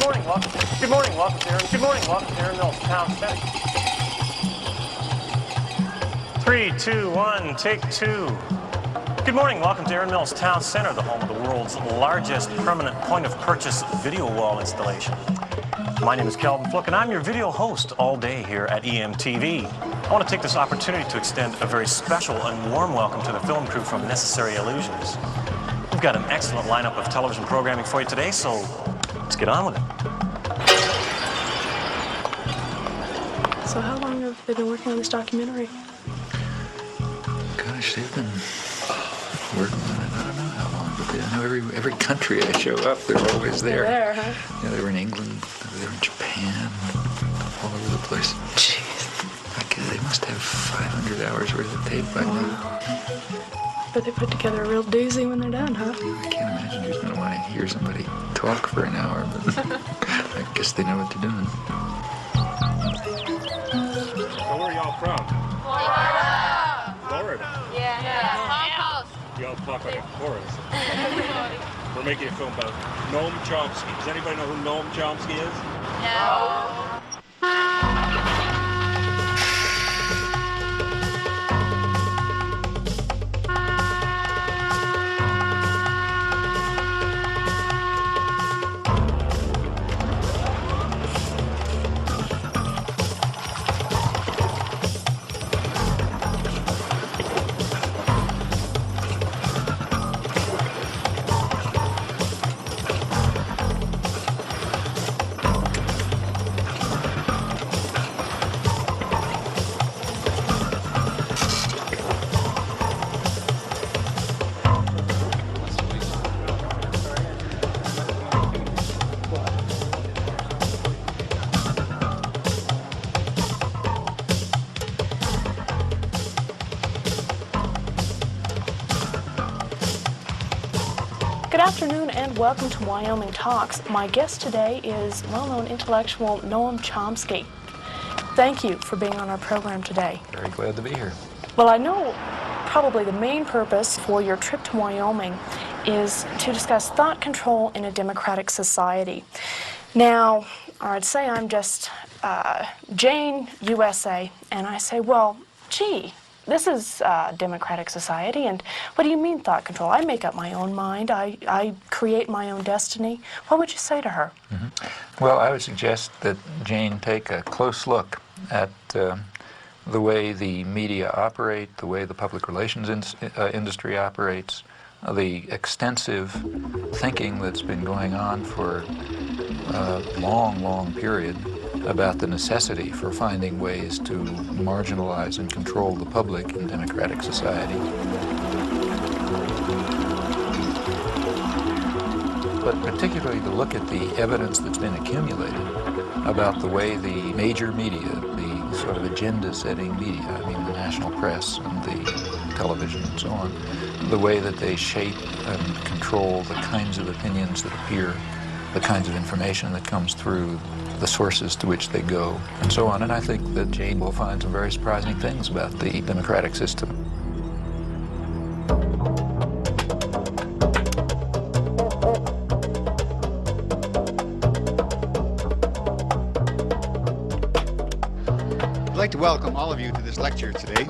morning, welcome to Aaron Mills Town Center. 3, 2, 1, take 2. Good morning, welcome to Aaron Mills Town Center, the home of the world's largest permanent point-of-purchase video wall installation. My name is Calvin Fluke, and I'm your video host all day here at EMTV. I want to take this opportunity to extend a very special and warm welcome to the film crew from Necessary Illusions. We've got an excellent lineup of television programming for you today, so let's get on with it. So how long have they been working on this documentary? Gosh, they've been working on it, I don't know how long, but I know every country I show up, they're always there. They're there, huh? Yeah, they were in England, they were in Japan, all over the place. Jeez. They must have 500 hours worth of tape by now. But they put together a real doozy when they're done, huh? I can't imagine who's going to want to hear somebody talk for an hour, but I guess they know what they're doing. So where are y'all from? Florida. Yeah. Y'all talk like a chorus. We're making a film about Noam Chomsky. Does anybody know who Noam Chomsky is? No. Good afternoon and welcome to Wyoming Talks. My guest today is well-known intellectual Noam Chomsky. Thank you for being on our program today. Very glad to be here. Well, I know probably the main purpose for your trip to Wyoming is to discuss thought control in a democratic society. Now, I'd say I'm just Jane, USA, and I say, well, gee, this is a democratic society, and what do you mean thought control? I make up my own mind. I create my own destiny. What would you say to her? Mm-hmm. Well, I would suggest that Jane take a close look at the way the media operate, the way the public relations industry operates, the extensive thinking that's been going on for a long, long period about the necessity for finding ways to marginalize and control the public in democratic society. But particularly to look at the evidence that's been accumulated about the way the major media, the sort of agenda-setting media, I mean the national press and the television and so on, the way that they shape and control the kinds of opinions that appear, the kinds of information that comes through, the sources to which they go, and so on. And I think that Jane will find some very surprising things about the democratic system. I'd like to welcome all of you to this lecture today.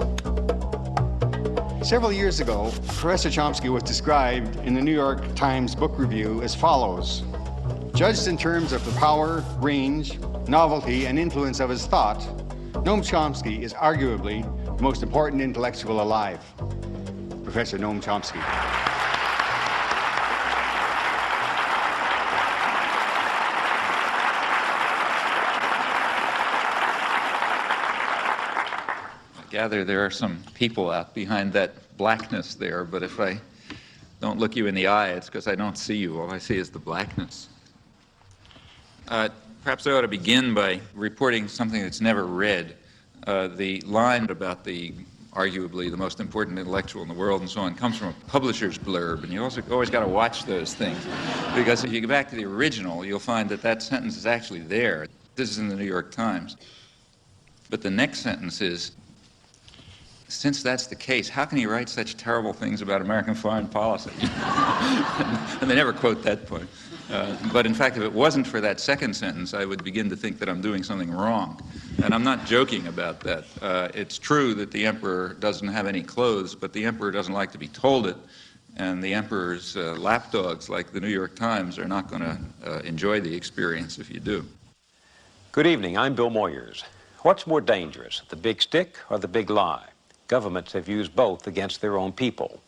Several years ago, Professor Chomsky was described in the New York Times Book Review as follows: judged in terms of the power, range, novelty, and influence of his thought, Noam Chomsky is arguably the most important intellectual alive. Professor Noam Chomsky. I gather there are some people out behind that blackness there, but if I don't look you in the eye, it's because I don't see you. All I see is the blackness. Perhaps I ought to begin by reporting something that's never read. The line about the arguably the most important intellectual in the world and so on comes from a publisher's blurb, and you also always got to watch those things, because if you go back to the original, you'll find that that sentence is actually there. This is in the New York Times. But the next sentence is, since that's the case, how can he write such terrible things about American foreign policy? And they never quote that point. But in fact, if it wasn't for that second sentence, I would begin to think that I'm doing something wrong. And I'm not joking about that. It's true that the emperor doesn't have any clothes, but the emperor doesn't like to be told it. And the emperor's lapdogs, like the New York Times, are not going to enjoy the experience if you do. Good evening, I'm Bill Moyers. What's more dangerous, the big stick or the big lie? Governments have used both against their own people.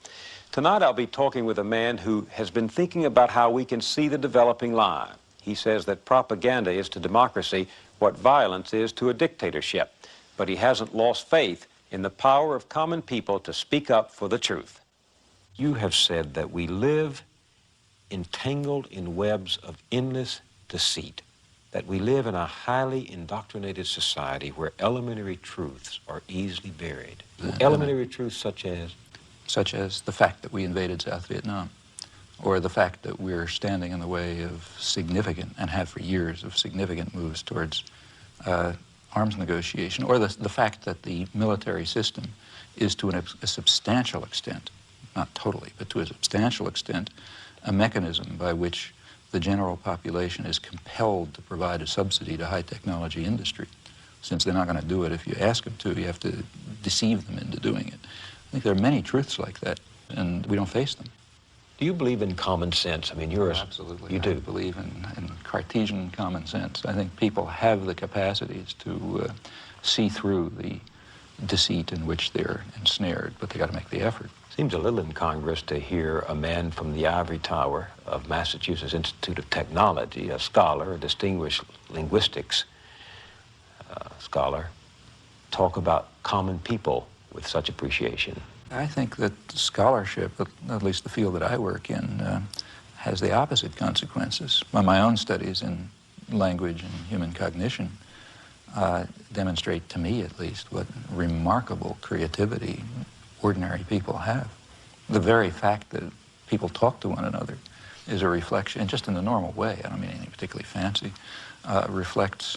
Tonight I'll be talking with a man who has been thinking about how we can see the developing lie. He says that propaganda is to democracy what violence is to a dictatorship, but he hasn't lost faith in the power of common people to speak up for the truth. You have said that we live entangled in webs of endless deceit, that we live in a highly indoctrinated society where elementary truths are easily buried. Elementary truths such as? Such as the fact that we invaded South Vietnam, or the fact that we're standing in the way of significant, and have for years, of significant moves towards arms negotiation, or the fact that the military system is to a substantial extent, not totally, but to a substantial extent, a mechanism by which the general population is compelled to provide a subsidy to high technology industry. Since they're not going to do it if you ask them to, you have to deceive them into doing it. I think there are many truths like that, and we don't face them. Do you believe in common sense? I mean, you're Absolutely. You do? I believe in Cartesian common sense. I think people have the capacities to see through the deceit in which they're ensnared, but they got to make the effort. Seems a little incongruous to hear a man from the ivory tower of Massachusetts Institute of Technology, a scholar, a distinguished linguistics scholar, talk about common people with such appreciation. I think that scholarship, at least the field that I work in, has the opposite consequences. My own studies in language and human cognition demonstrate, to me at least, what remarkable creativity ordinary people have. The very fact that people talk to one another is a reflection, just in the normal way, I don't mean anything particularly fancy, reflects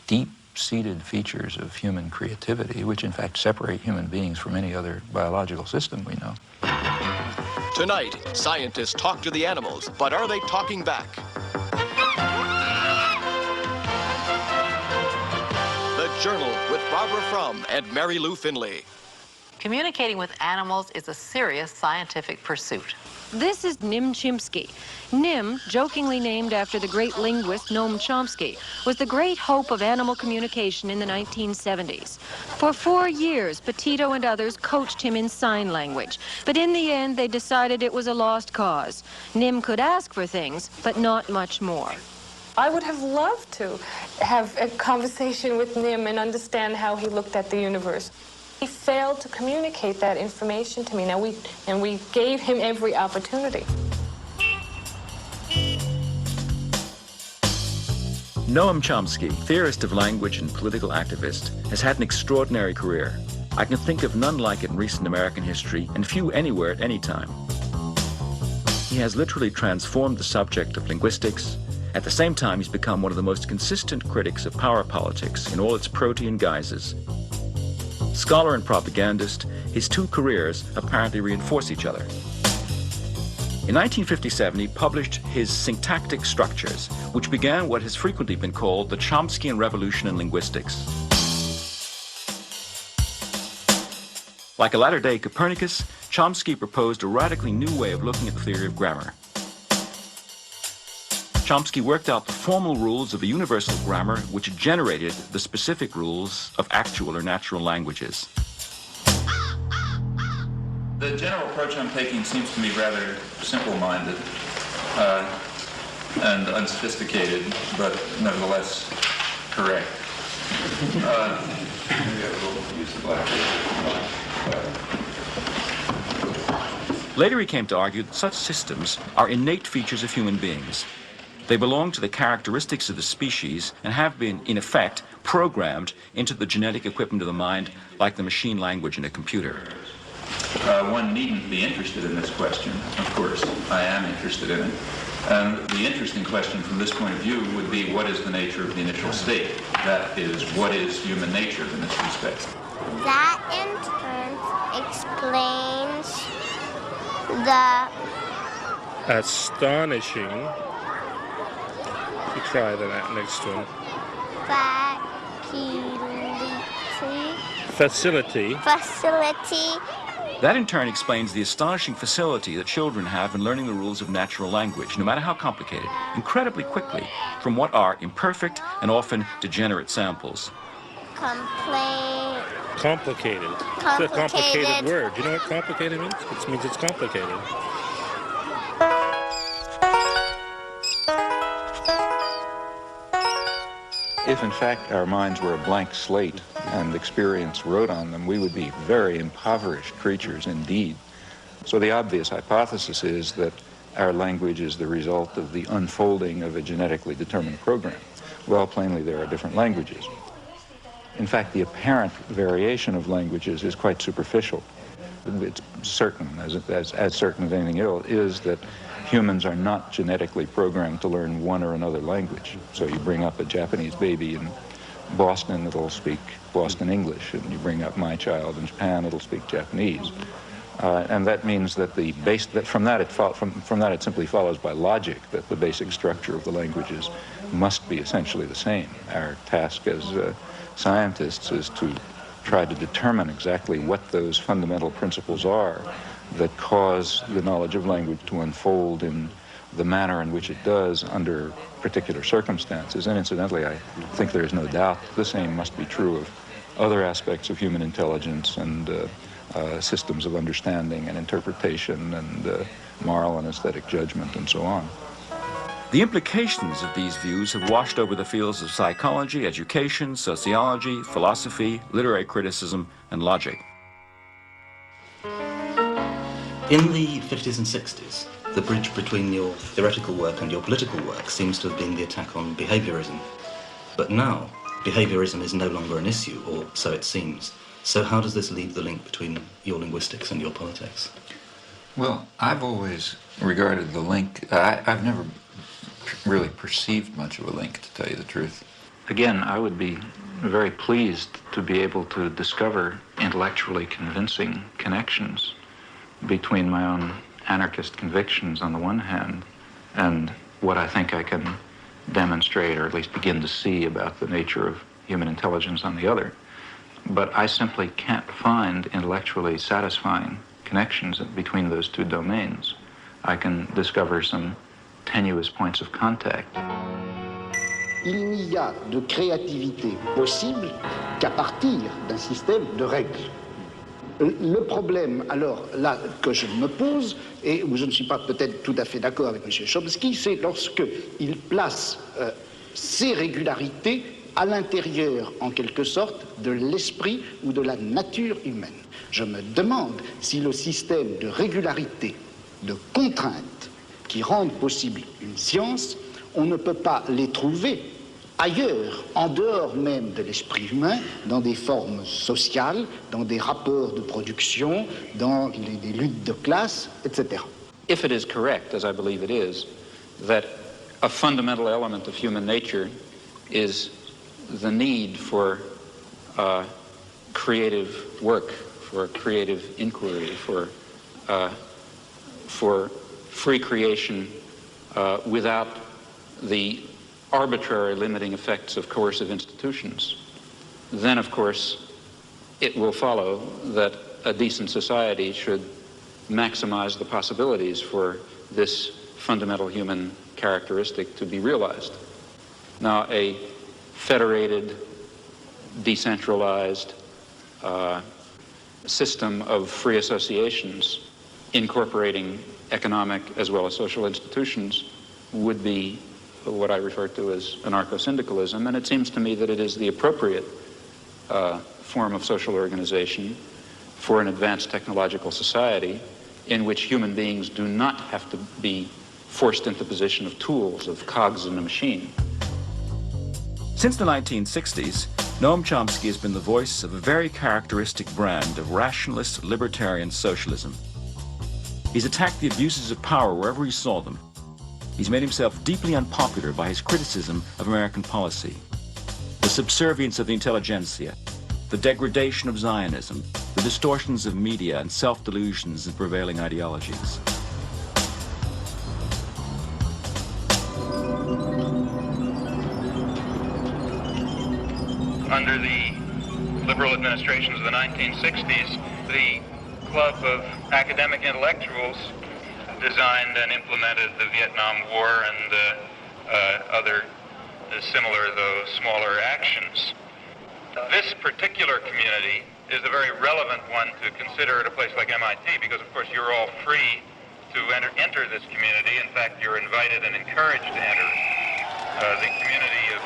deep-seated features of human creativity, which in fact separate human beings from any other biological system we know. Tonight, scientists talk to the animals, but are they talking back? The Journal with Barbara Frum and Mary Lou Finley. Communicating with animals is a serious scientific pursuit. This is Noam Chomsky. Nim, jokingly named after the great linguist Noam Chomsky, was the great hope of animal communication in the 1970s. For 4 years, Petito and others coached him in sign language, but in the end, they decided it was a lost cause. Nim could ask for things, but not much more. I would have loved to have a conversation with Nim and understand how he looked at the universe. He failed to communicate that information to me. Now we gave him every opportunity. Noam Chomsky, theorist of language and political activist, has had an extraordinary career. I can think of none like it in recent American history, and few anywhere at any time. He has literally transformed the subject of linguistics. At the same time, he's become one of the most consistent critics of power politics in all its protean guises. Scholar and propagandist, his two careers apparently reinforce each other. In 1957, he published his Syntactic Structures, which began what has frequently been called the Chomskyan Revolution in Linguistics. Like a latter-day Copernicus, Chomsky proposed a radically new way of looking at the theory of grammar. Chomsky worked out the formal rules of a universal grammar which generated the specific rules of actual or natural languages. The general approach I'm taking seems to me rather simple-minded and unsophisticated, but nevertheless correct. Maybe I will use the blackboard. Later he came to argue that such systems are innate features of human beings. They belong to the characteristics of the species and have been, in effect, programmed into the genetic equipment of the mind like the machine language in a computer. One needn't be interested in this question. Of course, I am interested in it. And the interesting question from this point of view would be, what is the nature of the initial state? That is, what is human nature in this respect? That in turn explains the astonishing You try that next one. Facility. Facility. That in turn explains the astonishing facility that children have in learning the rules of natural language, no matter how complicated, incredibly quickly, from what are imperfect and often degenerate samples. Complicated. It's a complicated word. You know what complicated means? It means it's complicated. If in fact our minds were a blank slate and experience wrote on them, we would be very impoverished creatures indeed. So the obvious hypothesis is that our language is the result of the unfolding of a genetically determined program. Well, plainly there are different languages. In fact, the apparent variation of languages is quite superficial. It's certain, as certain as anything else, is that humans are not genetically programmed to learn one or another language. So you bring up a Japanese baby in Boston, it'll speak Boston English, and you bring up my child in Japan, it'll speak Japanese. And that means that from that it simply follows by logic that the basic structure of the languages must be essentially the same. Our task as scientists is to try to determine exactly what those fundamental principles are that cause the knowledge of language to unfold in the manner in which it does under particular circumstances. And incidentally, I think there is no doubt that the same must be true of other aspects of human intelligence and systems of understanding and interpretation and moral and aesthetic judgment and so on. The implications of these views have washed over the fields of psychology, education, sociology, philosophy, literary criticism, and logic. In the 50s and 60s, the bridge between your theoretical work and your political work seems to have been the attack on behaviorism. But now, behaviorism is no longer an issue, or so it seems. So how does this leave the link between your linguistics and your politics? Well, I've always regarded the link, I've never really perceived much of a link, to tell you the truth. Again, I would be very pleased to be able to discover intellectually convincing connections between my own anarchist convictions on the one hand and what I think I can demonstrate or at least begin to see about the nature of human intelligence on the other. But I simply can't find intellectually satisfying connections between those two domains. I can discover some tenuous points of contact. Il n'y a de créativité possible qu'à partir d'un système de règles. Le problème, alors, là, que je me pose, et où je ne suis pas peut-être tout à fait d'accord avec M. Chomsky, c'est lorsqu'il place ces régularités à l'intérieur, en quelque sorte, de l'esprit ou de la nature humaine. Je me demande si le système de régularité, de contraintes, qui rendent possible une science, on ne peut pas les trouver ailleurs, en dehors même de l'esprit humain, dans des formes sociales, dans des rapports de production, dans des luttes de classe, etc. If it is correct, as I believe it is, that a fundamental element of human nature is the need for creative work, for creative inquiry, for free creation without the arbitrary limiting effects of coercive institutions, then of course it will follow that a decent society should maximize the possibilities for this fundamental human characteristic to be realized. Now, a federated, decentralized system of free associations incorporating economic as well as social institutions would be what I refer to as anarcho-syndicalism, and it seems to me that it is the appropriate form of social organization for an advanced technological society in which human beings do not have to be forced into the position of tools, of cogs in a machine. Since the 1960s, Noam Chomsky has been the voice of a very characteristic brand of rationalist libertarian socialism. He's attacked the abuses of power wherever he saw them. He's made himself deeply unpopular by his criticism of American policy, the subservience of the intelligentsia, the degradation of Zionism, the distortions of media and self-delusions in prevailing ideologies. under the liberal administrations of the 1960s, the club of academic intellectuals designed and implemented the Vietnam War and other similar, though smaller, actions. This particular community is a very relevant one to consider at a place like MIT because, of course, you're all free to enter this community. In fact, you're invited and encouraged to enter. The community of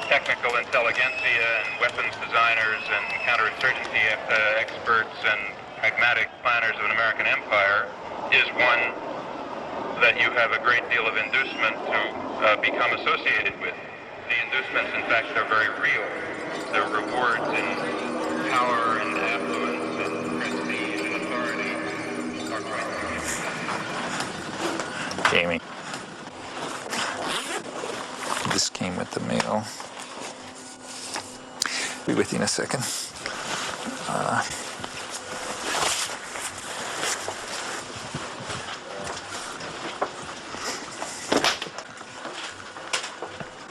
technical intelligentsia and weapons designers and counterinsurgency experts and pragmatic planners of an American empire is one that you have a great deal of inducement to become associated with. The inducements, in fact, are very real. The rewards in power and affluence and prestige and authority are quite real. Jamie. This came with the mail. Be with you in a second.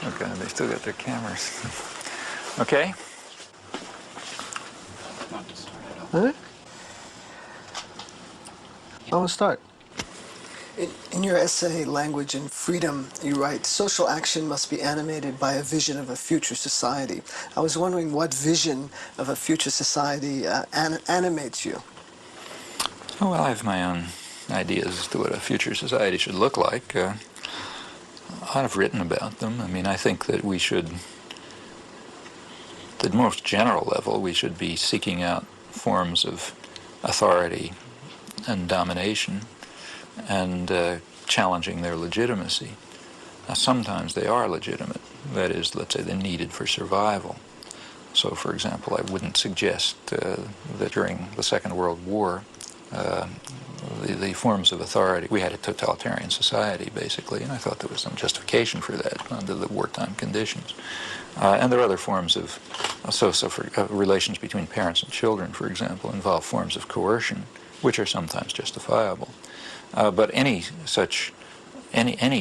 Oh God, they still got their cameras. Okay? Huh? I want to start. In your essay, Language and Freedom, you write, social action must be animated by a vision of a future society. I was wondering what vision of a future society animates you? Oh, well, I have my own ideas as to what a future society should look like. I've written about them. I mean, I think that we should, at the most general level, we should be seeking out forms of authority and domination and challenging their legitimacy. Now, sometimes they are legitimate. That is, let's say, they're needed for survival. So, for example, I wouldn't suggest that during the Second World War, the forms of authority, we had a totalitarian society, basically, and I thought there was some justification for that under the wartime conditions. And there are other forms of, relations between parents and children, for example, involve forms of coercion, which are sometimes justifiable. But any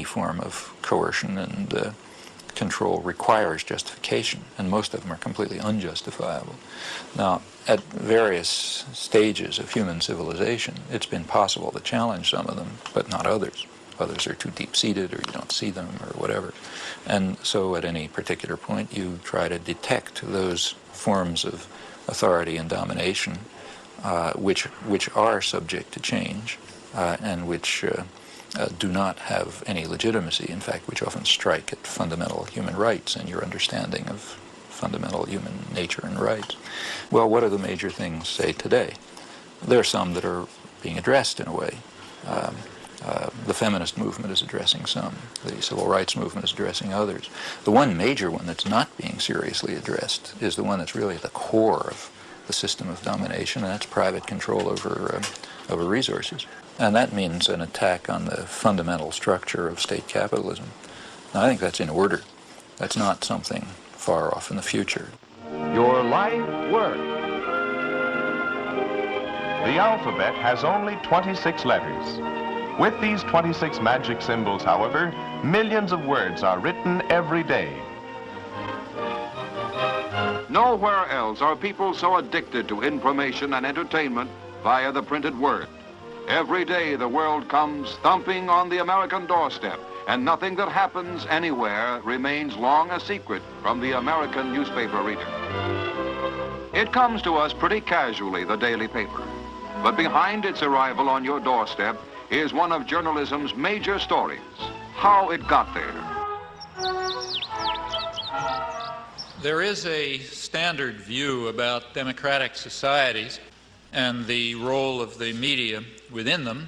form of coercion and control requires justification, and most of them are completely unjustifiable. Now, at various stages of human civilization, it's been possible to challenge some of them, but not others. Others are too deep-seated, or you don't see them, or whatever. And so at any particular point, you try to detect those forms of authority and domination which are subject to change and which do not have any legitimacy, in fact, which often strike at fundamental human rights and your understanding of fundamental human nature and rights. Well, what are the major things, say, today? There are some that are being addressed in a way. The feminist movement is addressing some. The civil rights movement is addressing others. The one major one that's not being seriously addressed is the one that's really at the core of the system of domination, and that's private control over resources. And that means an attack on the fundamental structure of state capitalism. Now, I think that's in order. That's not something far off in the future. Your life work. The alphabet has only 26 letters. With these 26 magic symbols, however, millions of words are written every day. Nowhere else are people so addicted to information and entertainment via the printed word. Every day the world comes thumping on the American doorstep, and nothing that happens anywhere remains long a secret from the American newspaper reader. It comes to us pretty casually, the daily paper. But behind its arrival on your doorstep is one of journalism's major stories, how it got there. There is a standard view about democratic societies and the role of the media within them.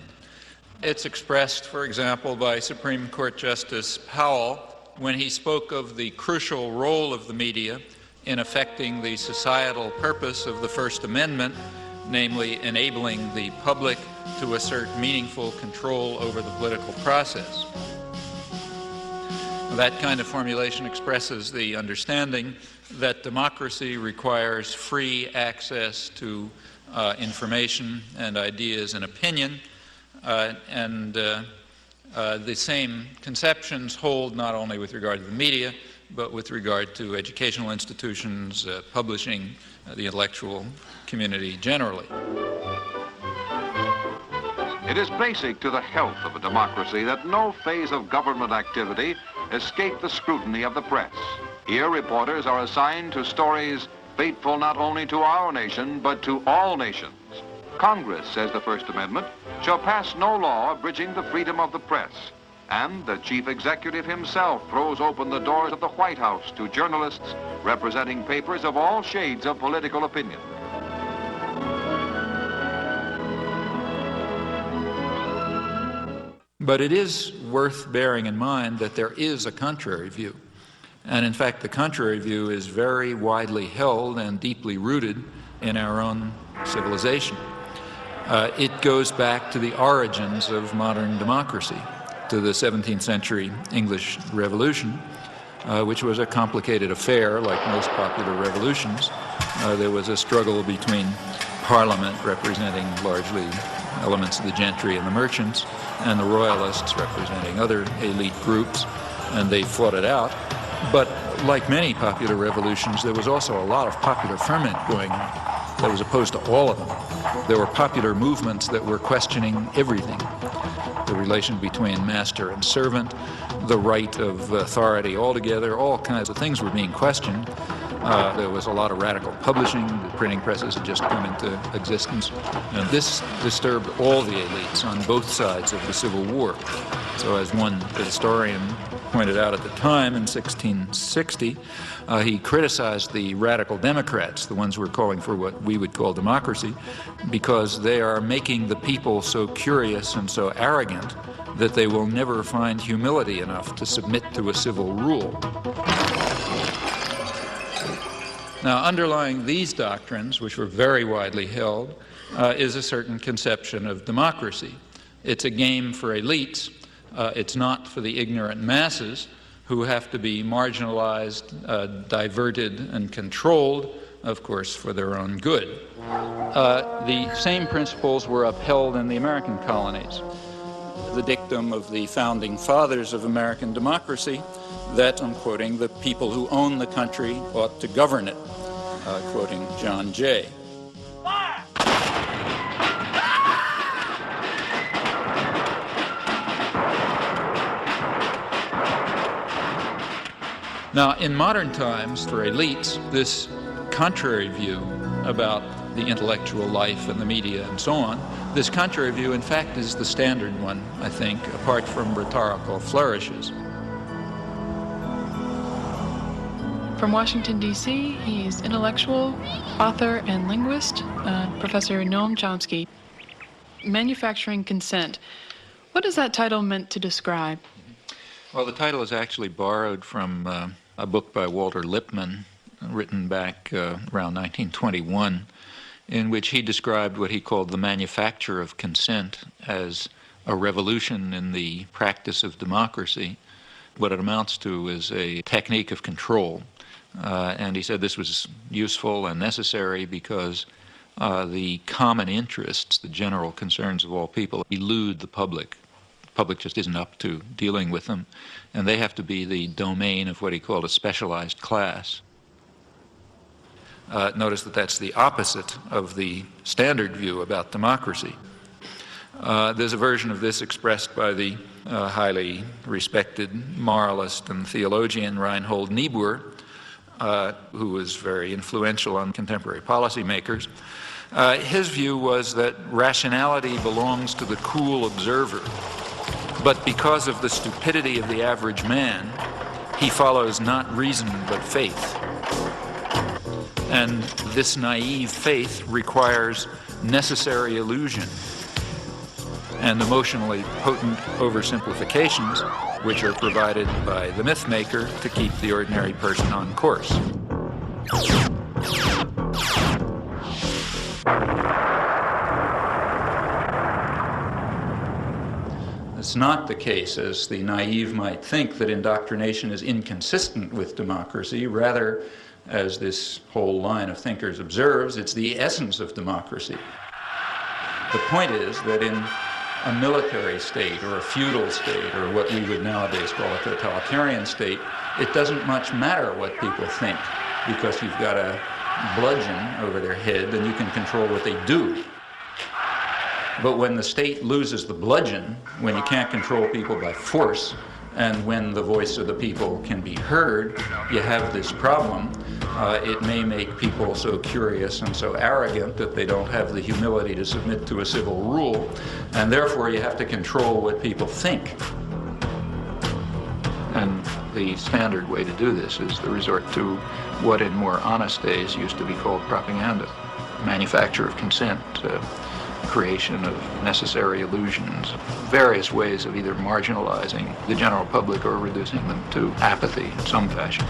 It's expressed, for example, by Supreme Court Justice Powell when he spoke of the crucial role of the media in affecting the societal purpose of the First Amendment, namely enabling the public to assert meaningful control over the political process. That kind of formulation expresses the understanding that democracy requires free access to information and ideas and opinion, and the same conceptions hold not only with regard to the media, but with regard to educational institutions, publishing, the intellectual community generally. It is basic to the health of a democracy that no phase of government activity escape the scrutiny of the press. Here, reporters are assigned to stories fateful not only to our nation, but to all nations. Congress, says the First Amendment, shall pass no law abridging the freedom of the press. And the chief executive himself throws open the doors of the White House to journalists representing papers of all shades of political opinion. But it is worth bearing in mind that there is a contrary view. And in fact, the contrary view is very widely held and deeply rooted in our own civilization. It goes back to the origins of modern democracy, to the 17th century English Revolution, which was a complicated affair like most popular revolutions. There was a struggle between Parliament, representing largely elements of the gentry and the merchants, and the royalists, representing other elite groups, and they fought it out. But like many popular revolutions, there was also a lot of popular ferment going on that was opposed to all of them. There were popular movements that were questioning everything: the relation between master and servant, the right of authority altogether, all kinds of things were being questioned. There was a lot of radical publishing. The printing presses had just come into existence. And this disturbed all the elites on both sides of the Civil War. So as one historian pointed out at the time, in 1660, he criticized the radical Democrats, the ones who were calling for what we would call democracy, because they are making the people so curious and so arrogant that they will never find humility enough to submit to a civil rule. Now, underlying these doctrines, which were very widely held, is a certain conception of democracy. It's a game for elites. It's not for the ignorant masses who have to be marginalized, diverted, and controlled, of course, for their own good. The same principles were upheld in the American colonies. The dictum of the founding fathers of American democracy that, I'm quoting, the people who own the country ought to govern it, quoting John Jay. Now, in modern times, for elites, this contrary view about the intellectual life and the media and so on, this contrary view, in fact, is the standard one, I think, apart from rhetorical flourishes. From Washington, D.C., he's intellectual, author, and linguist, Professor Noam Chomsky. Manufacturing consent. What is that title meant to describe? Well, the title is actually borrowed from a book by Walter Lippmann, written back around 1921, in which he described what he called the manufacture of consent as a revolution in the practice of democracy. What it amounts to is a technique of control. And he said this was useful and necessary because the common interests, the general concerns of all people, elude the public. The public just isn't up to dealing with them, and they have to be the domain of what he called a specialized class. Notice that that's the opposite of the standard view about democracy. There's a version of this expressed by the highly respected moralist and theologian Reinhold Niebuhr, who was very influential on contemporary policymakers. His view was that rationality belongs to the cool observer, but because of the stupidity of the average man, he follows not reason but faith. And this naive faith requires necessary illusion and emotionally potent oversimplifications, which are provided by the myth maker to keep the ordinary person on course. It's not the case, as the naive might think, that indoctrination is inconsistent with democracy. Rather, as this whole line of thinkers observes, it's the essence of democracy. The point is that in a military state or a feudal state or what we would nowadays call a totalitarian state, it doesn't much matter what people think, because you've got a bludgeon over their head and you can control what they do. But when the state loses the bludgeon, when you can't control people by force, and when the voice of the people can be heard, you have this problem. It may make people so curious and so arrogant that they don't have the humility to submit to a civil rule, and therefore you have to control what people think. And the standard way to do this is the resort to what in more honest days used to be called propaganda, manufacture of consent, creation of necessary illusions, various ways of either marginalizing the general public or reducing them to apathy in some fashion.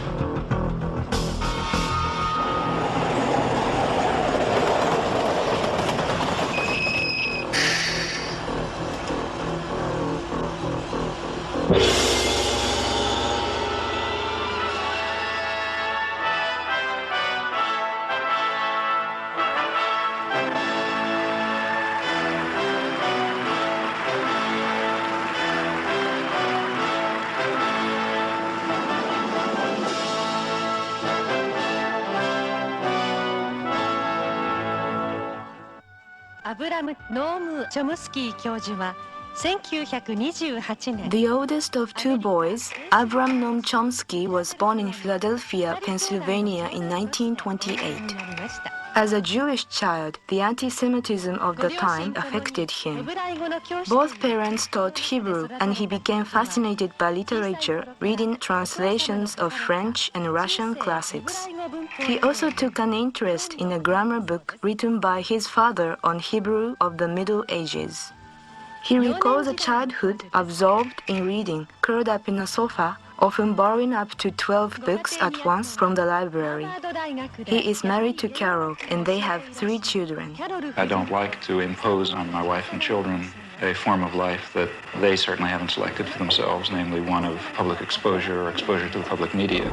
Noam Chomsky 教授は1928年 The oldest of two boys, Abram Noam Chomsky, was born in Philadelphia, Pennsylvania in 1928. As a Jewish child, the anti-Semitism of the time affected him. Both parents taught Hebrew, and he became fascinated by literature, reading translations of French and Russian classics. He also took an interest in a grammar book written by his father on Hebrew of the Middle Ages. He recalls a childhood absorbed in reading, curled up in a sofa, often borrowing up to 12 books at once from the library. He is married to Carol, and they have 3 children. I don't like to impose on my wife and children a form of life that they certainly haven't selected for themselves, namely one of public exposure or exposure to the public media.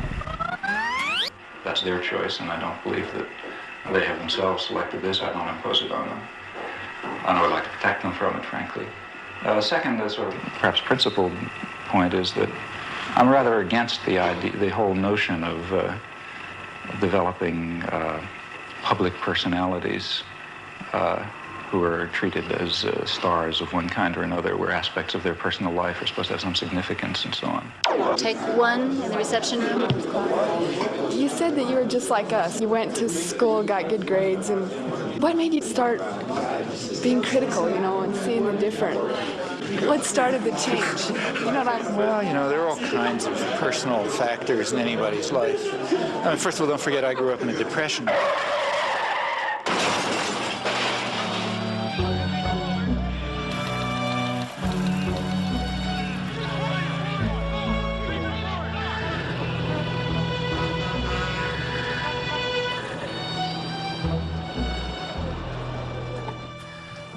That's their choice, and I don't believe that they have themselves selected this. I don't impose it on them. I would like to protect them from it, frankly. Second, the sort of perhaps principal point is that I'm rather against the idea, the whole notion of developing public personalities who are treated as stars of one kind or another, where aspects of their personal life are supposed to have some significance and so on. Take 1 in the reception room. You said that you were just like us. You went to school, got good grades, and what made you start being critical, and seeing the different? What started the change? Well, there are all kinds of personal factors in anybody's life. First of all, don't forget I grew up in a depression.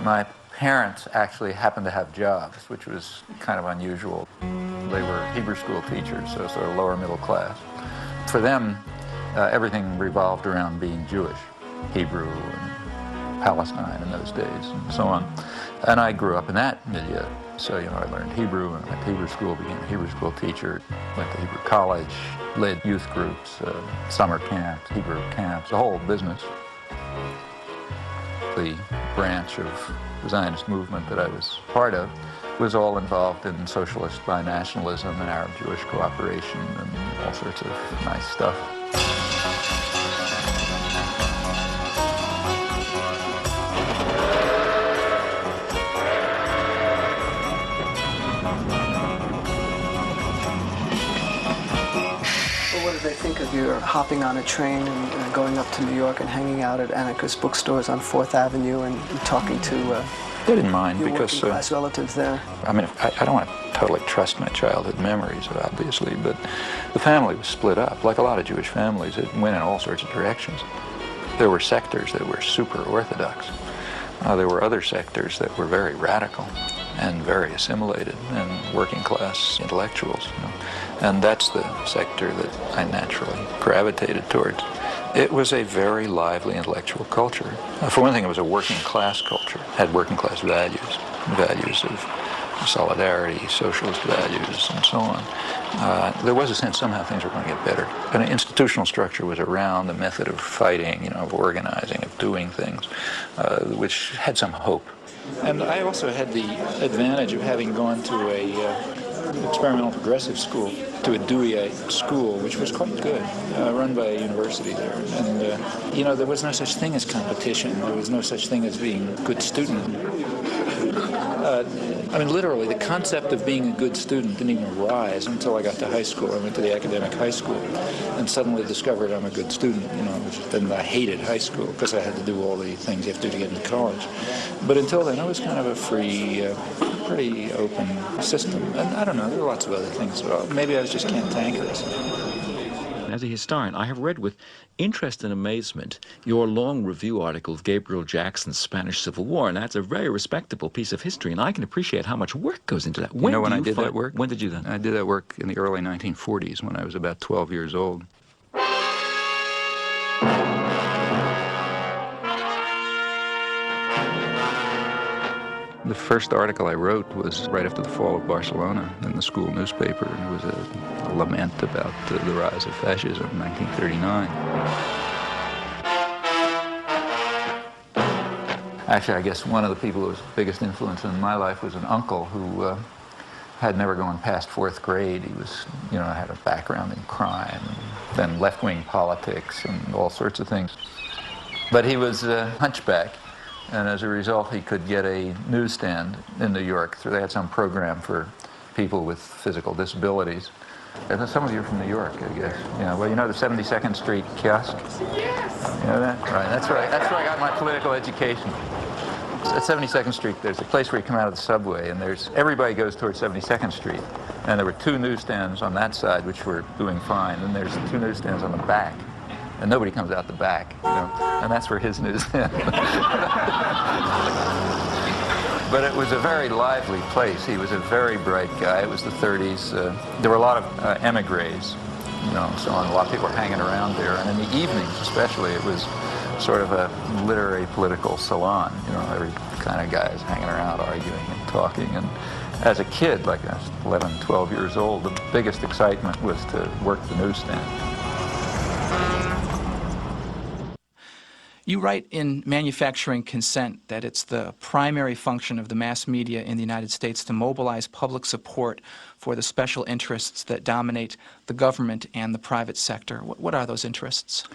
My parents actually happened to have jobs, which was kind of unusual. They were Hebrew school teachers, so sort of lower middle class. For them, everything revolved around being Jewish, Hebrew and Palestine in those days and so on. And I grew up in that milieu. So, I learned Hebrew and went to Hebrew school, became a Hebrew school teacher, went to Hebrew college, led youth groups, summer camps, Hebrew camps, the whole business. The branch of the Zionist movement that I was part of was all involved in socialist binationalism and Arab-Jewish cooperation and all sorts of nice stuff. What did they think of your hopping on a train and going up to New York and hanging out at anarchist bookstores on 4th Avenue and talking to they didn't mind your because working class relatives there? I don't want to totally trust my childhood memories, obviously, but the family was split up. Like a lot of Jewish families, it went in all sorts of directions. There were sectors that were super orthodox. There were other sectors that were very radical and very assimilated and working class intellectuals. And that's the sector that I naturally gravitated towards. It was a very lively intellectual culture. For one thing, it was a working class culture, had working class values. values of solidarity, socialist values, and so on. There was a sense somehow things were going to get better. But an institutional structure was around, the method of fighting, of organizing, of doing things, which had some hope. And I also had the advantage of having gone to a experimental progressive school, to a Deweyite school, which was quite good, run by a university there. And, there was no such thing as competition. There was no such thing as being a good student. Literally, the concept of being a good student didn't even arise until I got to high school. I went to the academic high school and suddenly discovered I'm a good student, and I hated high school because I had to do all the things you have to do to get into college. But until then, I was kind of a free, pretty open system. And I don't know, there are lots of other things as well. Maybe I just can't cantankerous. As a historian, I have read with interest and amazement your long review article of Gabriel Jackson's Spanish Civil War, and that's a very respectable piece of history, and I can appreciate how much work goes into that. When I did that work? When did you do that? I did that work in the early 1940s when I was about 12 years old. The first article I wrote was right after the fall of Barcelona in the school newspaper, and it was a lament about the rise of fascism in 1939. Actually, I guess one of the people who was the biggest influence in my life was an uncle who had never gone past 4th grade. He was, had a background in crime, and then left-wing politics and all sorts of things. But he was a hunchback. And as a result, he could get a newsstand in New York. So they had some program for people with physical disabilities. And some of you are from New York, I guess. The 72nd Street kiosk? Yes. You know that? Right, that's where I got my political education. At 72nd Street, there's a place where you come out of the subway, and everybody goes towards 72nd Street. And there were 2 newsstands on that side, which were doing fine. And there's 2 newsstands on the back. And nobody comes out the back, and that's where his newsstand. But it was a very lively place. He was a very bright guy. It was the 30s. There were a lot of emigres, so on. A lot of people were hanging around there. And in the evenings, especially, it was sort of a literary political salon. Every kind of guys hanging around, arguing and talking. And as a kid, like I was 11, 12 years old, the biggest excitement was to work the newsstand. You write in Manufacturing Consent that it's the primary function of the mass media in the United States to mobilize public support for the special interests that dominate the government and the private sector. What are those interests?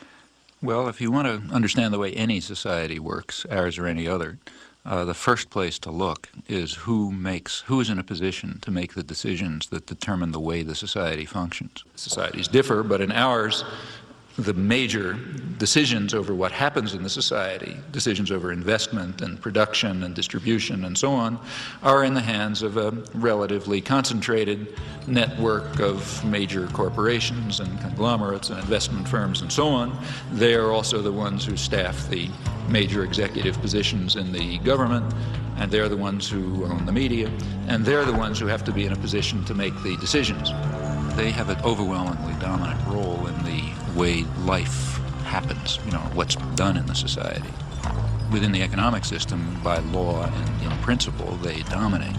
Well, if you want to understand the way any society works, ours or any other, the first place to look is who is in a position to make the decisions that determine the way the society functions. Societies differ, but in ours, the major decisions over what happens in the society, decisions over investment and production and distribution and so on, are in the hands of a relatively concentrated network of major corporations and conglomerates and investment firms and so on. They are also the ones who staff the major executive positions in the government, and they're the ones who own the media, and they're the ones who have to be in a position to make the decisions. They have an overwhelmingly dominant role in the way life happens, what's done in the society. Within the economic system, by law and in principle, they dominate.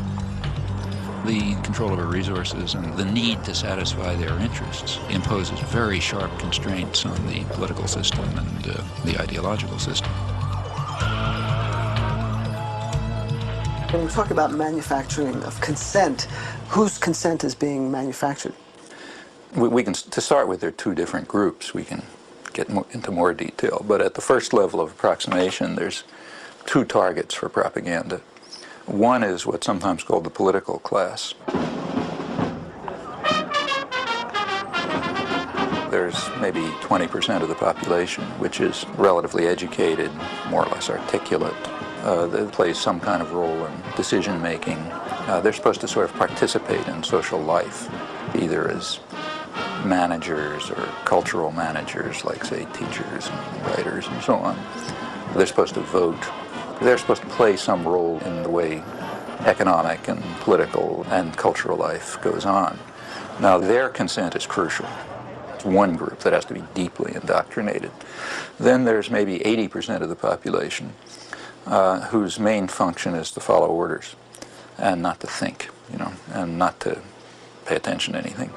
The control over resources and the need to satisfy their interests imposes very sharp constraints on the political system and the ideological system. When you talk about manufacturing of consent, whose consent is being manufactured? We can, to start with, there are 2 different groups. We can get into more detail. But at the first level of approximation, there's 2 targets for propaganda. One is what's sometimes called the political class. There's maybe 20% of the population, which is relatively educated, more or less articulate. They play some kind of role in decision-making. They're supposed to sort of participate in social life, either as managers or cultural managers, like, say, teachers and writers and so on. They're supposed to vote. They're supposed to play some role in the way economic and political and cultural life goes on. Now, their consent is crucial. It's one group that has to be deeply indoctrinated. Then there's maybe 80% of the population whose main function is to follow orders. and not to think, and not to pay attention to anything.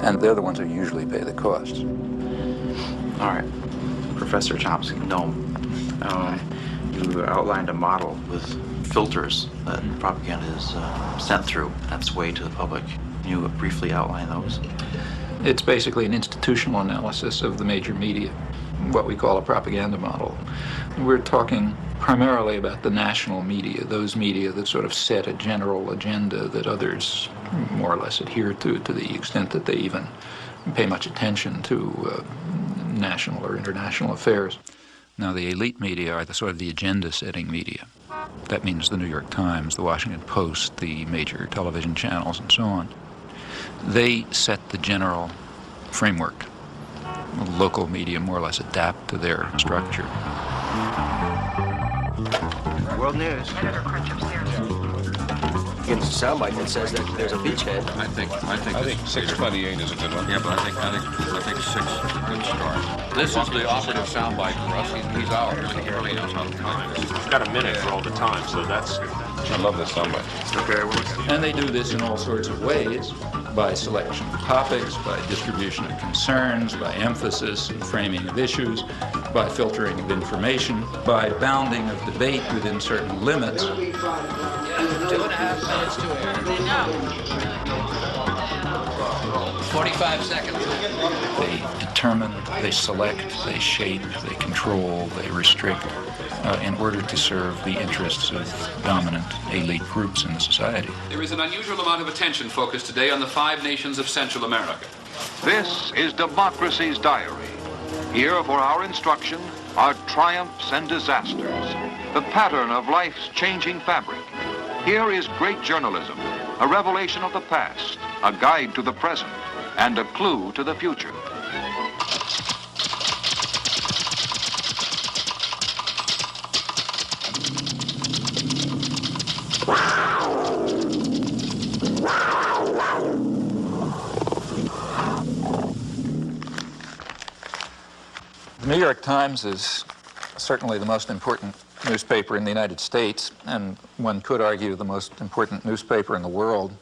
And they're the ones who usually pay the costs. All right, Professor Chomsky, Noam, you outlined a model with filters that propaganda is sent through and its way to the public. Can you briefly outline those? It's basically an institutional analysis of the major media, what we call a propaganda model. We're talking primarily about the national media, those media that sort of set a general agenda that others more or less adhere to the extent that they even pay much attention to national or international affairs. Now, the elite media are the sort of the agenda-setting media. That means the New York Times, the Washington Post, the major television channels, and so on. They set the general framework. Local media more or less adapt to their structure. World News. Gets a soundbite that says that there's a beachhead. I think 628 is a good one. Yeah, but I think 6 is a good start. This is the operative soundbite for us. He's out. He really knows how to time it. He's got a minute for all the time, so that's. I love this soundbite. Okay, well, and they do this in all sorts of ways, by selection of topics, by distribution of concerns, by emphasis and framing of issues, by filtering of information, by bounding of debate within certain limits. 2.5 minutes to air. 45 seconds. They determine, they select, they shape, they control, they restrict in order to serve the interests of dominant elite groups in the society. There is an unusual amount of attention focused today on the 5 nations of Central America. This is Democracy's Diary. Here for our instruction are triumphs and disasters, the pattern of life's changing fabric. Here is great journalism, a revelation of the past, a guide to the present, and a clue to the future. The New York Times is certainly the most important newspaper in the United States, and one could argue the most important newspaper in the world.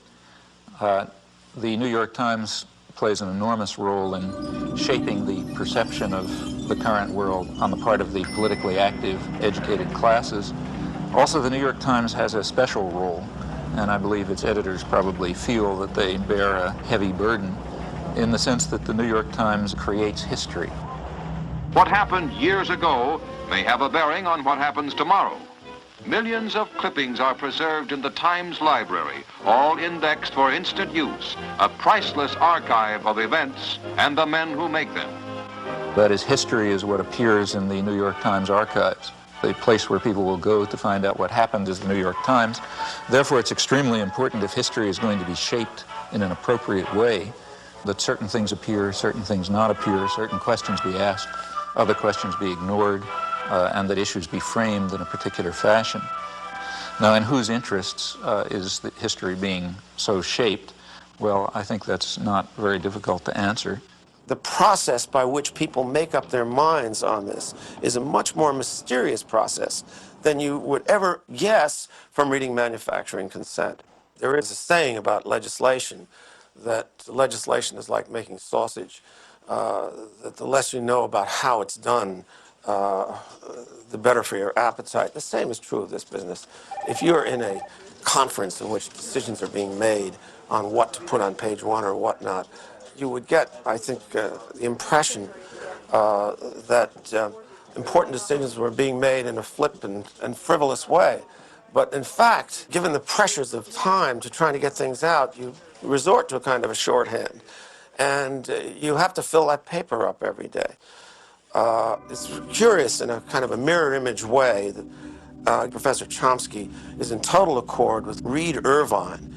The New York Times plays an enormous role in shaping the perception of the current world on the part of the politically active, educated classes. Also, the New York Times has a special role, and I believe its editors probably feel that they bear a heavy burden in the sense that the New York Times creates history. What happened years ago may have a bearing on what happens tomorrow. Millions of clippings are preserved in the Times library, all indexed for instant use, a priceless archive of events and the men who make them. That is, history is what appears in the New York Times archives. The place where people will go to find out what happened is the New York Times. Therefore, it's extremely important, if history is going to be shaped in an appropriate way, that certain things appear, certain things not appear, certain questions be asked, other questions be ignored, and that issues be framed in a particular fashion. Now, in whose interests is the history being so shaped? Well, I think that's not very difficult to answer. The process by which people make up their minds on this is a much more mysterious process than you would ever guess from reading Manufacturing Consent. There is a saying about legislation that legislation is like making sausage, that the less you know about how it's done, the better for your appetite. The same is true of this business. If you're in a conference in which decisions are being made on what to put on page 1 or whatnot, you would get, I think, the impression that important decisions were being made in a flippant and frivolous way. But in fact, given the pressures of time to trying to get things out, you resort to a kind of a shorthand. And you have to fill that paper up every day. It's curious in a kind of a mirror image way that Professor Chomsky is in total accord with Reed Irvine,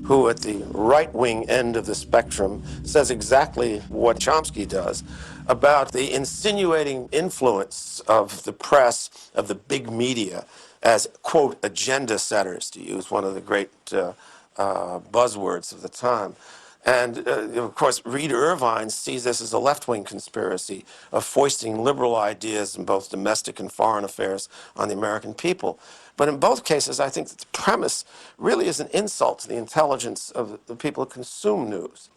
who at the right-wing end of the spectrum says exactly what Chomsky does about the insinuating influence of the press, of the big media, as, quote, agenda setters, to use one of the great buzzwords of the time. And of course, Reed Irvine sees this as a left-wing conspiracy of foisting liberal ideas in both domestic and foreign affairs on the American people. But in both cases, I think that the premise really is an insult to the intelligence of the people who consume news.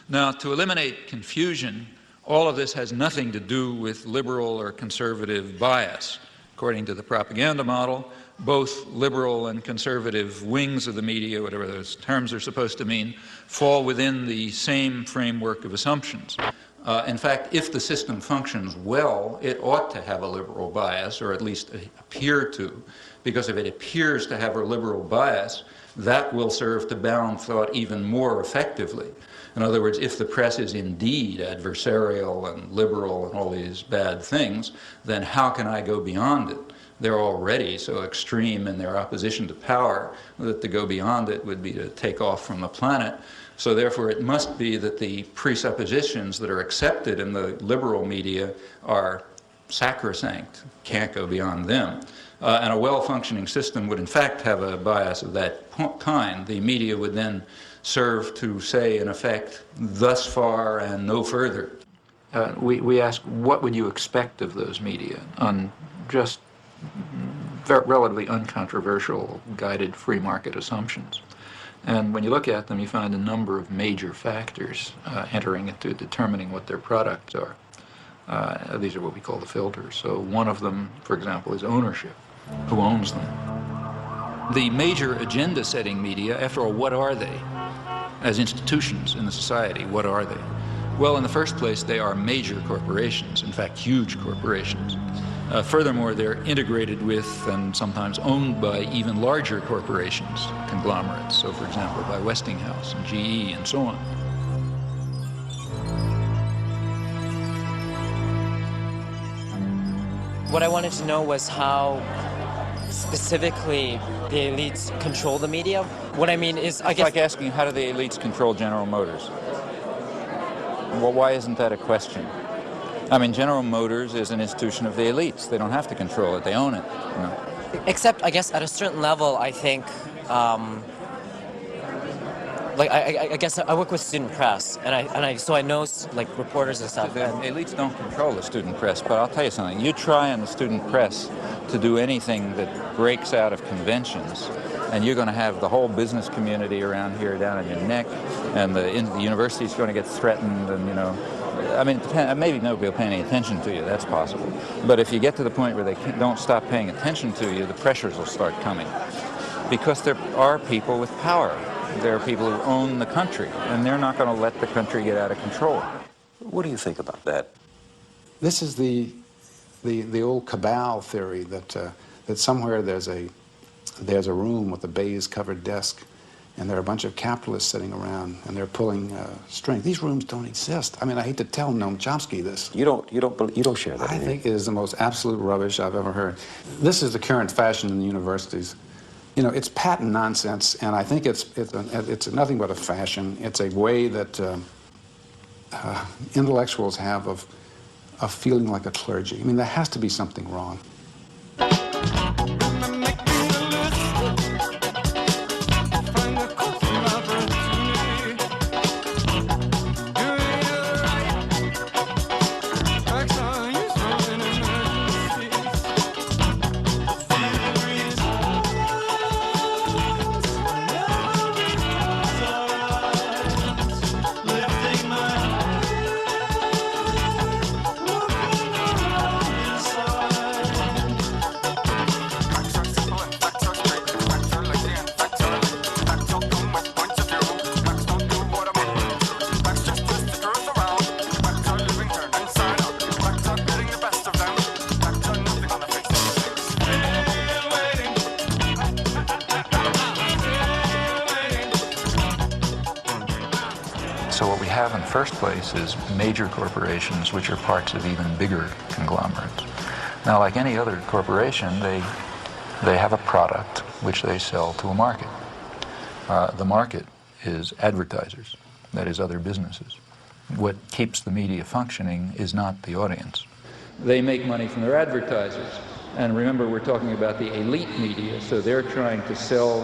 Now, to eliminate confusion, all of this has nothing to do with liberal or conservative bias. According to the propaganda model, both liberal and conservative wings of the media, whatever those terms are supposed to mean, fall within the same framework of assumptions. In fact, if the system functions well, it ought to have a liberal bias, or at least appear to, because if it appears to have a liberal bias, that will serve to bound thought even more effectively. In other words, if the press is indeed adversarial and liberal and all these bad things, then how can I go beyond it? They're already so extreme in their opposition to power that to go beyond it would be to take off from the planet. So therefore, it must be that the presuppositions that are accepted in the liberal media are sacrosanct, can't go beyond them. And a well-functioning system would in fact have a bias of that kind. The media would then serve to say, in effect, thus far and no further. We ask, what would you expect of those media on just relatively uncontroversial, guided free market assumptions? And when you look at them, you find a number of major factors entering into determining what their products are. These are what we call the filters. So one of them, for example, is ownership. Who owns them? The major agenda-setting media, after all, what are they? As institutions in the society, what are they? Well, in the first place, they are major corporations, in fact, huge corporations. Furthermore, they're integrated with and sometimes owned by even larger corporations, conglomerates, so for example, by Westinghouse and GE and so on. What I wanted to know was how specifically the elites control the media. What I mean is, I guess... It's like asking, how do the elites control General Motors? Well, why isn't that a question? I mean, General Motors is an institution of the elites. They don't have to control it. They own it. You know? Except, I guess, at a certain level, I think, like, I guess I work with student press, so I know, like, reporters and stuff. The elites don't control the student press, but I'll tell you something. You try in the student press to do anything that breaks out of conventions, and you're going to have the whole business community around here down on your neck, and the university's going to get threatened, and, you know, I mean, maybe nobody will pay any attention to you, that's possible. But if you get to the point where they don't stop paying attention to you, the pressures will start coming. Because there are people with power. There are people who own the country, and they're not going to let the country get out of control. What do you think about that? This is the old cabal theory that somewhere there's a room with a baize-covered desk, and there are a bunch of capitalists sitting around, and they're pulling strings. These rooms don't exist. I mean, I hate to tell Noam Chomsky this. You don't share that. I think it is the most absolute rubbish I've ever heard. This is the current fashion in the universities. You know, it's patent nonsense, and I think it's nothing but a fashion. It's a way that intellectuals have of feeling like a clergy. I mean, there has to be something wrong. So what we have in the first place is major corporations which are parts of even bigger conglomerates. Now, like any other corporation, they have a product which they sell to a market. The market is advertisers, that is other businesses. What keeps the media functioning is not the audience. They make money from their advertisers. And remember, we're talking about the elite media, so they're trying to sell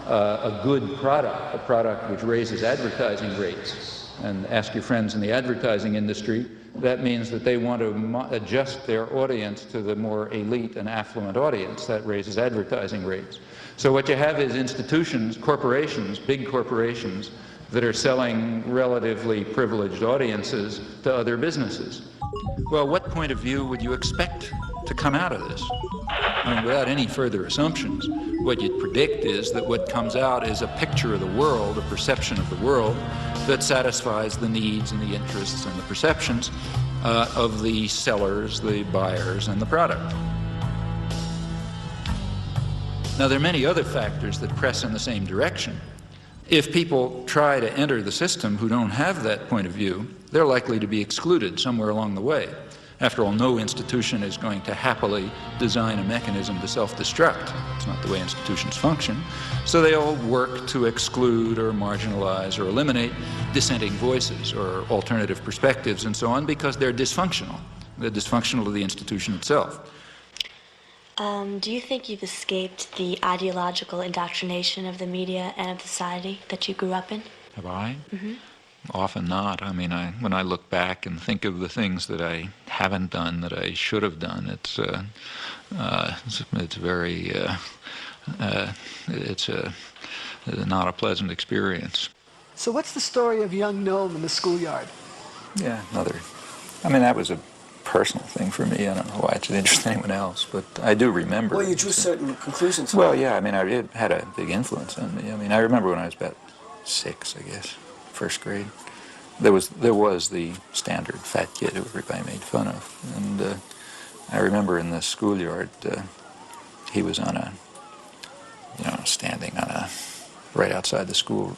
a good product, a product which raises advertising rates, and ask your friends in the advertising industry, that means that they want to adjust their audience to the more elite and affluent audience. That raises advertising rates. So what you have is institutions, corporations, big corporations, that are selling relatively privileged audiences to other businesses. Well, what point of view would you expect to come out of this? I mean, without any further assumptions, what you'd predict is that what comes out is a picture of the world, a perception of the world, that satisfies the needs and the interests and the perceptions of the sellers, the buyers, and the product. Now, there are many other factors that press in the same direction. If people try to enter the system who don't have that point of view, they're likely to be excluded somewhere along the way. After all, no institution is going to happily design a mechanism to self-destruct. It's not the way institutions function. So they all work to exclude or marginalize or eliminate dissenting voices or alternative perspectives and so on because they're dysfunctional. They're dysfunctional to the institution itself. Do you think you've escaped the ideological indoctrination of the media and of society that you grew up in? Have I? Mm-hmm. Often not. I mean, when I look back and think of the things that I haven't done that I should have done, it's very, it's not a pleasant experience. So what's the story of young Noam in the schoolyard? Yeah, I mean, that was a personal thing for me. I don't know why it's an interest to anyone else, but I do remember. Well, you drew certain conclusions. Well, yeah, I mean, it had a big influence on me. I mean, I remember when I was about 6, I guess, first grade, there was the standard fat kid who everybody made fun of, and I remember in the schoolyard, he was on standing on right outside the school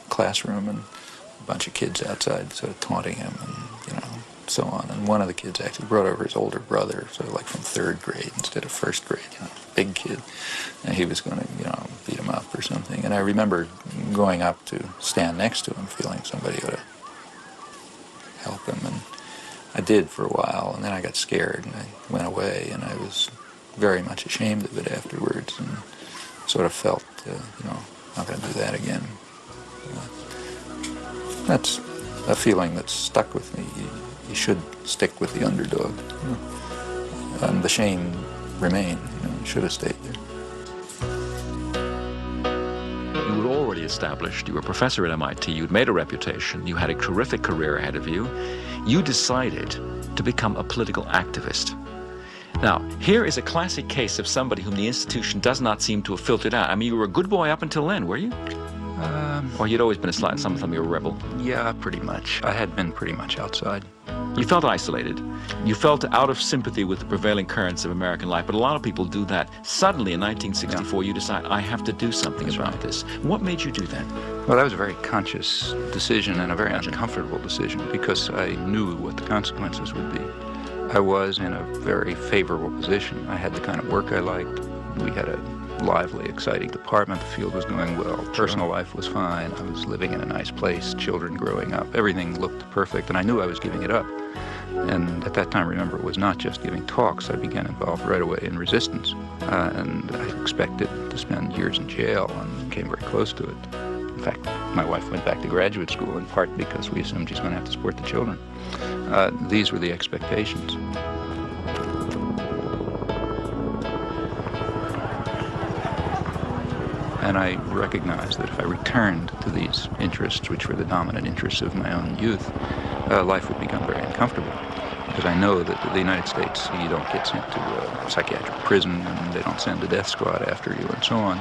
classroom, and a bunch of kids outside sort of taunting him, and so on. And one of the kids actually brought over his older brother, so like from 3rd grade instead of 1st grade, big kid, and he was going to, beat him up or something. And I remember going up to stand next to him, feeling somebody ought to help him, and I did for a while, and then I got scared, and I went away, and I was very much ashamed of it afterwards, and sort of felt, not going to do that again. That's a feeling that's stuck with me. You should stick with the underdog. And the shame remained. You should have stayed there. You were already established. You were a professor at MIT. You'd made a reputation. You had a terrific career ahead of you. You decided to become a political activist. Now, here is a classic case of somebody whom the institution does not seem to have filtered out. I mean, you were a good boy up until then, were you? Or you'd always been a slight, some of them you were a rebel? Yeah, pretty much. I had been pretty much outside. You felt isolated. You felt out of sympathy with the prevailing currents of American life, but a lot of people do that. Suddenly, in 1964, you decide, I have to do something about this. What made you do that? Well, that was a very conscious decision and a very uncomfortable decision because I knew what the consequences would be. I was in a very favorable position. I had the kind of work I liked. We had a lively, exciting department. The field was going well. Personal life was fine. I was living in a nice place, children growing up. Everything looked perfect, and I knew I was giving it up. And at that time, remember, it was not just giving talks. I began involved right away in resistance. And I expected to spend years in jail and came very close to it. In fact, my wife went back to graduate school in part because we assumed she's going to have to support the children. These were the expectations. And I recognized that if I returned to these interests, which were the dominant interests of my own youth, life would become very uncomfortable. Because I know that in the United States, you don't get sent to a psychiatric prison, and they don't send a death squad after you, and so on.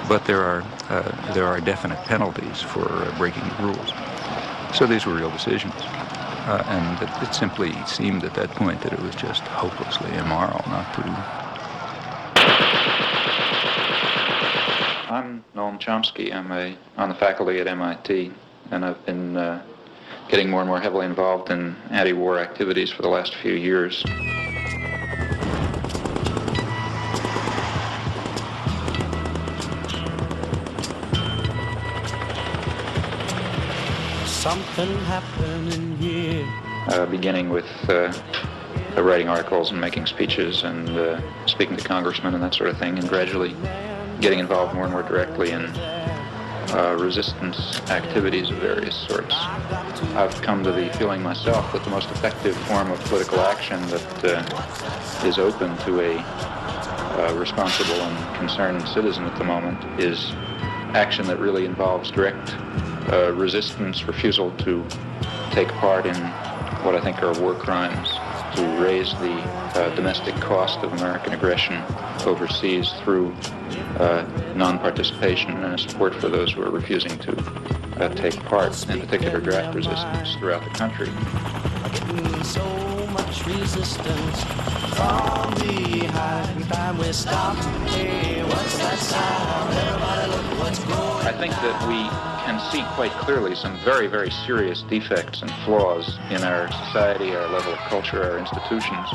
But there are definite penalties for breaking the rules. So these were real decisions. And it simply seemed at that point that it was just hopelessly immoral not to. I'm Noam Chomsky. I'm on the faculty at MIT, and I've been getting more and more heavily involved in anti-war activities for the last few years. Something happening here. Beginning with writing articles and making speeches and speaking to congressmen and that sort of thing, and gradually getting involved more and more directly in resistance activities of various sorts. I've come to the feeling myself that the most effective form of political action that is open to a responsible and concerned citizen at the moment is action that really involves direct resistance, refusal to take part in what I think are war crimes, to raise the domestic cost of American aggression overseas through non-participation and support for those who are refusing to take part, in particular draft resistance throughout the country. Getting so much resistance from behind. Time we stop. Hey, what's that sound? Everybody look what's going. I think that we can see quite clearly some very, very serious defects and flaws in our society, our level of culture, our institutions,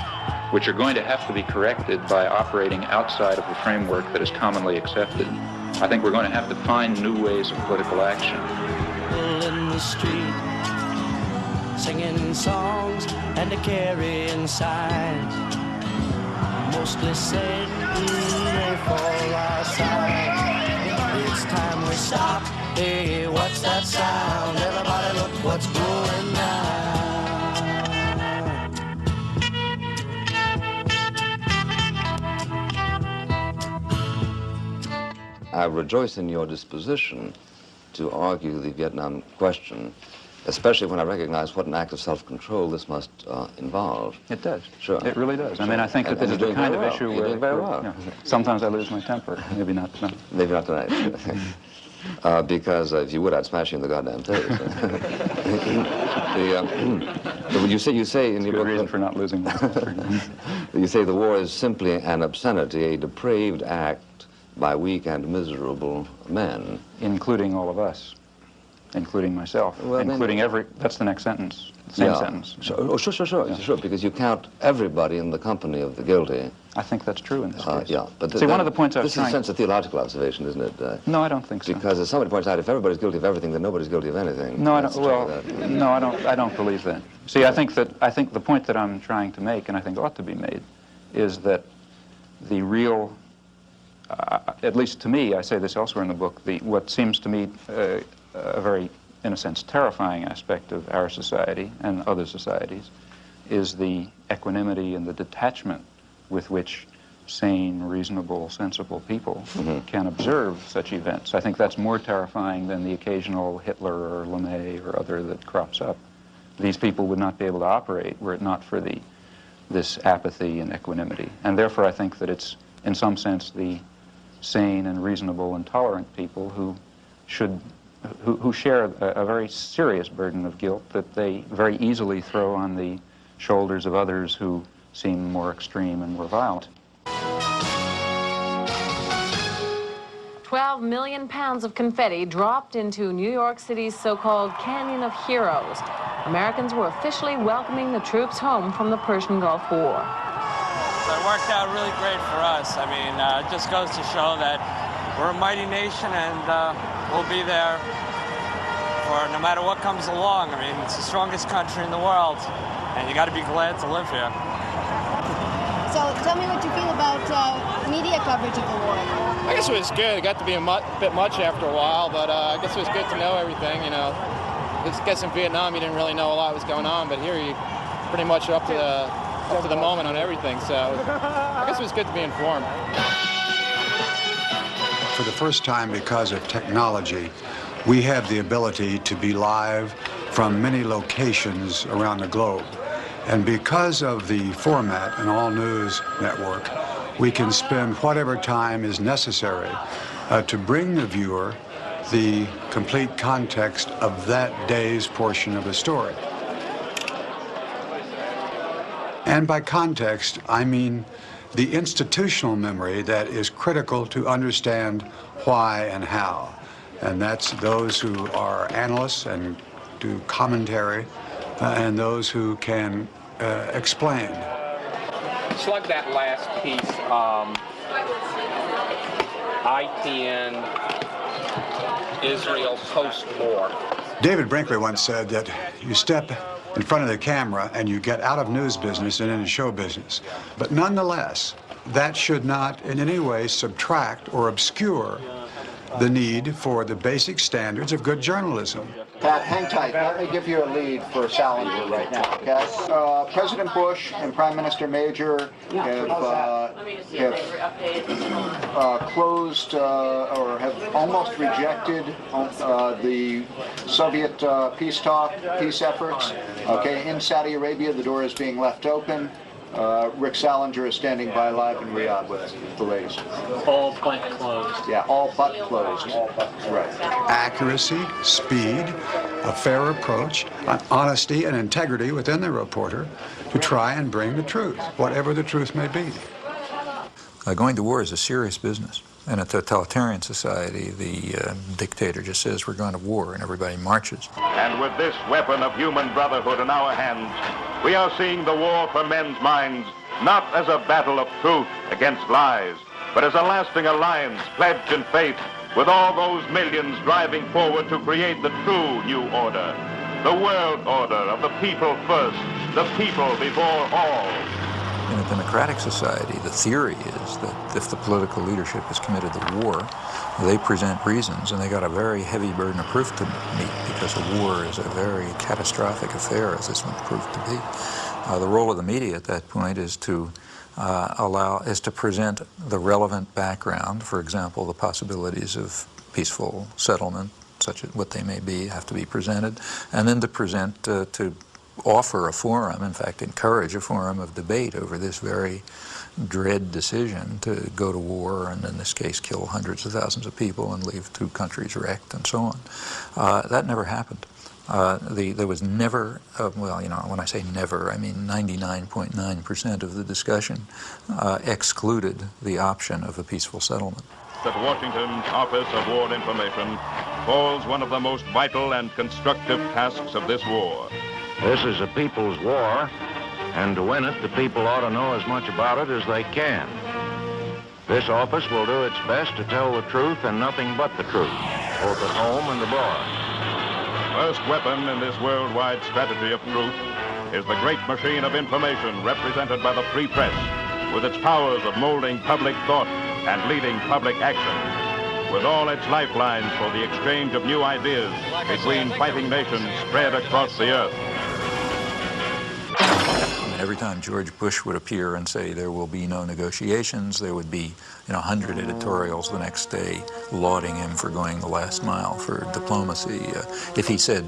which are going to have to be corrected by operating outside of the framework that is commonly accepted. I think we're going to have to find new ways of political action. In the street, singing songs and carrying signs, mostly said hooray for our side. It's time we stop. Hey, what's that sound? Everybody look what's going on. I rejoice in your disposition to argue the Vietnam question, especially when I recognize what an act of self-control this must involve. It does. Sure. It really does. I mean, I think that this is the kind of issue where sometimes I lose my temper. Maybe not tonight. Maybe not tonight. Because if you would, I'd smash you in the goddamn face. You say in your book, reason for not losing my temper. You say the war is simply an obscenity, a depraved act by weak and miserable men. Including all of us. Including myself. Well, including every... That's the next sentence. Same sentence. Sure, because you count everybody in the company of the guilty. I think that's true in this case. Yeah, but see, one of the points I was trying... This is a sense of theological observation, isn't it? No, I don't think so. Because as somebody points out, if everybody's guilty of everything, then nobody's guilty of anything. No, I don't. Well, no, I don't believe that. See, I think the point that I'm trying to make, and I think ought to be made, is that the real, at least to me, I say this elsewhere in the book, what seems to me a very, in a sense, terrifying aspect of our society and other societies is the equanimity and the detachment with which sane, reasonable, sensible people can observe such events. I think that's more terrifying than the occasional Hitler or LeMay or other that crops up. These people would not be able to operate were it not for this apathy and equanimity. And therefore I think that it's, in some sense, the sane and reasonable and tolerant people who share a very serious burden of guilt that they very easily throw on the shoulders of others who seem more extreme and more violent. 12 million pounds of confetti dropped into New York City's so-called Canyon of Heroes. Americans were officially welcoming the troops home from the Persian Gulf War. So it worked out really great for us. I mean, it just goes to show that we're a mighty nation and we'll be there for no matter what comes along. I mean, it's the strongest country in the world, and you got to be glad to live here. So tell me what you feel about media coverage of the war. I guess it was good. It got to be a bit much after a while, but I guess it was good to know everything, you know. I guess in Vietnam you didn't really know a lot was going on, but here you pretty much up to the moment on everything, so I guess it was good to be informed. For the first time, because of technology, we have the ability to be live from many locations around the globe. And because of the format, an all-news network, we can spend whatever time is necessary to bring the viewer the complete context of that day's portion of the story. And by context, I mean the institutional memory that is critical to understand why and how. And that's those who are analysts and do commentary, and those who can explain. Slug that last piece, IPN, Israel post-war. David Brinkley once said that you step in front of the camera and you get out of news business and into show business. But nonetheless, that should not in any way subtract or obscure the need for the basic standards of good journalism. Pat, hang tight. Let me give you a lead for Salinger right now, okay? President Bush and Prime Minister Major have closed or have almost rejected the Soviet peace efforts. Okay, in Saudi Arabia, the door is being left open. Rick Salinger is standing by live in Riyadh with the latest. All but closed. Yeah, all but closed. Right. Accuracy, speed, a fair approach, honesty and integrity within the reporter to try and bring the truth, whatever the truth may be. Going to war is a serious business. In a totalitarian society, the dictator just says we're going to war and everybody marches. And with this weapon of human brotherhood in our hands, we are seeing the war for men's minds not as a battle of truth against lies, but as a lasting alliance pledged in faith with all those millions driving forward to create the true new order, the world order of the people first, the people before all. In a democratic society, the theory is that if the political leadership is committed to war, they present reasons, and they got a very heavy burden of proof to meet, because a war is a very catastrophic affair, as this one proved to be. The role of the media at that point is to present the relevant background. For example, the possibilities of peaceful settlement, such as what they may be, have to be presented, and then to offer a forum, in fact encourage a forum of debate over this very dread decision to go to war and in this case kill hundreds of thousands of people and leave two countries wrecked and so on. That never happened. There was never, well, you know, when I say never, I mean 99.9% of the discussion excluded the option of a peaceful settlement. At Washington's Office of War Information falls one of the most vital and constructive tasks of this war. This is a people's war, and to win it, the people ought to know as much about it as they can. This office will do its best to tell the truth and nothing but the truth, both at home and abroad. First weapon in this worldwide strategy of truth is the great machine of information represented by the free press, with its powers of molding public thought and leading public action, with all its lifelines for the exchange of new ideas between fighting nations spread across the earth. Every time George Bush would appear and say there will be no negotiations, there would be 100 editorials the next day lauding him for going the last mile for diplomacy. If he said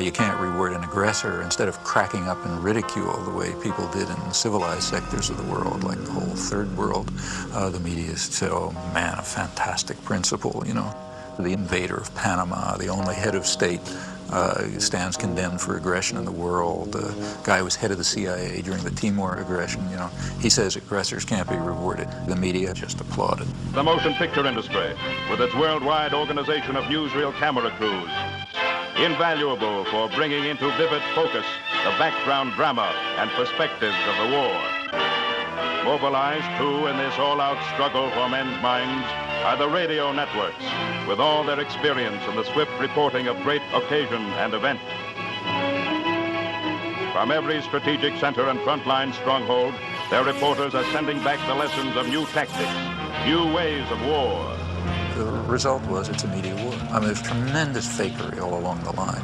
you can't reward an aggressor, instead of cracking up in ridicule the way people did in civilized sectors of the world, like the whole third world, the media said, oh man, a fantastic principle, you know. The invader of Panama, the only head of state, stands condemned for aggression in the world. The guy who was head of the CIA during the Timor aggression, you know, he says aggressors can't be rewarded. The media just applauded. The motion picture industry, with its worldwide organization of newsreel camera crews, invaluable for bringing into vivid focus the background drama and perspectives of the war. Mobilized, too, in this all-out struggle for men's minds are the radio networks, with all their experience in the swift reporting of great occasion and event. From every strategic center and frontline stronghold, their reporters are sending back the lessons of new tactics, new ways of war. The result was it's a media war. I mean, there's tremendous fakery all along the line.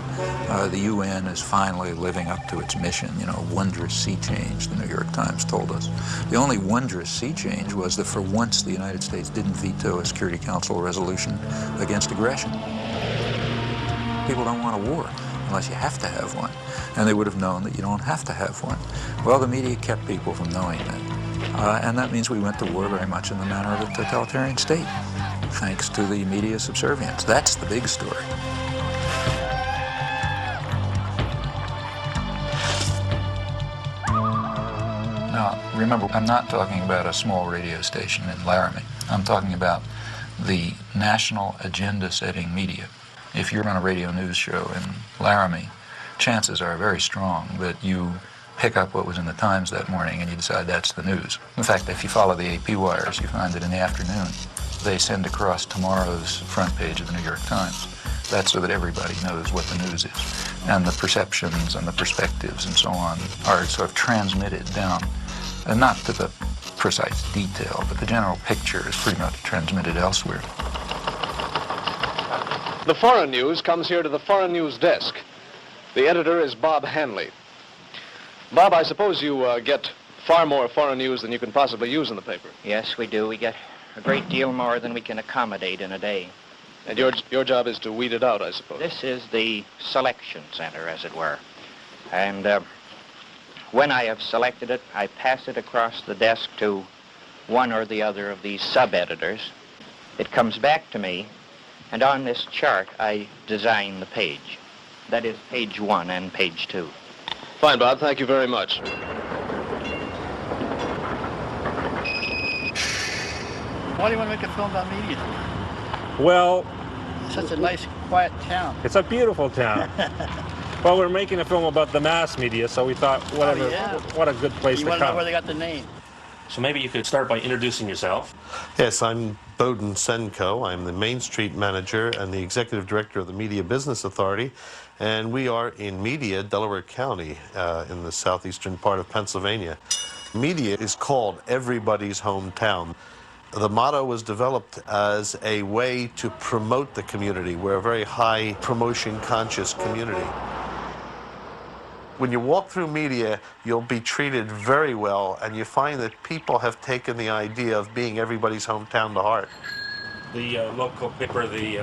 The UN is finally living up to its mission, you know, wondrous sea change, the New York Times told us. The only wondrous sea change was that for once the United States didn't veto a Security Council resolution against aggression. People don't want a war unless you have to have one, and they would have known that you don't have to have one. Well, the media kept people from knowing that, and that means we went to war very much in the manner of a totalitarian state, thanks to the media subservience. That's the big story. Now, remember, I'm not talking about a small radio station in Laramie. I'm talking about the national agenda-setting media. If you're on a radio news show in Laramie, chances are very strong that you pick up what was in the Times that morning and you decide that's the news. In fact, if you follow the AP wires, you find that in the afternoon, they send across tomorrow's front page of the New York Times. That's so that everybody knows what the news is. And the perceptions and the perspectives and so on are sort of transmitted down, and not to the precise detail, but the general picture is pretty much transmitted elsewhere. The foreign news comes here to the foreign news desk. The editor is Bob Hanley. Bob, I suppose you get far more foreign news than you can possibly use in the paper. Yes, we do. We get a great deal more than we can accommodate in a day. And your job is to weed it out, I suppose. This is the selection center, as it were. And when I have selected it, I pass it across the desk to one or the other of these sub-editors. It comes back to me, and on this chart, I design the page. That is page 1 and page 2. Fine, Bob. Thank you very much. Why do you want to make a film about media? Well, Such a nice, quiet town. it's a beautiful town. Well, we're making a film about the mass media, so we thought, whatever, what a good place You to want to know come. where they got the name? So maybe you could start by introducing yourself. Yes, I'm Bowden Senko. I'm the Main Street manager and the executive director of the Media Business Authority, and we are in Media, Delaware County, in the southeastern part of Pennsylvania. Media is called everybody's hometown. The motto was developed as a way to promote the community. We're a very high promotion conscious community. When you walk through media, you'll be treated very well, and you find that people have taken the idea of being everybody's hometown to heart. The local paper, the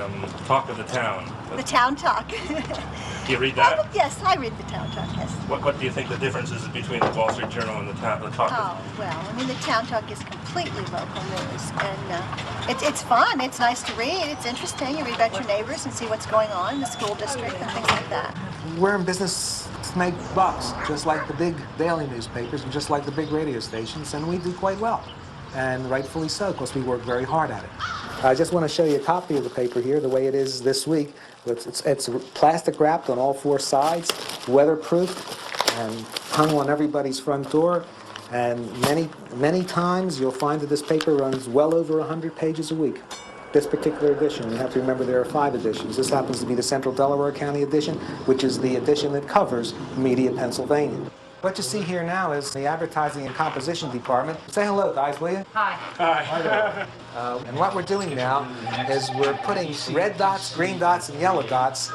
Talk of the Town. The Town Talk. Do you read that? Yes, I read the Town Talk, yes. What do you think the difference is between the Wall Street Journal and the Talk of the Town? Oh, well, I mean, the Town Talk is completely local news, and it's fun, it's nice to read, it's interesting. You read about your neighbors and see what's going on in the school district and things like that. We're in business to make bucks, just like the big daily newspapers and just like the big radio stations, and we do quite well. And rightfully so, because we work very hard at it. I just want to show you a copy of the paper here, the way it is this week. It's plastic wrapped on all 4 sides, weatherproof, and hung on everybody's front door. And many times you'll find that this paper runs well over 100 pages a week. This particular edition, you have to remember there are 5 editions. This happens to be the Central Delaware County edition, which is the edition that covers Media, Pennsylvania. What you see here now is the advertising and composition department. Say hello, guys, will you? Hi. Hi there. And what we're doing now is we're putting red dots, green dots, and yellow dots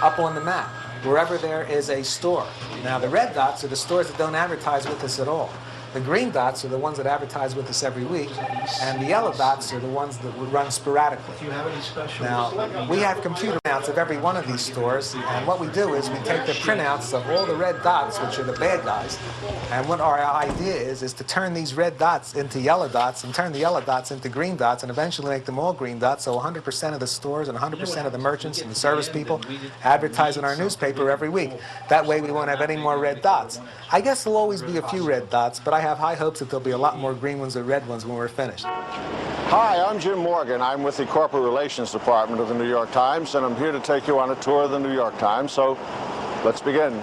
up on the map, wherever there is a store. Now, the red dots are the stores that don't advertise with us at all. The green dots are the ones that advertise with us every week, and the yellow dots are the ones that would run sporadically. Do you have any special? Now, we have computer printouts of every one of these stores, and what we do is we take the printouts of all the red dots, which are the bad guys, and what our idea is to turn these red dots into yellow dots, and turn the yellow dots into green dots, and eventually make them all green dots, so 100% of the stores and 100% of the merchants and the service people advertise in our newspaper every week. That way we won't have any more red dots. I guess there'll always be a few red dots, but I have high hopes that there'll be a lot more green ones or red ones when we're finished. Hi, I'm Jim Morgan. I'm with the Corporate Relations Department of the New York Times, and I'm here to take you on a tour of the New York Times, so let's begin.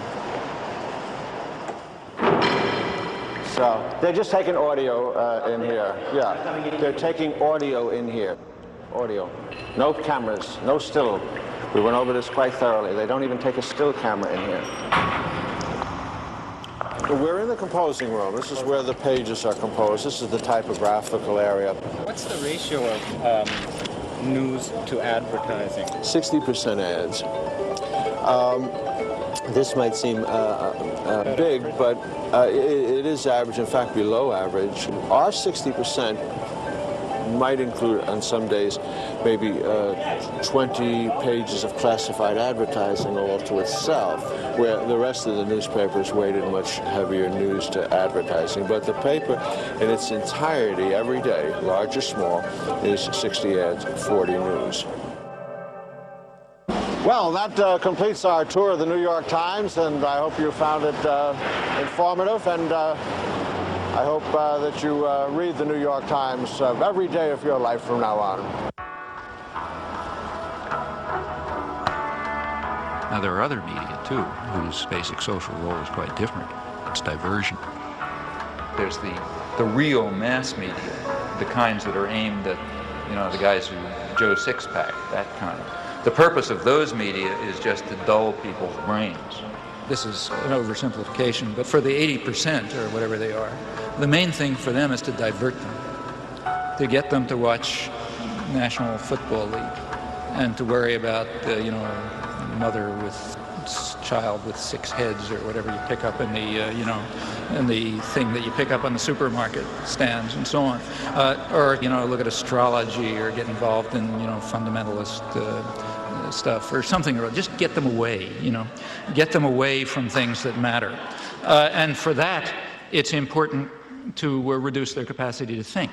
So, they're just taking audio in here. Yeah, they're taking audio in here. Audio. No cameras, no still. We went over this quite thoroughly. They don't even take a still camera in here. We're in the composing room. This is where the pages are composed. This is the typographical area. What's the ratio of news to advertising? 60% ads. This might seem big, but it is average, in fact, below average. Our 60% might include, on some days, maybe 20 pages of classified advertising all to itself, where the rest of the newspapers weighted much heavier news to advertising. But the paper in its entirety, every day, large or small, is 60 ads, 40 news. Well, that completes our tour of the New York Times, and I hope you found it informative, and I hope that you read the New York Times every day of your life from now on. Now, there are other media, too, whose basic social role is quite different. It's diversion. There's the real mass media, the kinds that are aimed at, the guys who, Joe Sixpack, that kind. The purpose of those media is just to dull people's brains. This is an oversimplification, but for the 80% or whatever they are, the main thing for them is to divert them, to get them to watch National Football League and to worry about, mother with child with 6 heads or whatever you pick up in the, in the thing that you pick up on the supermarket stands and so on. Or, look at astrology or get involved in, fundamentalist stuff or something, or just get them away, get them away from things that matter. And for that, it's important to reduce their capacity to think.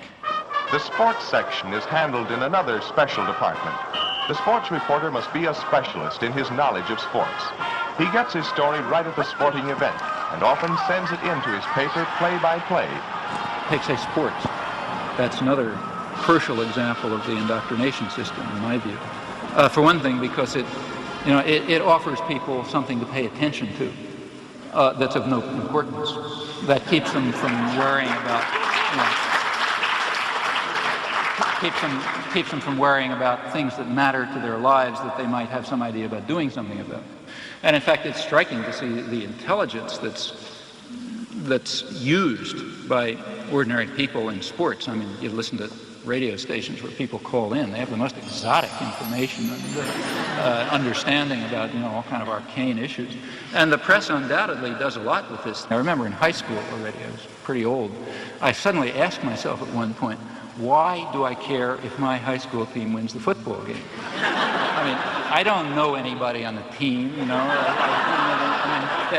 The sports section is handled in another special department. The sports reporter must be a specialist in his knowledge of sports. He gets his story right at the sporting event and often sends it into his paper play-by-play. Take, say, sports. That's another crucial example of the indoctrination system, in my view. For one thing, because it offers people something to pay attention to that's of no importance, that keeps them from worrying about, keeps them from worrying about things that matter to their lives that they might have some idea about doing something about. And in fact, it's striking to see the intelligence that's used by ordinary people in sports. I mean, you listen to radio stations where people call in. They have the most exotic information and understanding about, all kind of arcane issues. And the press undoubtedly does a lot with this. I remember in high school already, I was pretty old, I suddenly asked myself at one point, why do I care if my high school team wins the football game? I mean, I don't know anybody on the team, they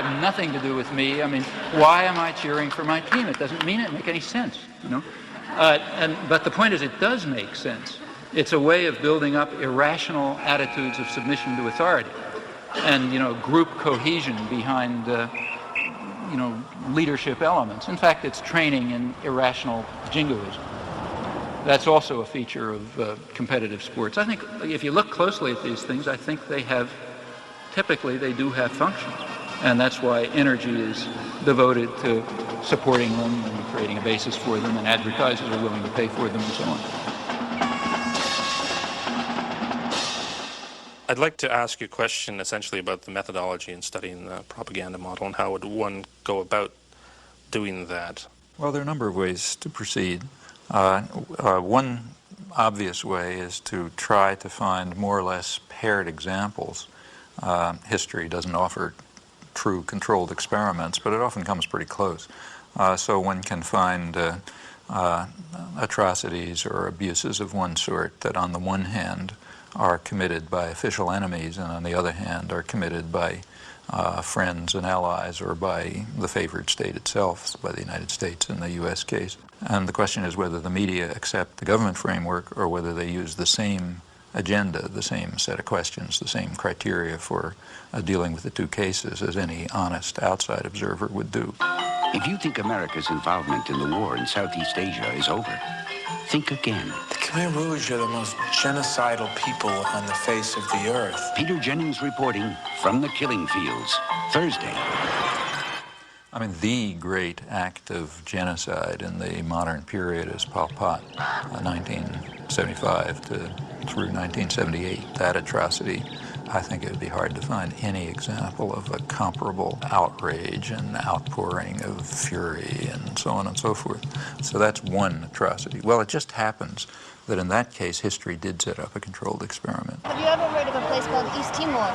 have nothing to do with me. I mean, why am I cheering for my team? It doesn't make any sense, But the point is, it does make sense. It's a way of building up irrational attitudes of submission to authority and, group cohesion behind, leadership elements. In fact, it's training in irrational jingoism. That's also a feature of competitive sports. I think if you look closely at these things, I think typically they do have functions. And that's why energy is devoted to supporting them and creating a basis for them, and advertisers are willing to pay for them and so on. I'd like to ask you a question essentially about the methodology in studying the propaganda model and how would one go about doing that? Well, there are a number of ways to proceed. One obvious way is to try to find more or less paired examples. History doesn't offer true controlled experiments, but it often comes pretty close. So one can find atrocities or abuses of one sort that on the one hand are committed by official enemies and on the other hand are committed by friends and allies or by the favored state itself, by the United States in the U.S. case. And the question is whether the media accept the government framework or whether they use the same agenda, the same set of questions, the same criteria for dealing with the two cases as any honest outside observer would do. If you think America's involvement in the war in Southeast Asia is over, think again. The Khmer Rouge are the most genocidal people on the face of the earth. Peter Jennings reporting from the killing fields, Thursday. I mean, the great act of genocide in the modern period is Pol Pot, 1975 through 1978. That atrocity, I think it would be hard to find any example of a comparable outrage and outpouring of fury and so on and so forth. So that's one atrocity. Well, it just happens that in that case, history did set up a controlled experiment. Have you ever heard of a place called East Timor?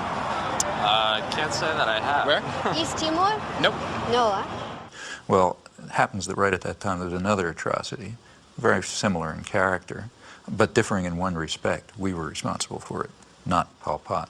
Can't say that I have. Where? East Timor? Nope. No, huh? Well, it happens that right at that time there's another atrocity, very similar in character, but differing in one respect. We were responsible for it, not Pol Pot.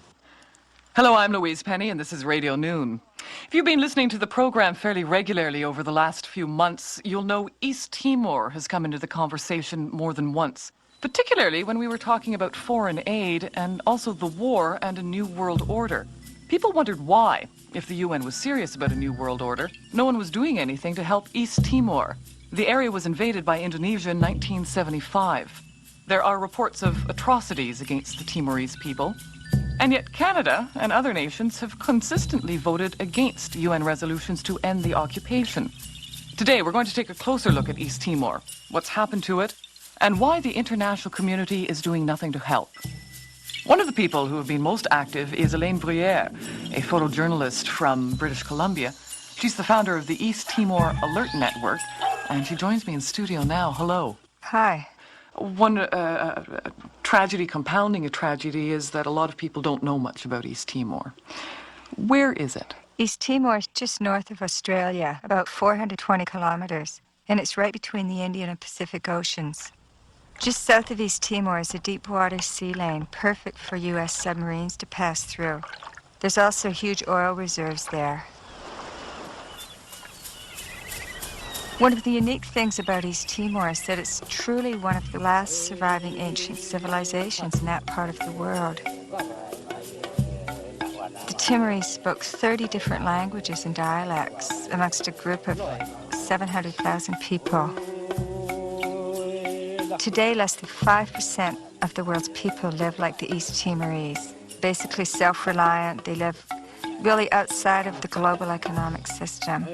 Hello, I'm Louise Penny, and this is Radio Noon. If you've been listening to the program fairly regularly over the last few months, you'll know East Timor has come into the conversation more than once, particularly when we were talking about foreign aid and also the war and a new world order. People wondered why, if the UN was serious about a new world order, no one was doing anything to help East Timor. The area was invaded by Indonesia in 1975. There are reports of atrocities against the Timorese people. And yet Canada and other nations have consistently voted against UN resolutions to end the occupation. Today, we're going to take a closer look at East Timor, what's happened to it, and why the international community is doing nothing to help. One of the people who have been most active is Elaine Bruyere, a photojournalist from British Columbia. She's the founder of the East Timor Alert Network, and she joins me in studio now. Hello. Hi. One tragedy compounding a tragedy is that a lot of people don't know much about East Timor. Where is it? East Timor is just north of Australia, about 420 kilometers, and it's right between the Indian and Pacific Oceans. Just south of East Timor is a deep-water sea lane, perfect for U.S. submarines to pass through. There's also huge oil reserves there. One of the unique things about East Timor is that it's truly one of the last surviving ancient civilizations in that part of the world. The Timorese spoke 30 different languages and dialects amongst a group of 700,000 people. Today, less than 5% of the world's people live like the East Timorese, basically self-reliant. They live really outside of the global economic system.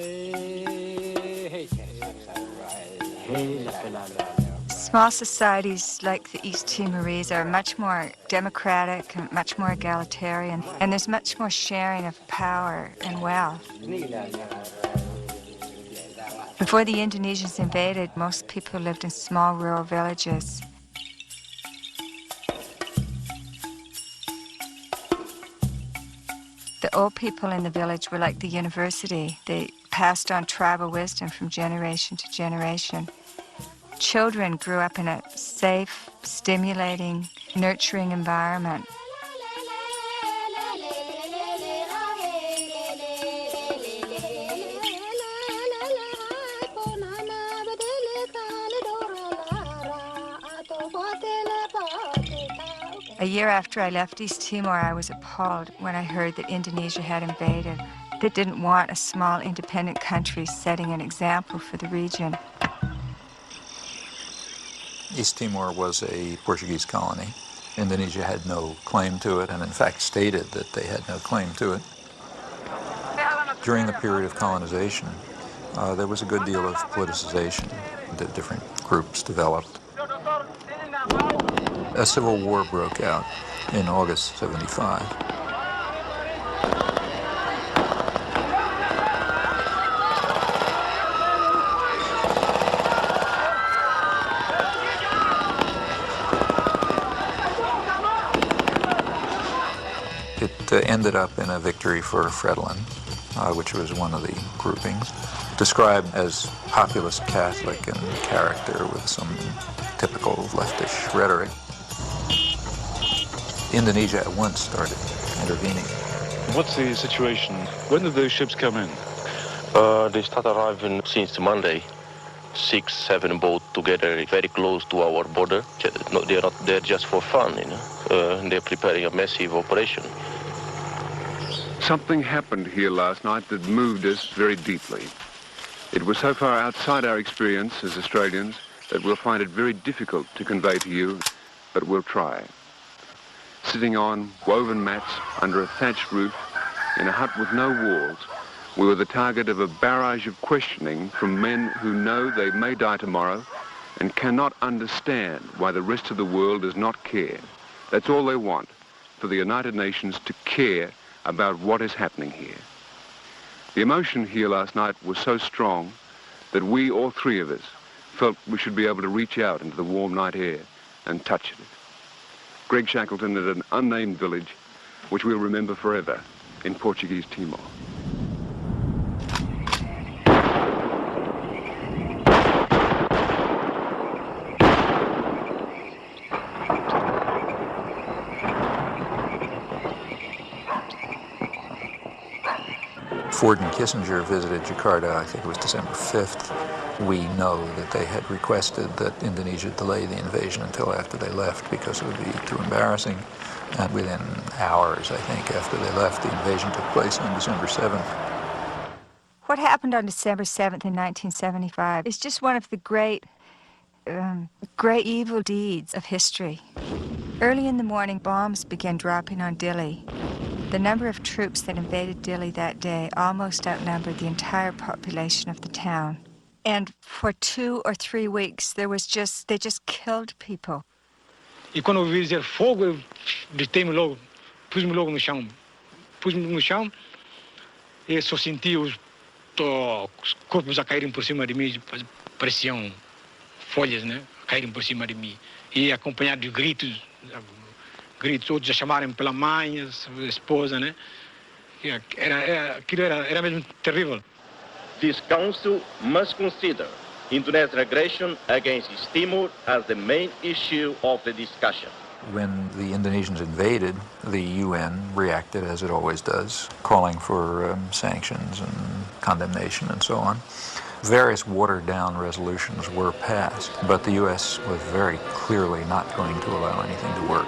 Small societies like the East Timorese are much more democratic and much more egalitarian, and there's much more sharing of power and wealth. Before the Indonesians invaded, most people lived in small rural villages. The old people in the village were like the university. They passed on tribal wisdom from generation to generation. Children grew up in a safe, stimulating, nurturing environment. A year after I left East Timor, I was appalled when I heard that Indonesia had invaded. They didn't want a small, independent country setting an example for the region. East Timor was a Portuguese colony. Indonesia had no claim to it, and in fact stated that they had no claim to it. During the period of colonization, there was a good deal of politicization. The different groups developed. A civil war broke out in August '75. It ended up in a victory for Fredlin, which was one of the groupings, described as populist Catholic in character with some typical leftish rhetoric. Indonesia at once started intervening. What's the situation? When did those ships come in? They start arriving since Monday. 6, 7 boats together, very close to our border. They're not there just for fun, you know. They're preparing a massive operation. Something happened here last night that moved us very deeply. It was so far outside our experience as Australians that we'll find it very difficult to convey to you, but we'll try. Sitting on woven mats under a thatched roof in a hut with no walls, we were the target of a barrage of questioning from men who know they may die tomorrow and cannot understand why the rest of the world does not care. That's all they want, for the United Nations to care about what is happening here. The emotion here last night was so strong that we, all three of us, felt we should be able to reach out into the warm night air and touch it. Greg Shackleton at an unnamed village, which we'll remember forever in Portuguese Timor. Ford and Kissinger visited Jakarta, I think it was December 5th. We know that they had requested that Indonesia delay the invasion until after they left because it would be too embarrassing. And within hours, I think, after they left, the invasion took place on December 7th. What happened on December 7th in 1975 is just one of the great evil deeds of history. Early in the morning, bombs began dropping on Dili. The number of troops that invaded Dili that day almost outnumbered the entire population of the town. And for 2 or 3 weeks, they just killed people. E quando eu ouvi dizer fogo, eu deitei-me logo, pus-me logo no chão. Pus-me no chão e só senti os corpos a caírem por cima de mim, pareciam folhas, né? caírem por cima de mim. E acompanhado de gritos, outros a chamarem pela mãe, a esposa, né? Aquilo era mesmo terrível. This council must consider Indonesian aggression against East Timor as the main issue of the discussion. When the Indonesians invaded, the UN reacted as it always does, calling for sanctions and condemnation and so on. Various watered-down resolutions were passed, but the U.S. was very clearly not going to allow anything to work.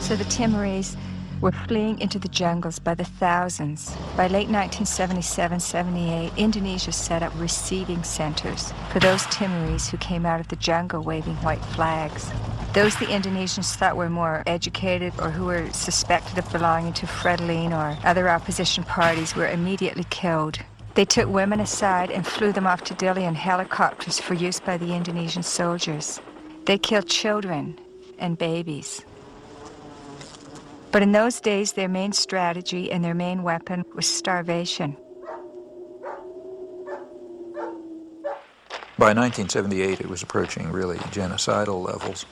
So the Timorese were fleeing into the jungles by the thousands. By late 1977-78, Indonesia set up receiving centers for those Timorese who came out of the jungle waving white flags. Those the Indonesians thought were more educated or who were suspected of belonging to Frelimo or other opposition parties were immediately killed. They took women aside and flew them off to Dili in helicopters for use by the Indonesian soldiers. They killed children and babies. But in those days, their main strategy and their main weapon was starvation. By 1978, it was approaching really genocidal levels.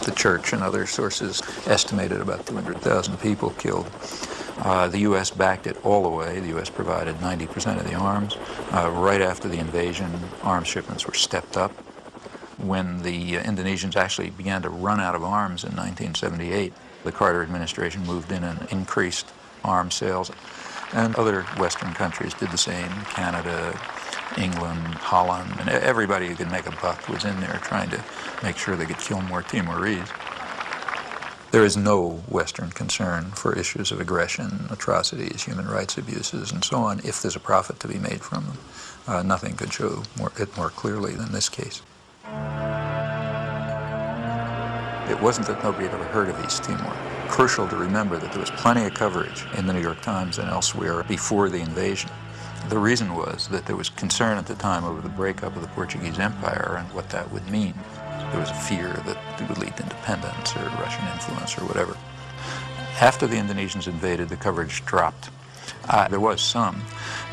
The church and other sources estimated about 200,000 people killed. The U.S. backed it all the way. The U.S. provided 90% of the arms. Right after the invasion, arms shipments were stepped up. When the Indonesians actually began to run out of arms in 1978, the Carter administration moved in and increased arms sales. And other Western countries did the same. Canada, England, Holland, and everybody who could make a buck was in there trying to make sure they could kill more Timorese. There is no Western concern for issues of aggression, atrocities, human rights abuses, and so on if there's a profit to be made from them. Nothing could show it more clearly than this case. It wasn't that nobody had ever heard of East Timor. Crucial to remember that there was plenty of coverage in the New York Times and elsewhere before the invasion. The reason was that there was concern at the time over the breakup of the Portuguese Empire and what that would mean. There was a fear that it would lead to independence or Russian influence or whatever. After the Indonesians invaded, the coverage dropped. There was some,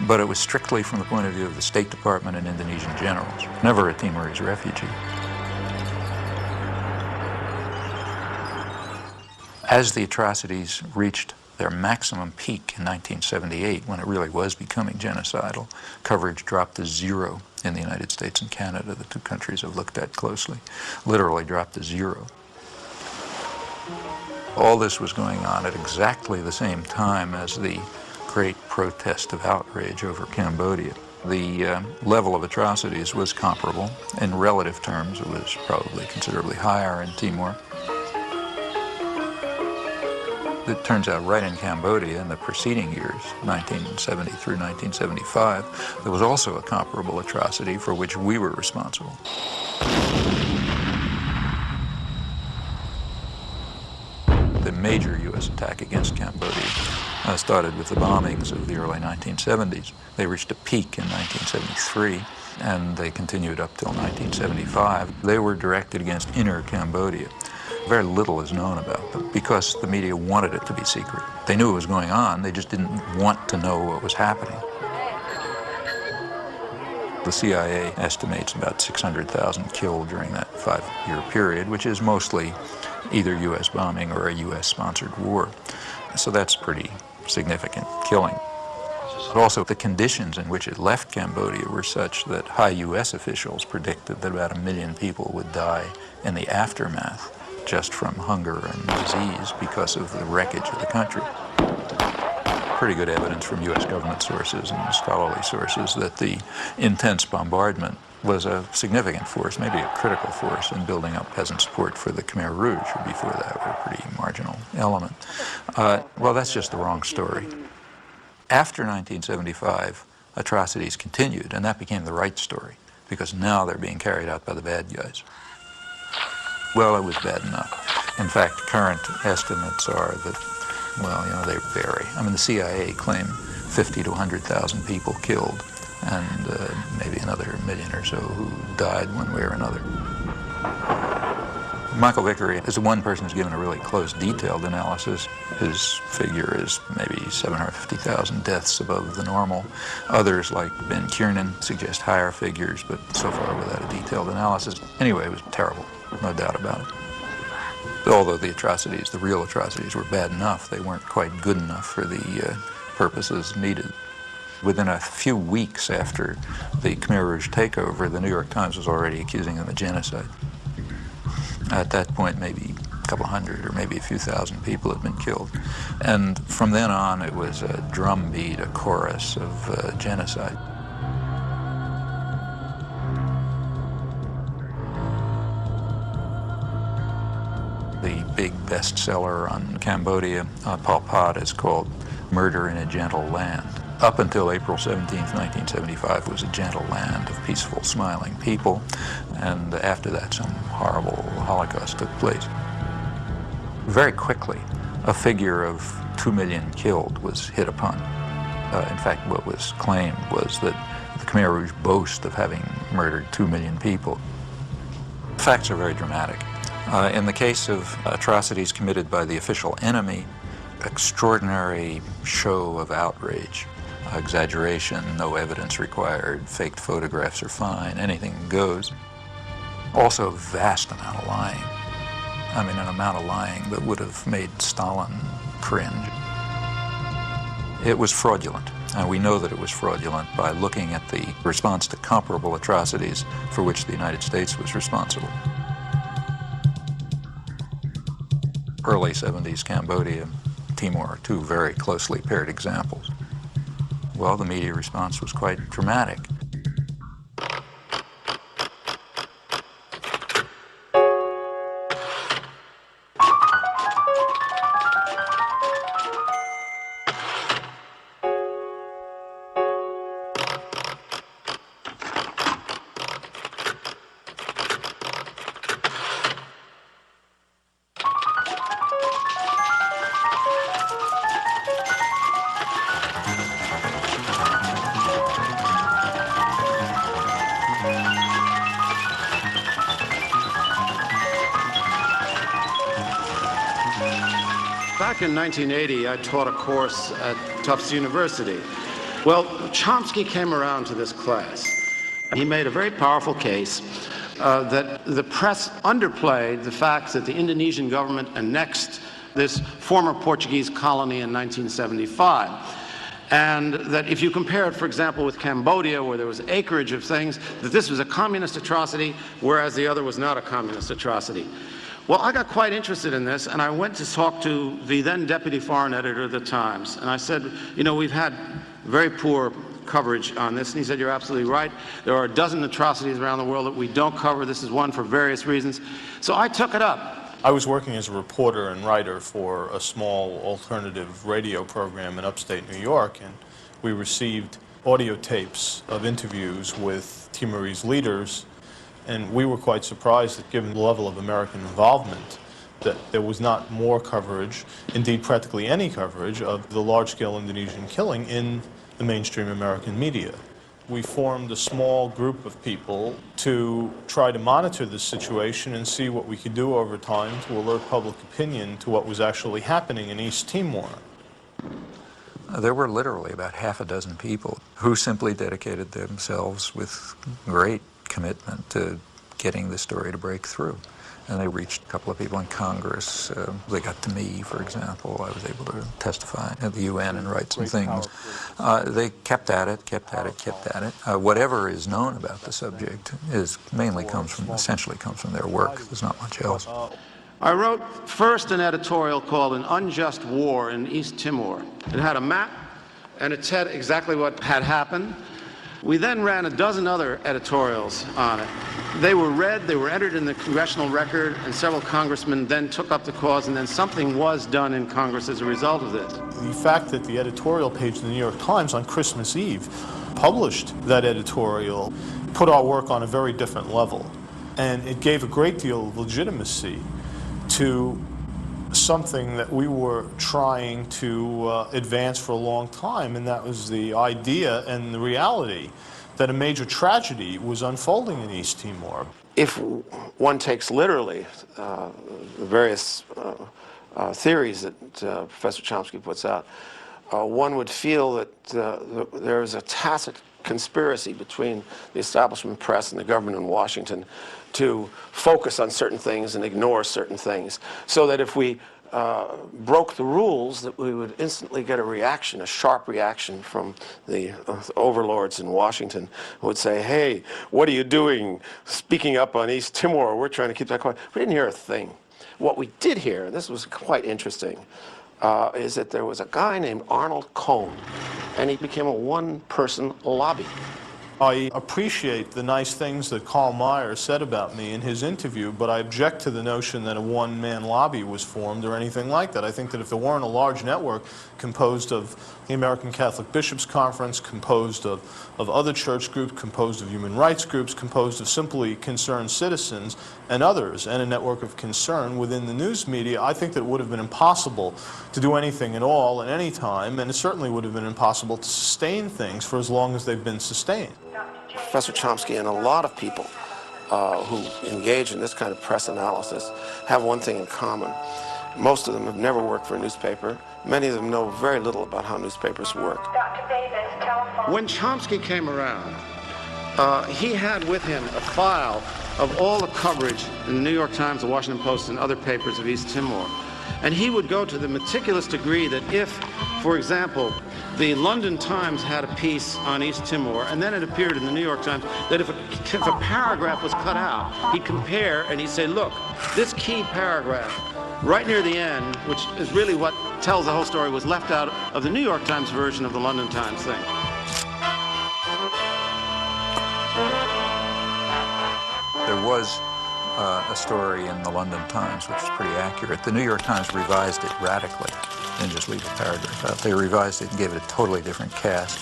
but it was strictly from the point of view of the State Department and Indonesian generals, never a Timorese refugee. As the atrocities reached their maximum peak in 1978, when it really was becoming genocidal, coverage dropped to zero in the United States and Canada, the two countries I've looked at closely, literally dropped to zero. All this was going on at exactly the same time as the great protest of outrage over Cambodia. The level of atrocities was comparable. In relative terms, it was probably considerably higher in Timor. It turns out right in Cambodia in the preceding years, 1970 through 1975, there was also a comparable atrocity for which we were responsible. The major U.S. attack against Cambodia started with the bombings of the early 1970s. They reached a peak in 1973, and they continued up till 1975. They were directed against inner Cambodia. Very little is known about them because the media wanted it to be secret. They knew it was going on, they just didn't want to know what was happening. The CIA estimates about 600,000 killed during that 5-year period, which is mostly either U.S. bombing or a U.S.-sponsored war. So that's pretty significant killing. But also the conditions in which it left Cambodia were such that high U.S. officials predicted that about 1 million people would die in the aftermath just from hunger and disease because of the wreckage of the country. Pretty good evidence from U.S. government sources and scholarly sources that the intense bombardment was a significant force, maybe a critical force in building up peasant support for the Khmer Rouge, who before that were a pretty marginal element. Well, that's just the wrong story. After 1975, atrocities continued, and that became the right story, because now they're being carried out by the bad guys. Well, it was bad enough. In fact, current estimates are that, well, they vary. I mean, the CIA claimed 50 to 100,000 people killed, and maybe another 1 million or so who died one way or another. Michael Vickery is the one person who's given a really close, detailed analysis. His figure is maybe 750,000 deaths above the normal. Others, like Ben Kiernan, suggest higher figures, but so far without a detailed analysis. Anyway, it was terrible, no doubt about it. Although the atrocities, the real atrocities, were bad enough, they weren't quite good enough for the purposes needed. Within a few weeks after the Khmer Rouge takeover, the New York Times was already accusing them of genocide. At that point, maybe a couple hundred or maybe a few thousand people had been killed. And from then on, it was a drumbeat, a chorus of genocide. The big bestseller on Cambodia, Pol Pot, is called Murder in a Gentle Land. Up until April 17, 1975, was a gentle land of peaceful, smiling people, and after that, some horrible Holocaust took place. Very quickly, a figure of 2 million killed was hit upon. In fact, what was claimed was that the Khmer Rouge boast of having murdered 2 million people. The facts are very dramatic. In the case of atrocities committed by the official enemy, extraordinary show of outrage. Exaggeration, no evidence required, faked photographs are fine, anything goes. Also, vast amount of lying. I mean, an amount of lying that would have made Stalin cringe. It was fraudulent, and we know that it was fraudulent by looking at the response to comparable atrocities for which the United States was responsible. Early 70s Cambodia, Timor, two very closely paired examples. Well, the media response was quite dramatic. Back in 1980, I taught a course at Tufts University. Well, Chomsky came around to this class. He made a very powerful case that the press underplayed the fact that the Indonesian government annexed this former Portuguese colony in 1975. And that if you compare it, for example, with Cambodia, where there was acreage of things, that this was a communist atrocity, whereas the other was not a communist atrocity. Well, I got quite interested in this, and I went to talk to the then deputy foreign editor of the Times. And I said, you know, we've had very poor coverage on this. And he said, you're absolutely right. There are a dozen atrocities around the world that we don't cover. This is one for various reasons. So I took it up. I was working as a reporter and writer for a small alternative radio program in upstate New York, and we received audio tapes of interviews with Timorese leaders. And we were quite surprised that, given the level of American involvement, that there was not more coverage, indeed practically any coverage, of the large-scale Indonesian killing in the mainstream American media. We formed a small group of people to try to monitor this situation and see what we could do over time to alert public opinion to what was actually happening in East Timor. There were literally about half a dozen people who simply dedicated themselves with great commitment to getting the story to break through. And they reached a couple of people in Congress. They got to me, for example. I was able to testify at the UN and write some things. They kept at it. Whatever is known about the subject essentially comes from their work. There's not much else. I wrote first an editorial called An Unjust War in East Timor. It had a map, and it said exactly what had happened. We then ran a dozen other editorials on it. They were read, they were entered in the Congressional Record, and several congressmen then took up the cause, and then something was done in Congress as a result of this. The fact that the editorial page of the New York Times on Christmas Eve published that editorial put our work on a very different level. And it gave a great deal of legitimacy to something that we were trying to advance for a long time, and that was the idea and the reality that a major tragedy was unfolding in East Timor. if one takes literally the various theories that Professor Chomsky puts out, one would feel that there is a tacit conspiracy between the establishment press and the government in Washington to focus on certain things and ignore certain things, so that if we broke the rules, that we would instantly get a reaction, a sharp reaction from the overlords in Washington, who would say, hey, what are you doing speaking up on East Timor? We're trying to keep that quiet. We didn't hear a thing. What we did hear, and this was quite interesting, is that there was a guy named Arnold Cohn, and he became a one-person lobby. I appreciate the nice things that Karl Meyer said about me in his interview, but I object to the notion that a one-man lobby was formed or anything like that. I think that if there weren't a large network composed of the American Catholic Bishops' Conference, composed of other church groups, composed of human rights groups, composed of simply concerned citizens and others, and a network of concern within the news media, I think that it would have been impossible to do anything at all at any time, and it certainly would have been impossible to sustain things for as long as they've been sustained. Professor Chomsky and a lot of people who engage in this kind of press analysis have one thing in common. Most of them have never worked for a newspaper. Many of them know very little about how newspapers work. When Chomsky came around, he had with him a file of all the coverage in the New York Times, the Washington Post, and other papers of East Timor. And he would go to the meticulous degree that if, for example, the London Times had a piece on East Timor, and then it appeared in the New York Times, that if a paragraph was cut out, he'd compare and he'd say, look, this key paragraph right near the end, which is really what tells the whole story, was left out of the New York Times version of the London Times thing. There was a story in the London Times which is pretty accurate. The New York Times revised it radically. Didn't just leave a paragraph out. They revised it and gave it a totally different cast.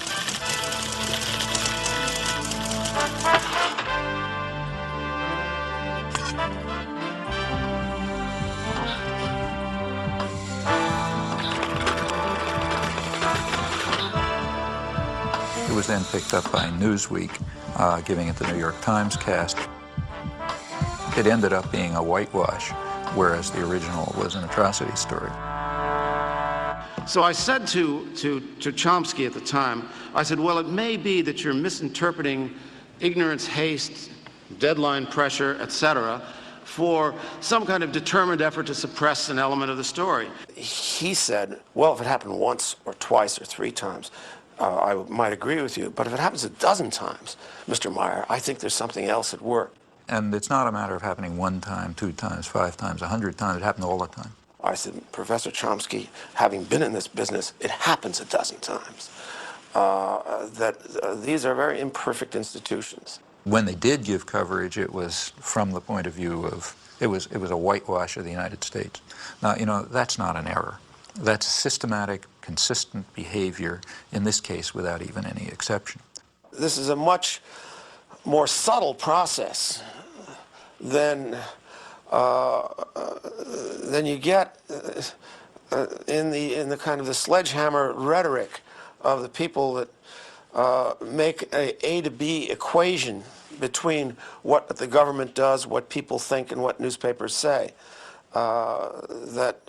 It was then picked up by Newsweek, giving it the New York Times cast. It ended up being a whitewash, whereas the original was an atrocity story. So I said to Chomsky at the time, I said, well, it may be that you're misinterpreting ignorance, haste, deadline pressure, etc., for some kind of determined effort to suppress an element of the story. He said, well, if it happened once or twice or three times, I might agree with you, but if it happens a dozen times, Mr. Meyer, I think there's something else at work. And it's not a matter of happening 1 time, 2 times, 5 times, 100 times. It happened all the time. I said, Professor Chomsky, having been in this business, it happens a dozen times. These are very imperfect institutions. When they did give coverage, it was from the point of view of, it was a whitewash of the United States. Now, you know, that's not an error. That's systematic, consistent behavior, in this case, without even any exception. This is a much more subtle process than you get in the kind of the sledgehammer rhetoric of the people that make a to B equation between what the government does, what people think, and what newspapers say. That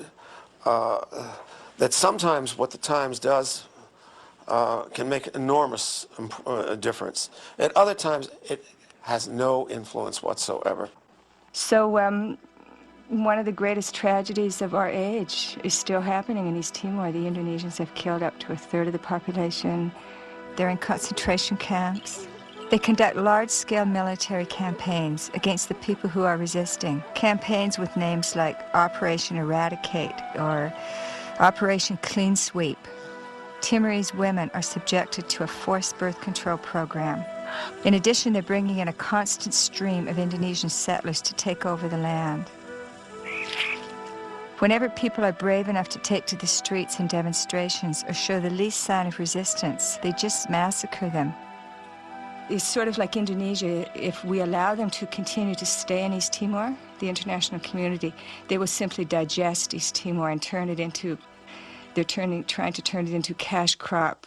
sometimes what the Times does can make an enormous difference. At other times, it has no influence whatsoever. So one of the greatest tragedies of our age is still happening in East Timor. The Indonesians have killed up to 1/3 of the population. They're in concentration camps. They conduct large-scale military campaigns against the people who are resisting. Campaigns with names like Operation Eradicate or Operation Clean Sweep. Timorese women are subjected to a forced birth control program. In addition, they're bringing in a constant stream of Indonesian settlers to take over the land. Whenever people are brave enough to take to the streets in demonstrations or show the least sign of resistance, they just massacre them. It's sort of like Indonesia. If we allow them to continue to stay in East Timor, the international community, they will simply digest East Timor and turn it into, trying to turn it into cash crop.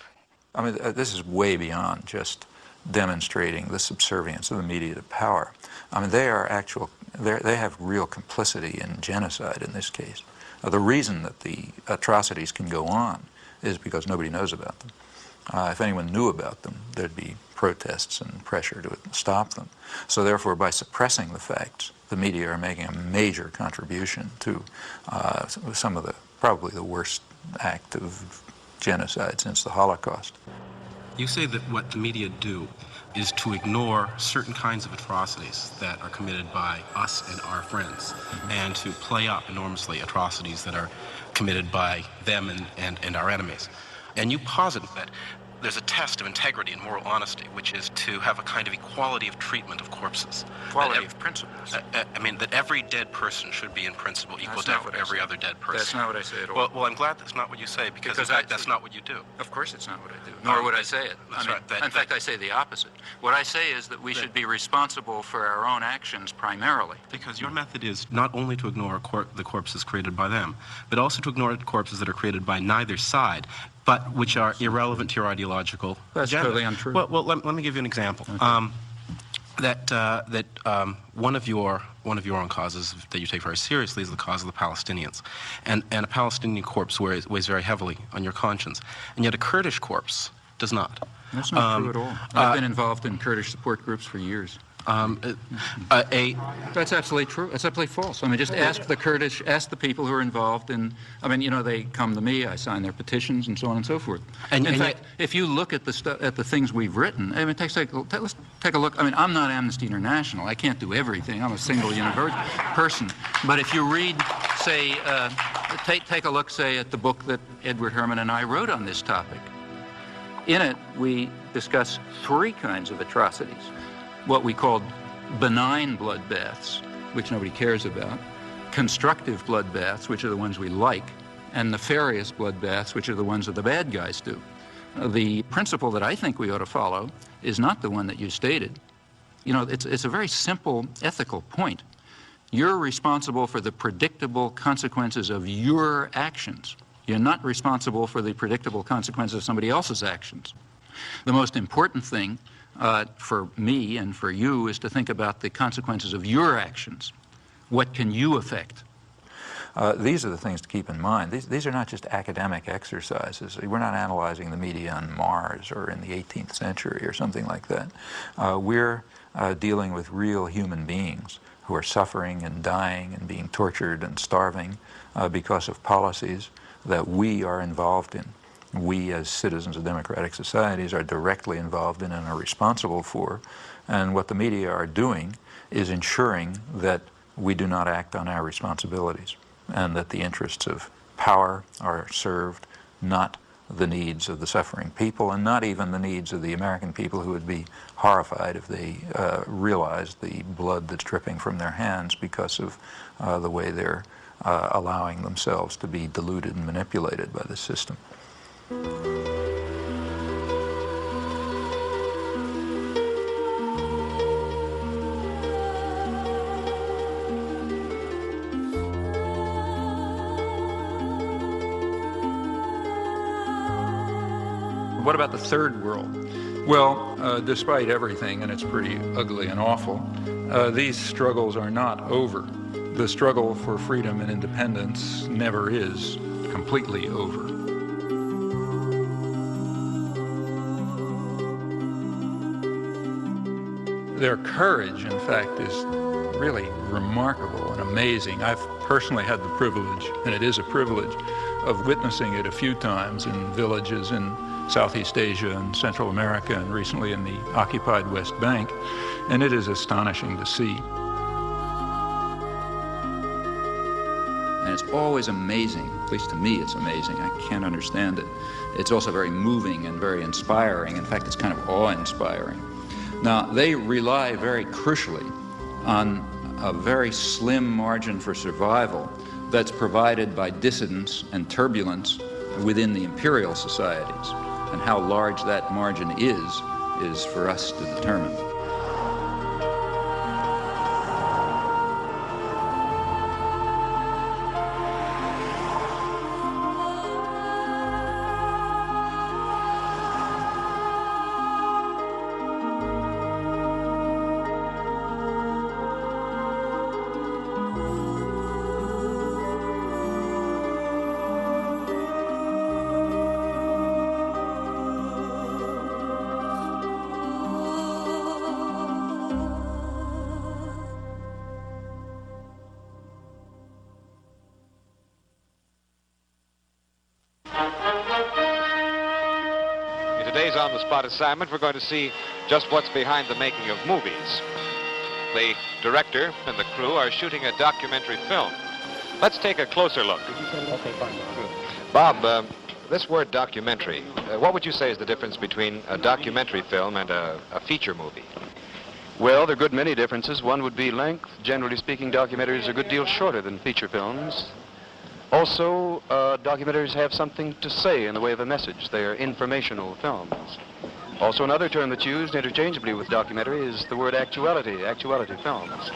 I mean, this is way beyond just demonstrating the subservience of the media to power. I mean, they have real complicity in genocide in this case. The reason that the atrocities can go on is because nobody knows about them. If anyone knew about them, there'd be protests and pressure to stop them. So therefore, by suppressing the facts, the media are making a major contribution to some of probably the worst act of genocide since the Holocaust. You say that what the media do is to ignore certain kinds of atrocities that are committed by us and our friends, and to play up enormously atrocities that are committed by them and our enemies. And you posit that there's a test of integrity and moral honesty, which is to have a kind of equality of treatment of corpses. Equality of principles. I mean, that every dead person should be in principle equal to every other dead person. That's not what I say at all. Well, I'm glad that's not what you say, because in fact, that's not what you do. Of course it's not what I do, nor would I say it. In fact, I say the opposite. What I say is that we should be responsible for our own actions primarily. Because your method is not only to ignore the corpses created by them, but also to ignore corpses that are created by neither side, but which are irrelevant to your ideological That's agenda. totally untrue. Well, let me give you an example. Okay. One of your own causes that you take very seriously is the cause of the Palestinians, and a Palestinian corpse weighs very heavily on your conscience, and yet a Kurdish corpse does not. That's not true at all. I've been involved in Kurdish support groups for years. That's absolutely true. That's absolutely false. I mean, just ask the Kurdish, ask the people who are involved in, I mean, you know, they come to me, I sign their petitions and so on and so forth. In fact, if you look at the things we've written, I mean, let's take a look. I mean, I'm not Amnesty International. I can't do everything. I'm a single person. But if you read, say, take a look, say, at the book that Edward Herman and I wrote on this topic. In it, we discuss 3 kinds of atrocities. What we called benign bloodbaths, which nobody cares about, constructive bloodbaths, which are the ones we like, and nefarious bloodbaths, which are the ones that the bad guys do. The principle that I think we ought to follow is not the one that you stated. You know, it's a very simple ethical point. You're responsible for the predictable consequences of your actions. You're not responsible for the predictable consequences of somebody else's actions. The most important thing for me and for you is to think about the consequences of your actions. What can you affect? These are the things to keep in mind. These are not just academic exercises. We're not analyzing the media on Mars or in the 18th century or something like that. We're dealing with real human beings who are suffering and dying and being tortured and starving because of policies that we are involved in. We as citizens of democratic societies are directly involved in and are responsible for. And what the media are doing is ensuring that we do not act on our responsibilities and that the interests of power are served, not the needs of the suffering people and not even the needs of the American people who would be horrified if they realized the blood that's dripping from their hands because of the way they're allowing themselves to be deluded and manipulated by the system. What about the third world? Well, despite everything, and it's pretty ugly and awful, these struggles are not over. The struggle for freedom and independence never is completely over. Their courage, in fact, is really remarkable and amazing. I've personally had the privilege, and it is a privilege, of witnessing it a few times in villages in Southeast Asia and Central America and recently in the occupied West Bank, and it is astonishing to see. And it's always amazing, at least to me it's amazing, I can't understand it. It's also very moving and very inspiring. In fact, it's kind of awe-inspiring. Now, they rely very crucially on a very slim margin for survival that's provided by dissidence and turbulence within the imperial societies. And how large that margin is for us to determine. today's on-the-spot assignment, we're going to see just what's behind the making of movies. The director and the crew are shooting a documentary film. Let's take a closer look. Bob, this word documentary, what would you say is the difference between a documentary film and a feature movie? Well, there are a good many differences. One would be length. Generally speaking, documentaries are a good deal shorter than feature films. Also, documentaries have something to say in the way of a message. They are informational films. Also, another term that's used interchangeably with documentary is the word actuality films.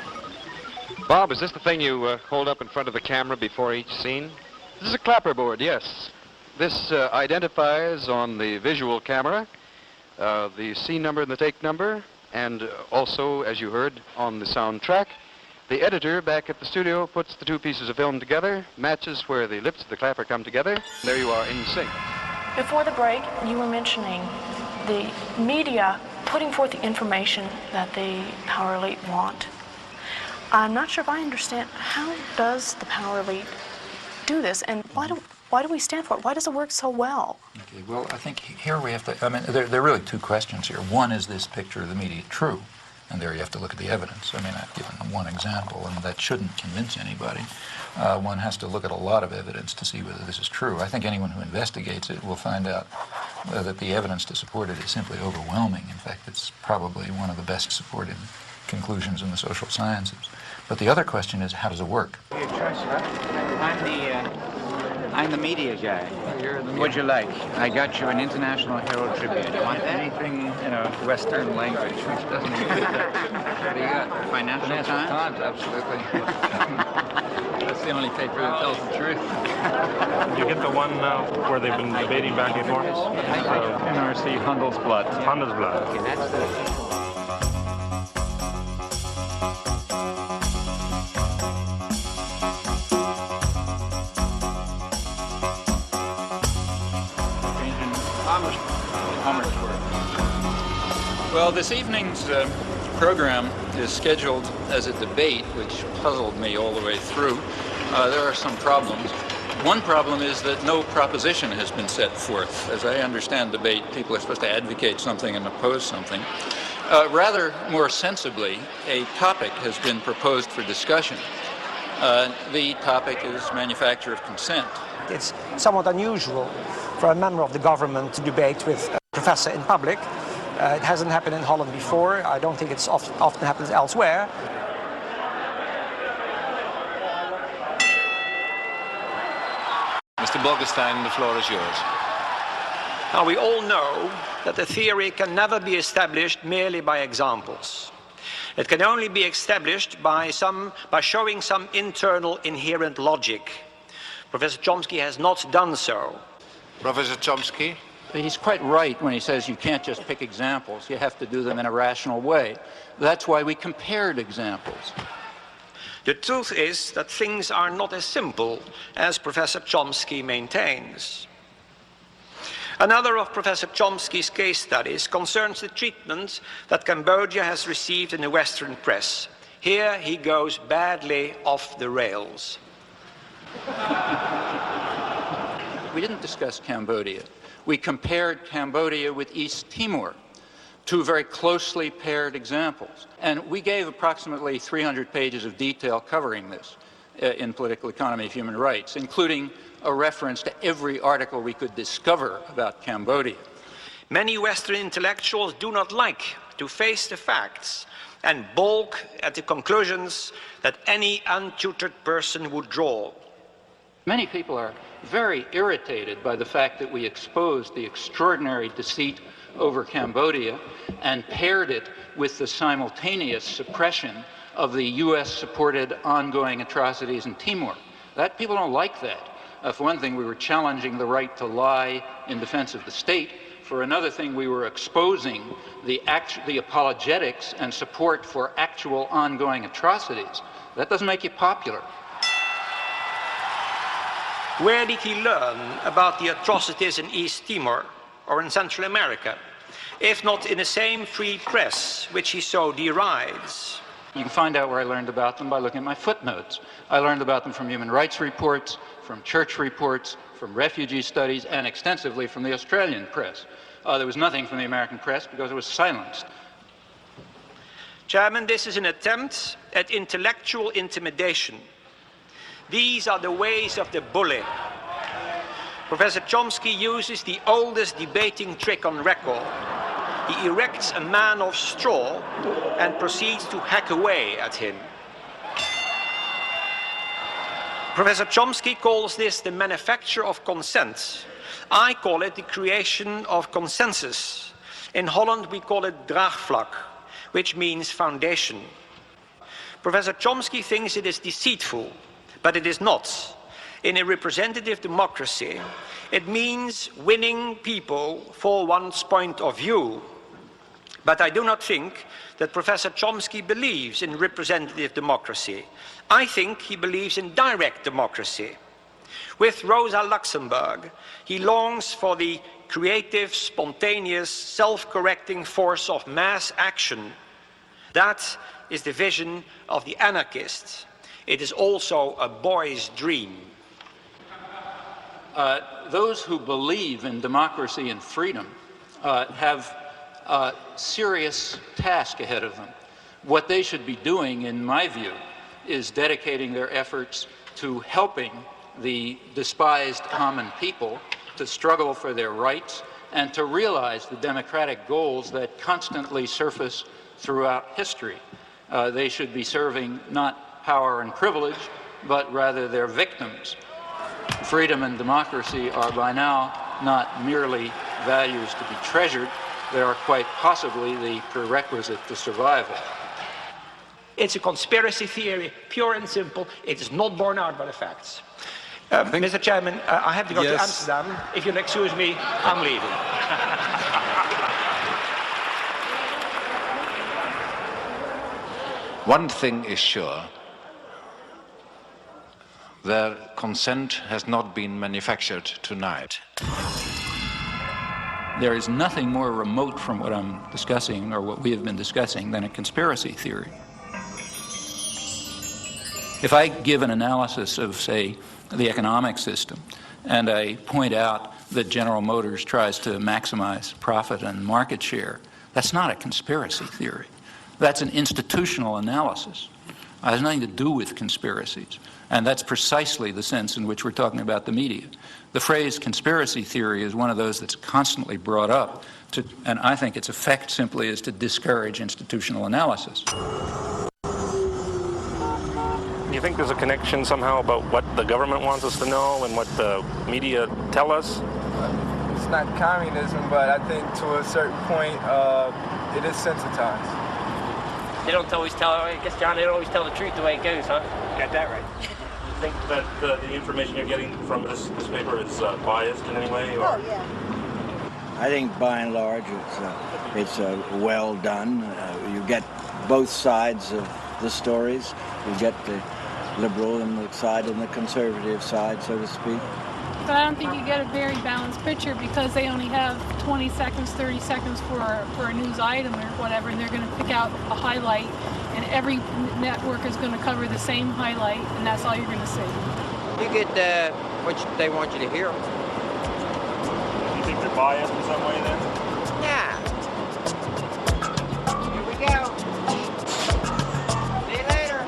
Bob, is this the thing you hold up in front of the camera before each scene? This is a clapperboard, yes. This identifies on the visual camera the scene number and the take number, and also, as you heard, on the soundtrack. The editor back at the studio puts the two pieces of film together, matches where the lips of the clapper come together. There you are in sync. Before the break, you were mentioning the media putting forth the information that the power elite want. I'm not sure if I understand, how does the power elite do this, and why do we stand for it? Why does it work so well? Okay, well, I think here we have to, I mean, there are really two questions here. One, is this picture of the media true? And there you have to look at the evidence. I mean, I've given one example, and that shouldn't convince anybody. One has to look at a lot of evidence to see whether this is true. I think anyone who investigates it will find out that the evidence to support it is simply overwhelming. In fact, it's probably one of the best supported conclusions in the social sciences. But the other question is, how does it work? I'm the media guy. What'd you like? I got you an International Herald Tribune. You want that? Anything in a Western language which doesn't include that. What do you got? Financial Times? Absolutely. That's the only paper that tells the truth. You get the one where they've been debating back and forth? NRC Handelsblatt. Handelsblatt. Okay, that's the... Well, this evening's program is scheduled as a debate, which puzzled me all the way through. There are some problems. One problem is that no proposition has been set forth. As I understand debate, people are supposed to advocate something and oppose something. Rather more sensibly, a topic has been proposed for discussion. The topic is manufacture of consent. It's somewhat unusual for a member of the government to debate with a professor in public. It hasn't happened in Holland before. I don't think it's often happens elsewhere. Mr. Bogenstein, the floor is yours. Now, we all know that a theory can never be established merely by examples. It can only be established by showing some internal inherent logic. Professor Chomsky has not done so. Professor Chomsky? He's quite right when he says you can't just pick examples. You have to do them in a rational way. That's why we compared examples. The truth is that things are not as simple as Professor Chomsky maintains. Another of Professor Chomsky's case studies concerns the treatment that Cambodia has received in the Western press. Here he goes badly off the rails. We didn't discuss Cambodia. We compared Cambodia with East Timor, two very closely paired examples. And we gave approximately 300 pages of detail covering this in Political Economy of Human Rights, including a reference to every article we could discover about Cambodia. Many Western intellectuals do not like to face the facts and balk at the conclusions that any untutored person would draw. Many people are very irritated by the fact that we exposed the extraordinary deceit over Cambodia and paired it with the simultaneous suppression of the US-supported ongoing atrocities in Timor. People don't like that. For one thing, we were challenging the right to lie in defense of the state. For another thing, we were exposing the apologetics and support for actual ongoing atrocities. That doesn't make you popular. Where did he learn about the atrocities in East Timor or in Central America, if not in the same free press which he so derides? You can find out where I learned about them by looking at my footnotes. I learned about them from human rights reports, from church reports, from refugee studies, and extensively from the Australian press. there was nothing from the American press because it was silenced. Chairman, this is an attempt at intellectual intimidation. These are the ways of the bully. Professor Chomsky uses the oldest debating trick on record. He erects a man of straw and proceeds to hack away at him. Professor Chomsky calls this the manufacture of consent. I call it the creation of consensus. In Holland we call it draagvlak, which means foundation. Professor Chomsky thinks it is deceitful, but it is not. In a representative democracy, it means winning people for one's point of view. But I do not think that Professor Chomsky believes in representative democracy. I think he believes in direct democracy. With Rosa Luxemburg, he longs for the creative, spontaneous, self-correcting force of mass action. That is the vision of the anarchist. It is also a boy's dream. Those who believe in democracy and freedom have a serious task ahead of them. What they should be doing, in my view, is dedicating their efforts to helping the despised common people to struggle for their rights and to realize the democratic goals that constantly surface throughout history. They should be serving not power and privilege, but rather their victims. Freedom and democracy are by now not merely values to be treasured, they are quite possibly the prerequisite to survival. It's a conspiracy theory, pure and simple. It is not borne out by the facts. Mr. Chairman, I have to go to Amsterdam. If you'll excuse me, I'm leaving. One thing is sure, their consent has not been manufactured tonight. There is nothing more remote from what I'm discussing, or what we have been discussing, than a conspiracy theory. If I give an analysis of, say, the economic system, and I point out that General Motors tries to maximize profit and market share, that's not a conspiracy theory. That's an institutional analysis. It has nothing to do with conspiracies. And that's precisely the sense in which we're talking about the media. The phrase conspiracy theory is one of those that's constantly brought up, and I think its effect simply is to discourage institutional analysis. Do you think there's a connection somehow about what the government wants us to know and what the media tell us? It's not communism, but I think to a certain point, it is sensitized. They don't always tell, I guess, John, they don't always tell the truth the way it goes, huh? Got that right. You think that the information you're getting from this paper is biased in any way? Or? Oh, yeah. I think by and large it's well done. You get both sides of the stories. You get the liberal side and the conservative side, so to speak. But I don't think you get a very balanced picture because they only have 20 seconds, 30 seconds for a news item or whatever, and they're going to pick out a highlight, and every network is going to cover the same highlight, and that's all you're going to see. You get what they want you to hear. You think they're biased in some way then? Yeah. Here we go. See you later.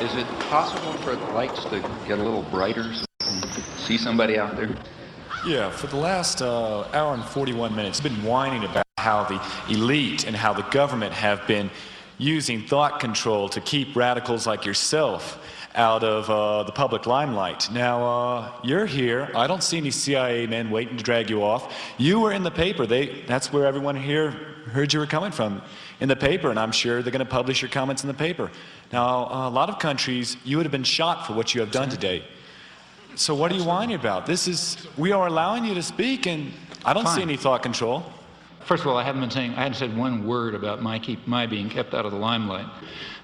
Is it possible for the lights to get a little brighter so we can see somebody out there? Yeah, for the last hour and 41 minutes, I've been whining about how the elite and how the government have been using thought control to keep radicals like yourself out of the public limelight. Now, you're here. I don't see any CIA men waiting to drag you off. You were in the paper. That's where everyone here heard you were coming from, in the paper, and I'm sure they're going to publish your comments in the paper. Now, a lot of countries, you would have been shot for what you have done today. So what are you whining about? We are allowing you to speak, and I don't see any thought control. First of all, I hadn't said one word about my being kept out of the limelight.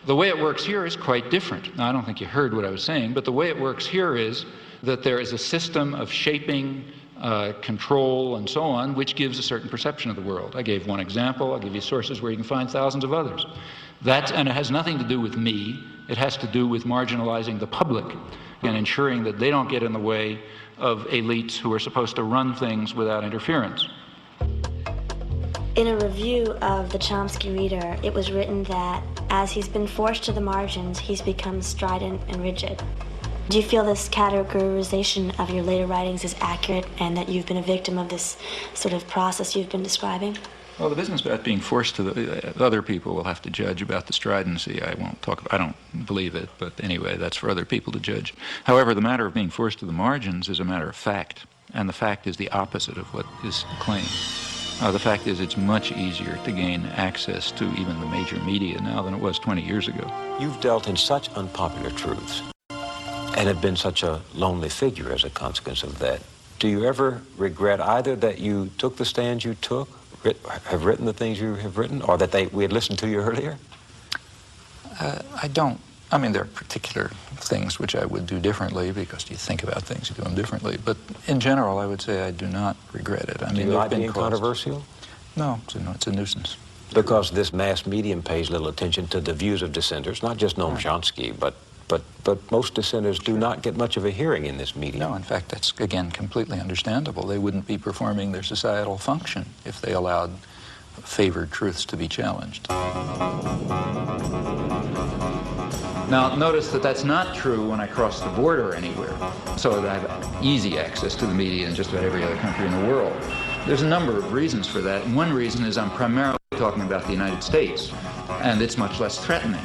The way it works here is quite different. Now, I don't think you heard what I was saying, but the way it works here is that there is a system of shaping, control, and so on, which gives a certain perception of the world. I gave one example. I'll give you sources where you can find thousands of others. And it has nothing to do with me. It has to do with marginalizing the public and ensuring that they don't get in the way of elites who are supposed to run things without interference. In a review of the Chomsky Reader, it was written that as he's been forced to the margins, he's become strident and rigid. Do you feel this categorization of your later writings is accurate and that you've been a victim of this sort of process you've been describing? Well, the business about being forced to other people will have to judge about the stridency. I don't believe it, but anyway, that's for other people to judge. However, the matter of being forced to the margins is a matter of fact, and the fact is the opposite of what is claimed. The fact is it's much easier to gain access to even the major media now than it was 20 years ago. You've dealt in such unpopular truths and have been such a lonely figure as a consequence of that. Do you ever regret either that you took the stands you took, have written the things you have written, or that we had listened to you earlier? I don't. I mean, there are particular things which I would do differently because you think about things, you do them differently. But in general, I would say I do not regret it. I mean, do you like being controversial? No, it's a nuisance. Because this mass medium pays little attention to the views of dissenters, not just Noam Chomsky, but most dissenters do not get much of a hearing in this medium. No, in fact, that's, again, completely understandable. They wouldn't be performing their societal function if they allowed favored truths to be challenged. Now, notice that that's not true when I cross the border anywhere, so that I have easy access to the media in just about every other country in the world. There's a number of reasons for that, and one reason is I'm primarily talking about the United States, and it's much less threatening.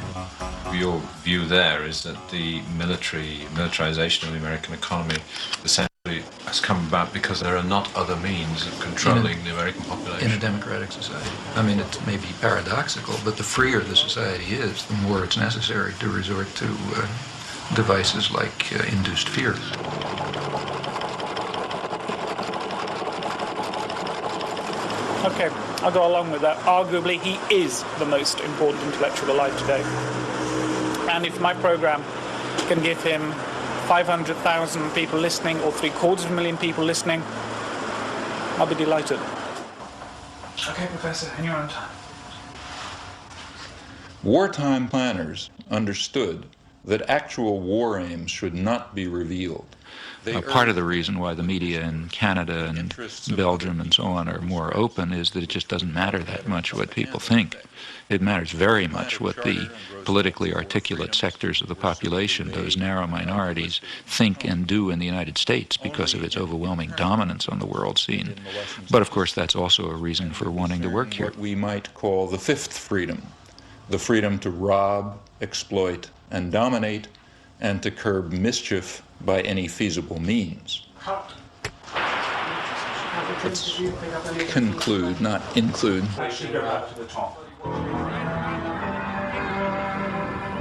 Your view there is that the militarization of the American economy essentially has come about because there are not other means of controlling the American population. In a democratic society. I mean, it may be paradoxical, but the freer the society is, the more it's necessary to resort to devices like induced fear. Okay, I'll go along with that. Arguably, he is the most important intellectual alive today. And if my program can give him 500,000 people listening or 750,000 people listening, I'll be delighted. Okay, Professor, and you're on time. Wartime planners understood that actual war aims should not be revealed. Part of the reason why the media in Canada and Belgium and so on are more open is that it just doesn't matter that much what people think. It matters very much what the politically articulate sectors of the population, those narrow minorities, think and do in the United States because of its overwhelming dominance on the world scene. But of course that's also a reason for wanting to work here. What we might call the fifth freedom, the freedom to rob, exploit, and dominate, and to curb mischief by any feasible means. Let's conclude, not include.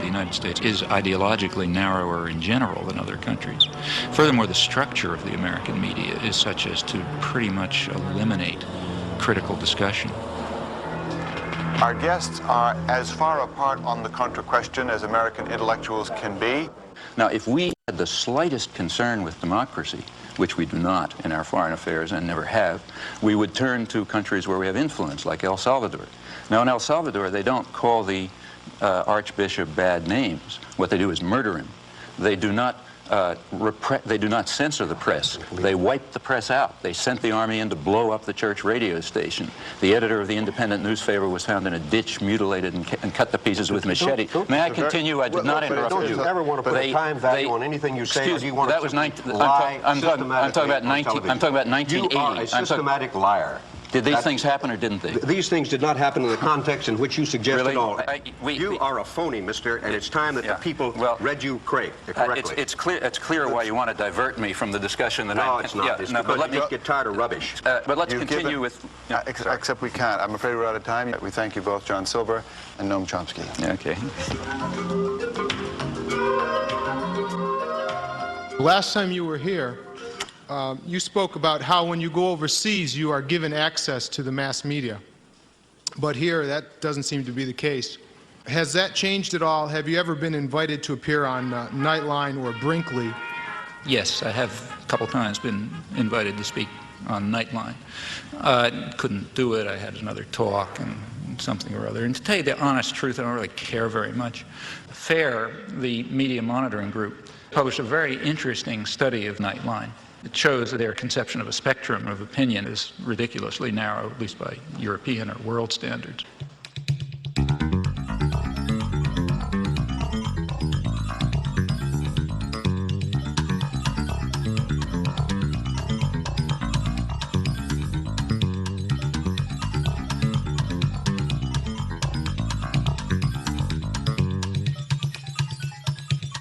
The United States is ideologically narrower in general than other countries. Furthermore, the structure of the American media is such as to pretty much eliminate critical discussion. Our guests are as far apart on the Contra question as American intellectuals can be. Now, if we had the slightest concern with democracy, which we do not in our foreign affairs and never have, we would turn to countries where we have influence, like El Salvador. Now, in El Salvador, they don't call the archbishop bad names. What they do is murder him. They do not censor the press. They wipe the press out. They sent the army in to blow up the church radio station. The editor of the independent newspaper was found in a ditch, mutilated and cut to pieces with machete. May I continue? I did not interrupt you. Don't you ever want to put a time value on anything you say? Or do you want to lie I'm talking about 1980. You are a systematic liar. Did these things happen or didn't they? These things did not happen in the context in which you suggested really? all. You are a phony, mister, and it's time that the people read you correctly. It's clear why you want to divert me from the discussion that No, it's not. It's because you just get tired of rubbish. But let's continue with... Except we can't. I'm afraid we're out of time. We thank you both, John Silver and Noam Chomsky. Okay. Last time you were here, you spoke about how when you go overseas, you are given access to the mass media. But here, that doesn't seem to be the case. Has that changed at all? Have you ever been invited to appear on Nightline or Brinkley? Yes, I have a couple times been invited to speak on Nightline. Couldn't do it. I had another talk and something or other. And to tell you the honest truth, I don't really care very much. FAIR, the media monitoring group, published a very interesting study of Nightline. It shows that their conception of a spectrum of opinion is ridiculously narrow, at least by European or world standards.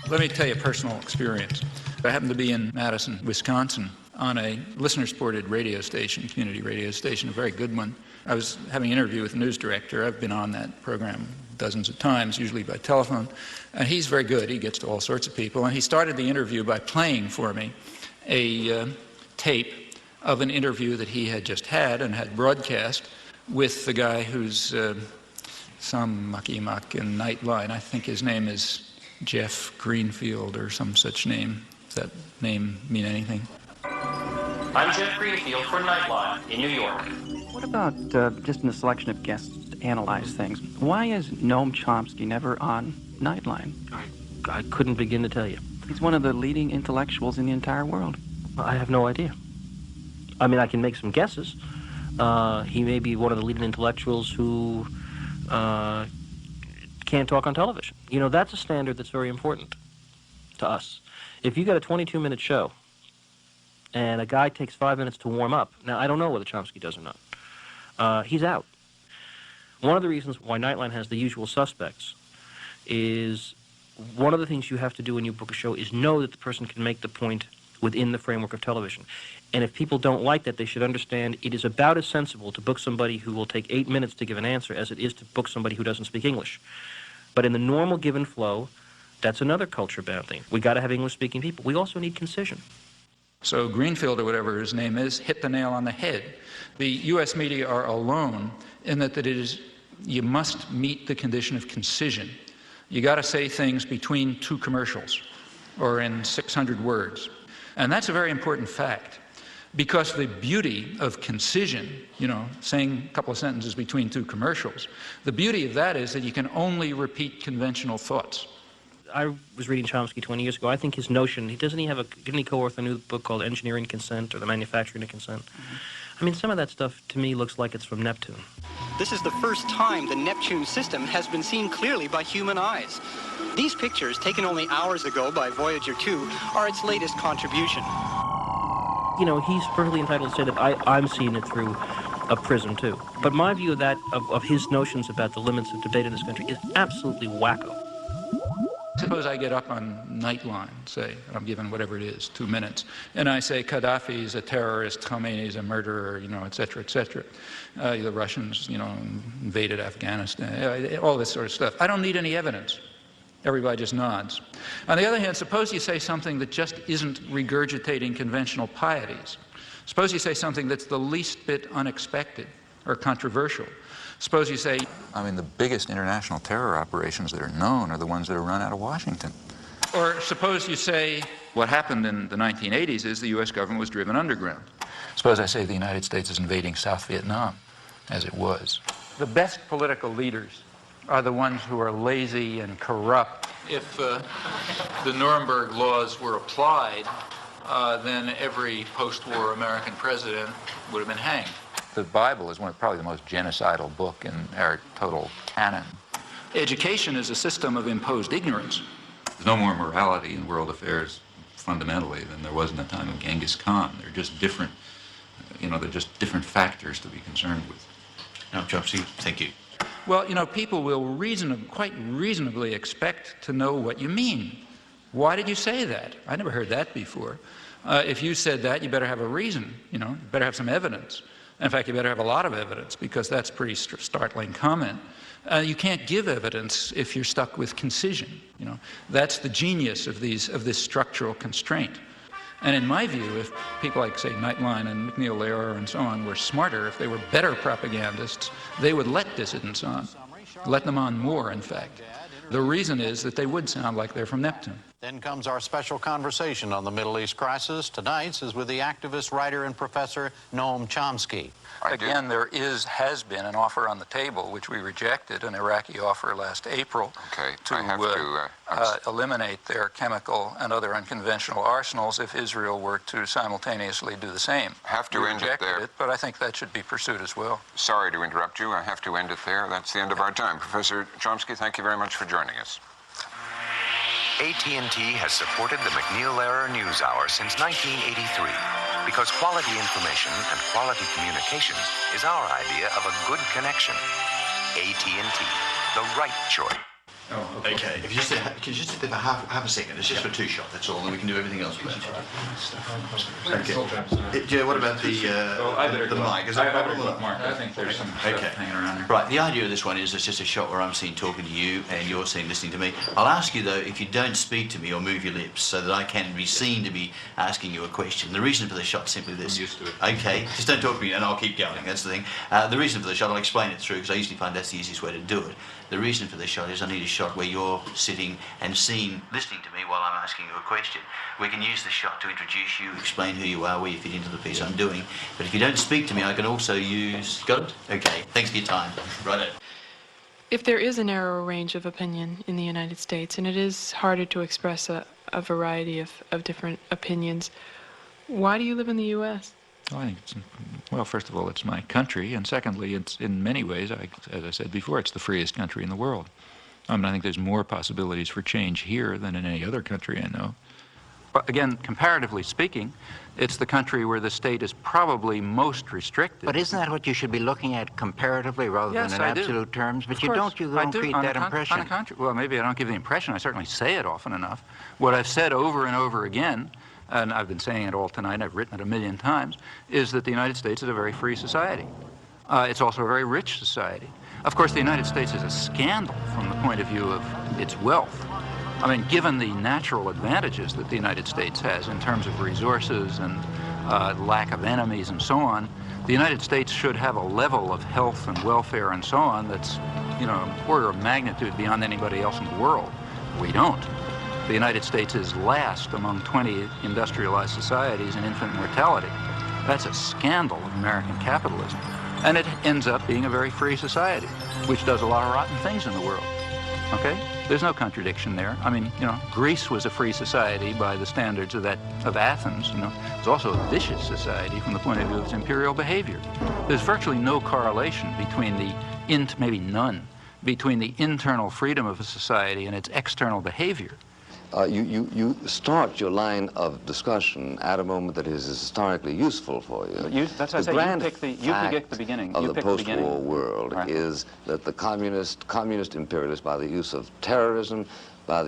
Let me tell you a personal experience. I happened to be in Madison, Wisconsin, on a listener-supported radio station, community radio station, a very good one. I was having an interview with the news director. I've been on that program dozens of times, usually by telephone. And he's very good. He gets to all sorts of people. And he started the interview by playing for me a tape of an interview that he had just had and had broadcast with the guy who's some mucky-muck in Nightline. I think his name is Jeff Greenfield or some such name. Does that name mean anything? I'm Jeff Greenfield for Nightline in New York. What about just in the selection of guests to analyze things? Why is Noam Chomsky never on Nightline? I couldn't begin to tell you. He's one of the leading intellectuals in the entire world. I have no idea. I mean, I can make some guesses. He may be one of the leading intellectuals who can't talk on television. You know, that's a standard that's very important to us. If you got a 22-minute show and a guy takes 5 minutes to warm up, now I don't know whether Chomsky does or not, he's out. One of the reasons why Nightline has the usual suspects is one of the things you have to do when you book a show is know that the person can make the point within the framework of television. And if people don't like that, they should understand it is about as sensible to book somebody who will take 8 minutes to give an answer as it is to book somebody who doesn't speak English. But in the normal given flow, that's another culture-bound thing. We got to have English-speaking people. We also need concision. So Greenfield, or whatever his name is, hit the nail on the head. The U.S. media are alone in that it is, you must meet the condition of concision. You got to say things between two commercials or in 600 words. And that's a very important fact, because the beauty of concision, you know, saying a couple of sentences between two commercials, the beauty of that is that you can only repeat conventional thoughts. I was reading Chomsky 20 years ago. I think his notion, didn't he co-author a new book called Engineering Consent or The Manufacturing of Consent? I mean, some of that stuff to me looks like it's from Neptune. This is the first time the Neptune system has been seen clearly by human eyes. These pictures, taken only hours ago by Voyager 2, are its latest contribution. You know, he's perfectly entitled to say that I'm seeing it through a prism, too. But my view of that, of his notions about the limits of debate in this country, is absolutely wacko. Suppose I get up on Nightline, say, I'm given whatever it is, 2 minutes, and I say Gaddafi is a terrorist, Khomeini is a murderer, you know, et cetera, et cetera. The Russians, you know, invaded Afghanistan, all this sort of stuff. I don't need any evidence. Everybody just nods. On the other hand, suppose you say something that just isn't regurgitating conventional pieties. Suppose you say something that's the least bit unexpected or controversial. Suppose you say, I mean, the biggest international terror operations that are known are the ones that are run out of Washington. Or suppose you say, what happened in the 1980s is the U.S. government was driven underground. Suppose I say the United States is invading South Vietnam, as it was. The best political leaders are the ones who are lazy and corrupt. If the Nuremberg laws were applied, then every post-war American president would have been hanged. The Bible is probably the most genocidal book in our total canon. Education is a system of imposed ignorance. There's no more morality in world affairs fundamentally than there was in the time of Genghis Khan. They're just different, they're just different factors to be concerned with. Now, Chomsky, thank you. Well, people will quite reasonably expect to know what you mean. Why did you say that? I never heard that before. If you said that, you better have a reason, you better have some evidence. In fact, you better have a lot of evidence, because that's a pretty startling comment. You can't give evidence if you're stuck with concision. That's the genius of this structural constraint. And in my view, if people like, say, Nightline and McNeil Lehrer and so on were smarter, if they were better propagandists, they would let dissidents on, let them on more, in fact. The reason is that they would sound like they're from Neptune. Then comes our special conversation on the Middle East crisis. Tonight's is with the activist, writer, and professor Noam Chomsky. Again, there has been an offer on the table, which we rejected, an Iraqi offer last April, to eliminate their chemical and other unconventional arsenals if Israel were to simultaneously do the same. Have to end it there. But I think that should be pursued as well. Sorry to interrupt you. I have to end it there. That's the end of our time. Professor Chomsky, thank you very much for joining us. AT&T has supported the McNeil-Lehrer NewsHour since 1983 because quality information and quality communications is our idea of a good connection. AT&T, the right choice. Oh, okay. If you just can you just sit there for half a second? It's just for two shot. That's all. Then we can do everything else with that. Okay. Joe, what about the mic? Is that a problem? Mark, I think there's some stuff hanging around here. Right. The idea of this one is it's just a shot where I'm seen talking to you and you're seen listening to me. I'll ask you though if you don't speak to me or move your lips so that I can be seen to be asking you a question. The reason for the shot is simply this. I'm used to it. Okay. Just don't talk to me and I'll keep going. That's the thing. The reason for the shot, I'll explain it through because I usually find that's the easiest way to do it. The reason for the shot is I need a shot where you're sitting and seen, listening to me while I'm asking you a question. We can use the shot to introduce you, explain who you are, where you fit into the piece I'm doing. But if you don't speak to me, I can also use... Got it? Okay. Thanks for your time. Right. If there is a narrower range of opinion in the United States, and it is harder to express a variety of different opinions, why do you live in the U.S.? Well, I think well, first of all, it's my country, and secondly, it's in many ways, as I said before, it's the freest country in the world. I think there's more possibilities for change here than in any other country I know. But again, comparatively speaking, it's the country where the state is probably most restricted. But isn't that what you should be looking at comparatively rather than in absolute terms? But you don't create that impression. On the contrary, well, maybe I don't give the impression. I certainly say it often enough. What I've said over and over again, and I've been saying it all tonight, I've written it 1,000,000 times, is that the United States is a very free society. It's also a very rich society. Of course, the United States is a scandal from the point of view of its wealth. Given the natural advantages that the United States has in terms of resources and lack of enemies and so on, the United States should have a level of health and welfare and so on that's, an order of magnitude beyond anybody else in the world. We don't. The United States is last among 20 industrialized societies in infant mortality. That's a scandal of American capitalism. And it ends up being a very free society, which does a lot of rotten things in the world. Okay? There's no contradiction there. Greece was a free society by the standards of Athens. It was also a vicious society from the point of view of its imperial behavior. There's virtually no correlation between maybe none, between the internal freedom of a society and its external behavior. You start your line of discussion at a moment that is historically useful for you. That's why I say you pick the beginning. Of the post-war world is that the communist imperialists, by the use of terrorism, by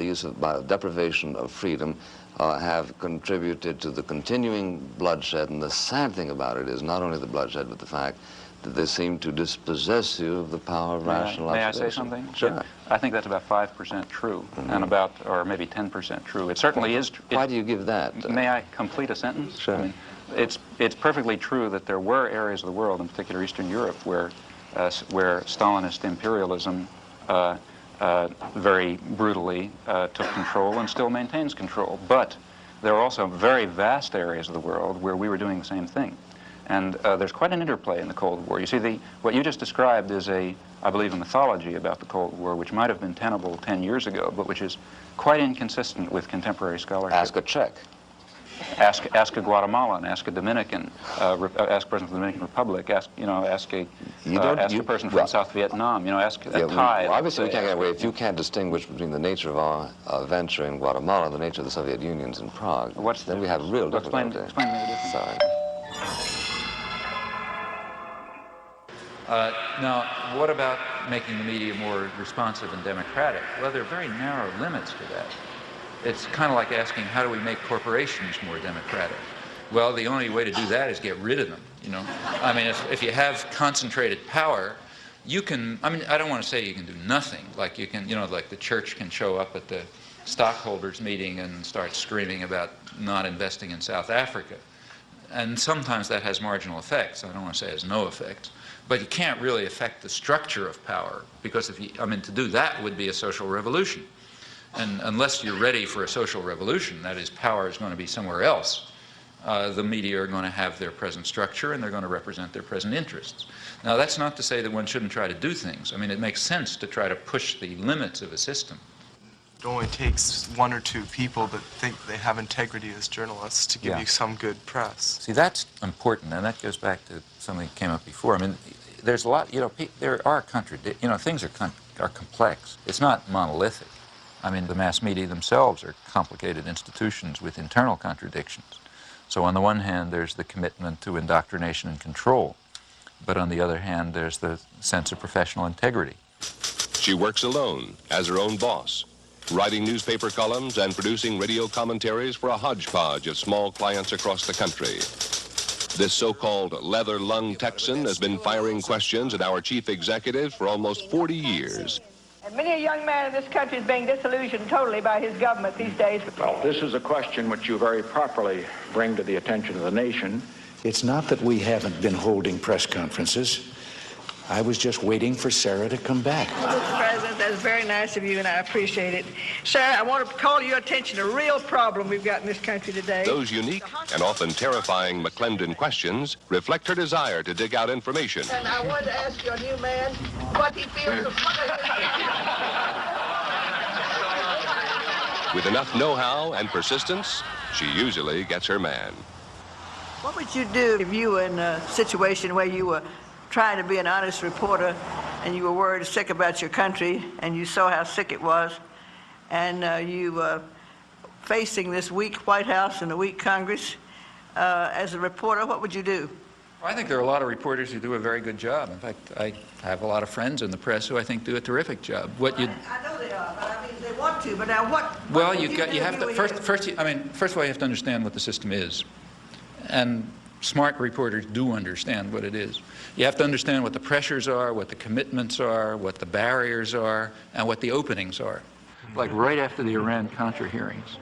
deprivation of freedom, have contributed to the continuing bloodshed. And the sad thing about it is not only the bloodshed, but the fact that they seem to dispossess you of the power of rational observation. May I say something? Sure. I think that's about 5% true, and or maybe 10% true. It certainly is true. Why do you give that? May I complete a sentence? Sure. It's perfectly true that there were areas of the world, in particular Eastern Europe, where Stalinist imperialism very brutally took control and still maintains control. But there are also very vast areas of the world where we were doing the same thing. And there's quite an interplay in the Cold War. You see, what you just described is I believe, a mythology about the Cold War, which might have been tenable 10 years ago, but which is quite inconsistent with contemporary scholarship. Ask a Czech. Ask a Guatemalan, ask a Dominican, ask President of the Dominican Republic, ask a person from South Vietnam, ask a Thai. Well, obviously, we can't get away. If you can't distinguish between the nature of our venture in Guatemala and the nature of the Soviet Union's in Prague, then we have real difficulty. Explain to me the difference. Sorry. Now, what about making the media more responsive and democratic? Well, there are very narrow limits to that. It's kind of like asking, how do we make corporations more democratic? Well, the only way to do that is get rid of them, if you have concentrated power, you can, I don't want to say you can do nothing, like you can, like the church can show up at the stockholders meeting and start screaming about not investing in South Africa. And sometimes that has marginal effects. I don't want to say it has no effects. But you can't really affect the structure of power, because to do that would be a social revolution. And unless you're ready for a social revolution, that is, power is going to be somewhere else, the media are going to have their present structure and they're going to represent their present interests. Now, that's not to say that one shouldn't try to do things. I mean, it makes sense to try to push the limits of a system. It only takes one or two people that think they have integrity as journalists to give you some good press. See, that's important, and that goes back to something that came up before. I mean, there's a lot, there are things are complex. It's not monolithic. I mean, the mass media themselves are complicated institutions with internal contradictions. So on the one hand, there's the commitment to indoctrination and control. But on the other hand, there's the sense of professional integrity. She works alone, as her own boss, writing newspaper columns and producing radio commentaries for a hodgepodge of small clients across the country. This so-called leather-lung Texan has been firing questions at our chief executive for almost 40 years. And many a young man in this country is being disillusioned totally by his government these days. Well, this is a question which you very properly bring to the attention of the nation. It's not that we haven't been holding press conferences. I was just waiting for Sarah to come back. Well, Mr. President, that's very nice of you, and I appreciate it. Sarah, I want to call your attention to a real problem we've got in this country today. Those unique and often terrifying McClendon questions reflect her desire to dig out information. And I wanted to ask your new man what he feels of... With enough know-how and persistence, she usually gets her man. What would you do if you were in a situation where you were trying to be an honest reporter and you were worried sick about your country and you saw how sick it was and you were facing this weak White House and a weak Congress as a reporter? What would you do? Well, I think there are a lot of reporters who do a very good job. In fact, I have a lot of friends in the press who I think do a terrific job. I know they are, but I mean they want to. But now what? Well, you have to first of all you have to understand what the system is, and smart reporters do understand what it is. You have to understand what the pressures are, what the commitments are, what the barriers are, and what the openings are. Like right after the Iran-Contra hearings,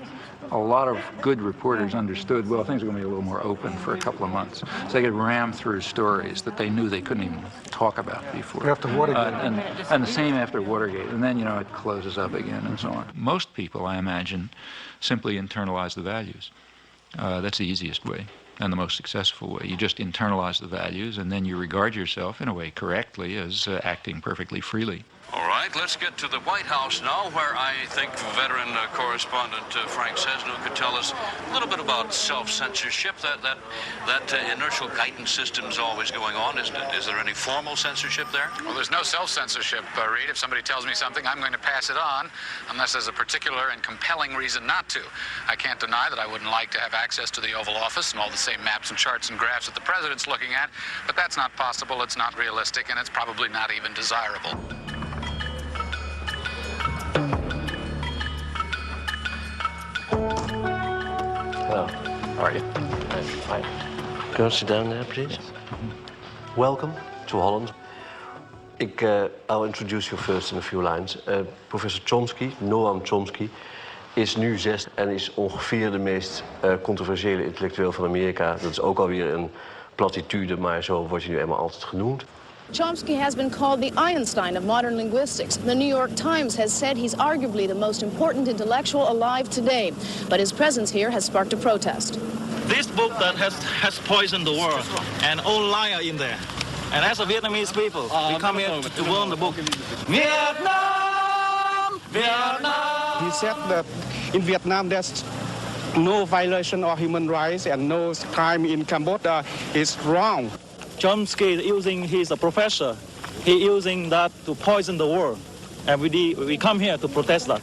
a lot of good reporters understood, well, things are going to be a little more open for a couple of months. So they could ram through stories that they knew they couldn't even talk about before. After Watergate. And the same after Watergate. And then, it closes up again and so on. Most people, I imagine, simply internalize the values. That's the easiest way and the most successful way. You just internalize the values, and then you regard yourself, in a way, correctly as acting perfectly freely. All right, let's get to the White House now, where I think veteran correspondent Frank Sesno could tell us a little bit about self-censorship. That inertial guidance system's always going on, isn't it? Is there any formal censorship there? Well, there's no self-censorship, Reed. If somebody tells me something, I'm going to pass it on, unless there's a particular and compelling reason not to. I can't deny that I wouldn't like to have access to the Oval Office and all the same maps and charts and graphs that the president's looking at, but that's not possible, it's not realistic, and it's probably not even desirable. Hello. How are you? Fine. Can you sit down there, please? Yes. Welcome to Holland. I'll introduce you first in a few lines. Professor Chomsky, Noam Chomsky, is nu 6 en is ongeveer de meest controversiële intellectueel van Amerika. Dat is ook alweer een platitude, maar zo wordt hij nu eenmaal altijd genoemd. Chomsky has been called the Einstein of modern linguistics. The New York Times has said he's arguably the most important intellectual alive today. But his presence here has sparked a protest. This book that has poisoned the world, and all liar in there. And as a Vietnamese people, we come here to burn the book. Vietnam! Vietnam! He said that in Vietnam there's no violation of human rights and no crime in Cambodia is wrong. Chomsky he's a professor. He's using that to poison the world. And we come here to protest that.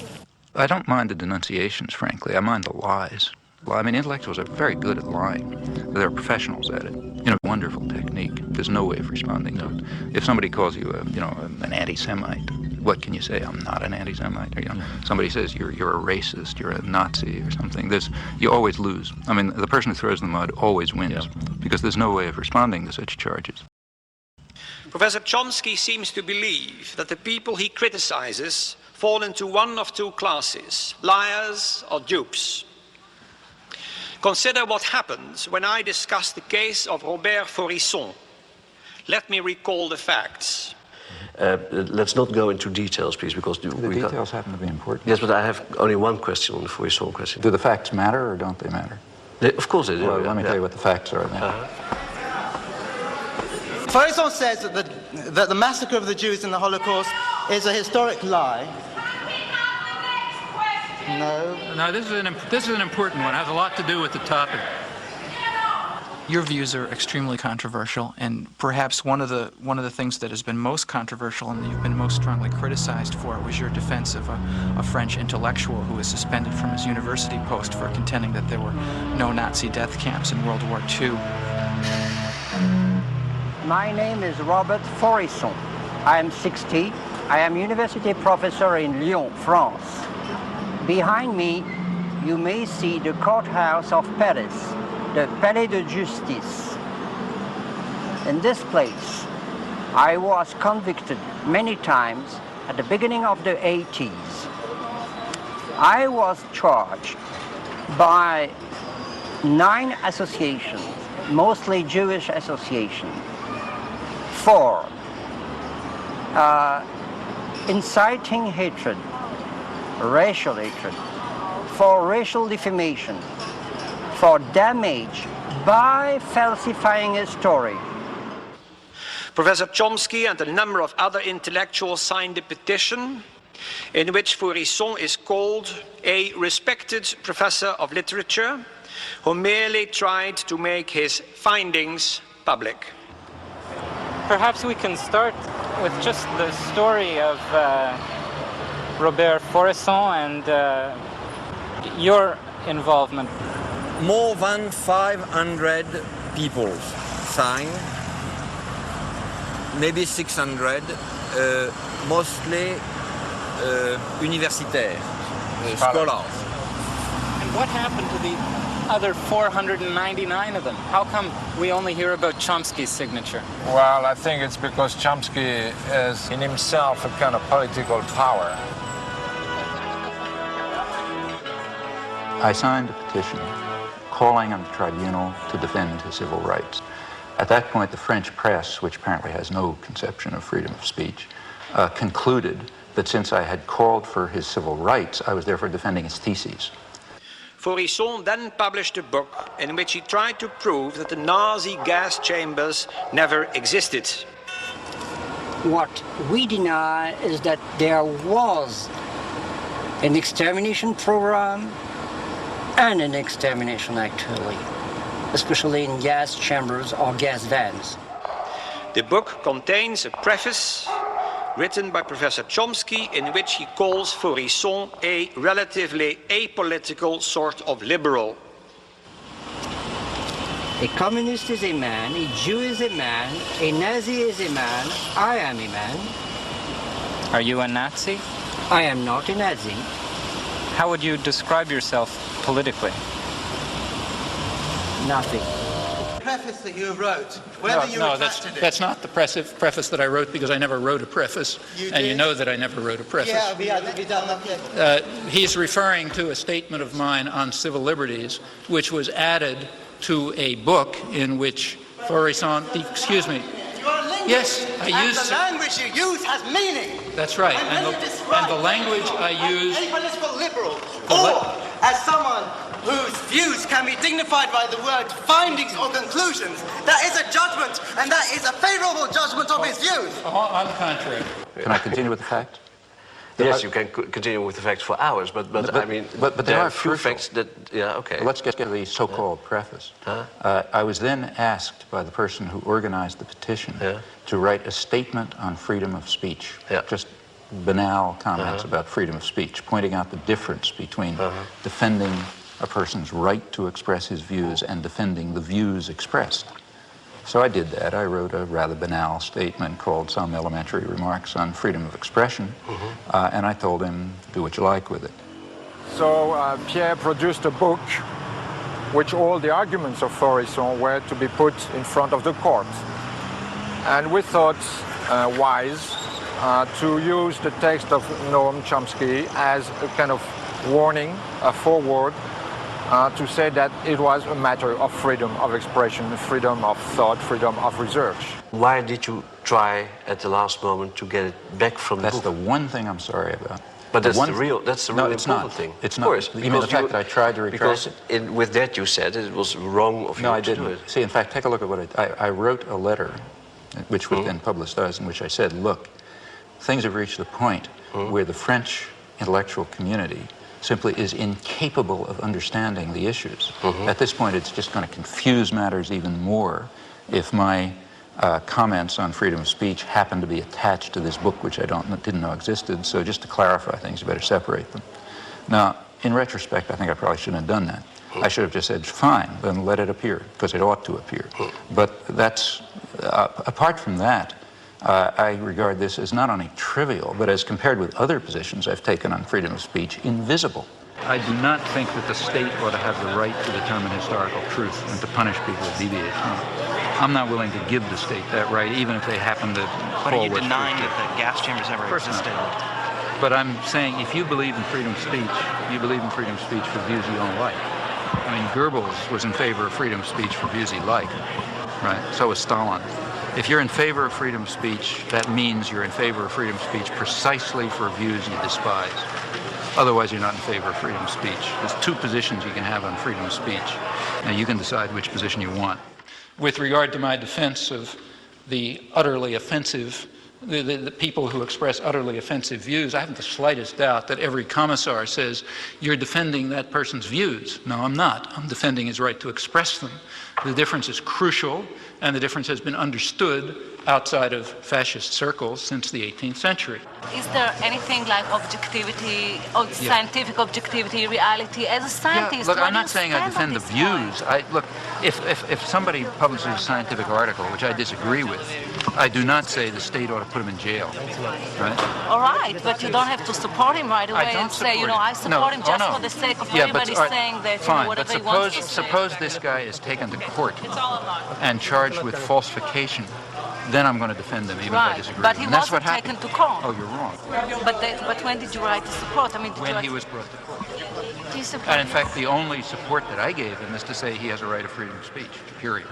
I don't mind the denunciations, frankly. I mind the lies. Well, I mean, intellectuals are very good at lying. They're professionals at it. Wonderful technique. There's no way of responding to it. If somebody calls you, an anti-Semite, what can you say? I'm not an anti-Semite. Or, somebody says you're a racist, you're a Nazi or something. You always lose. I mean, the person who throws the mud always wins because there's no way of responding to such charges. Professor Chomsky seems to believe that the people he criticizes fall into one of two classes, liars or dupes. Consider what happened when I discussed the case of Robert Faurisson. Let me recall the facts. Let's not go into details, please, because the details happen to be important. Yes, but I have only one question on the Faurisson question. Do the facts matter or don't they matter? Of course they do. Well, let me tell you what the facts are then. Faurisson says that the massacre of the Jews in the Holocaust is a historic lie. No, this is an important one. It has a lot to do with the topic. Your views are extremely controversial, and perhaps one of the things that has been most controversial and that you've been most strongly criticized for was your defense of a French intellectual who was suspended from his university post for contending that there were no Nazi death camps in World War II. My name is Robert Faurisson. I am 60. I am university professor in Lyon, France. Behind me, you may see the courthouse of Paris, the Palais de Justice. In this place, I was convicted many times at the beginning of the 80s. I was charged by 9 associations, mostly Jewish associations, for inciting hatred, racial hatred, for racial defamation, for damage by falsifying a story. Professor Chomsky and a number of other intellectuals signed a petition in which Faurisson is called a respected professor of literature who merely tried to make his findings public. Perhaps we can start with just the story of Robert Faurisson and your involvement. More than 500 people signed, maybe 600, mostly universitaires, scholars. And what happened to the other 499 of them? How come we only hear about Chomsky's signature? Well, I think it's because Chomsky is in himself a kind of political power. I signed a petition calling on the tribunal to defend his civil rights. At that point, the French press, which apparently has no conception of freedom of speech, concluded that since I had called for his civil rights, I was therefore defending his theses. Faurisson then published a book in which he tried to prove that the Nazi gas chambers never existed. What we deny is that there was an extermination program and an extermination actually, especially in gas chambers or gas vans. The book contains a preface written by Professor Chomsky in which he calls Faurisson a relatively apolitical sort of liberal. A communist is a man, a Jew is a man, a Nazi is a man, I am a man. Are you a Nazi? I am not a Nazi. How would you describe yourself politically? Nothing. Preface that you wrote, whether you attached it. That's not the preface that I wrote, because I never wrote a preface, and you know that I never wrote a preface. Yeah, we done that. He's referring to a statement of mine on civil liberties, which was added to a book in which Faurisson, excuse me. You're a linguist, yes, I use. And the language you use has meaning. That's right, and the language I use. As a political liberal, or as someone whose views can be dignified by the word findings or conclusions, that is a judgment, and that is a favorable judgment of his views. On the contrary. Can I continue with the facts? Yes, you can continue with the facts for hours, but I mean, but there are few facts that, yeah, okay. Let's get to the so-called preface. I was then asked by the person who organized the petition to write a statement on freedom of speech, just banal comments about freedom of speech, pointing out the difference between defending a person's right to express his views and defending the views expressed. So I did that. I wrote a rather banal statement called Some Elementary Remarks on Freedom of Expression, and I told him, do what you like with it. So Pierre produced a book which all the arguments of Faurisson were to be put in front of the court. And we thought wise to use the text of Noam Chomsky as a kind of warning, a foreword, to say that it was a matter of freedom of expression, freedom of thought, freedom of research. Why did you try at the last moment to get it back from the book. That's the one thing I'm sorry about. But that's the real important thing. It's of not. course. You mean the fact that I tried to retract it? With that you said it was wrong of you No, I to do didn't. it. See, in fact, take a look at what I wrote a letter, which was then publicized, in which I said, look, things have reached the point where the French intellectual community simply is incapable of understanding the issues. At this point, it's just going to confuse matters even more if my comments on freedom of speech happen to be attached to this book, which I didn't know existed. So just to clarify things, you better separate them. Now, in retrospect, I think I probably shouldn't have done that. I should have just said, fine, then let it appear, because it ought to appear. But that's, apart from that, I regard this as not only trivial, but as compared with other positions I've taken on freedom of speech, invisible. I do not think that the state ought to have the right to determine historical truth and to punish people who deviate from it. I'm not willing to give the state that right, even if they happen to But are you denying that the gas chambers ever existed? But I'm saying if you believe in freedom of speech, you believe in freedom of speech for views you don't like. I mean, Goebbels was in favor of freedom of speech for views he liked, right? So was Stalin. If you're in favor of freedom of speech, that means you're in favor of freedom of speech precisely for views you despise. Otherwise, you're not in favor of freedom of speech. There's two positions you can have on freedom of speech. Now, you can decide which position you want. With regard to my defense of the utterly offensive, the people who express utterly offensive views, I haven't the slightest doubt that every commissar says, you're defending that person's views. No, I'm not. I'm defending his right to express them. The difference is crucial, and the difference has been understood outside of fascist circles since the 18th century. Is there anything like objectivity, or scientific objectivity, reality? As a scientist, look, I'm not saying I defend the views. Look, if somebody publishes a scientific article, which I disagree with, I do not say the state ought to put him in jail, right? All right, but you don't have to support him right away and say, you know, I support him just for the sake of everybody saying that, you know, whatever he wants to say. Suppose this guy is taken to court and charged with falsification. Then I'm going to defend him, even if I disagree. But he wasn't taken to court. Oh, you're wrong. But when did you write the support? I mean, when he was brought to court. Do you support And in fact, the only support that I gave him is to say he has a right of freedom of speech, period.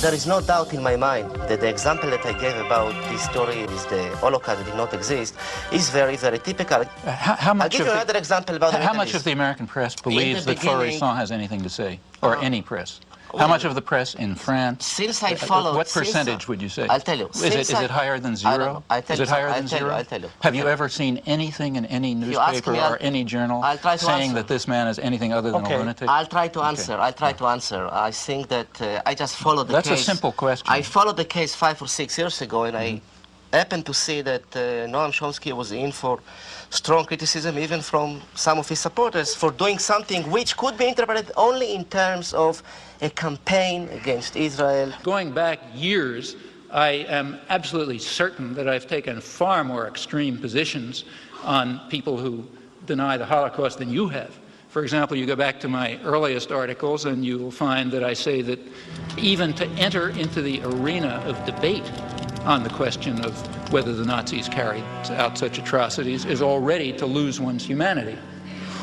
There is no doubt in my mind that the example that I gave about this story is the Holocaust did not exist is very, very typical. I'll give you another example about how much of the American press believes that Faurisson has anything to say, or any press? How much of the press in France? Since I followed... What percentage would you say? I'll tell you. Is it higher than zero? Is it higher than zero? I'll tell you. Have you ever seen anything in any newspaper or any journal saying that this man is anything other than a lunatic? I'll try to answer. I'll try to answer. I think that I just followed the case. That's a simple question. I followed the case 5 or 6 years ago, and I happened to see that Noam Chomsky was in for strong criticism even from some of his supporters for doing something which could be interpreted only in terms of a campaign against Israel. Going back years, I am absolutely certain that I've taken far more extreme positions on people who deny the Holocaust than you have. For example, you go back to my earliest articles and you will find that I say that even to enter into the arena of debate on the question of whether the Nazis carried out such atrocities is already to lose one's humanity.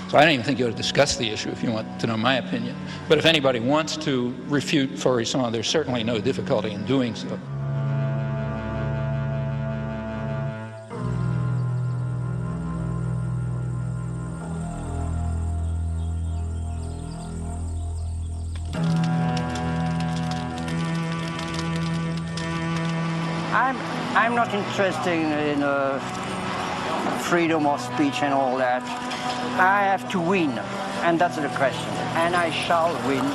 So I don't even think you ought to discuss the issue if you want to know my opinion. But if anybody wants to refute Faurisson, there's certainly no difficulty in doing so. I'm not interested in freedom of speech and all that. I have to win, and that's the question. And I shall win.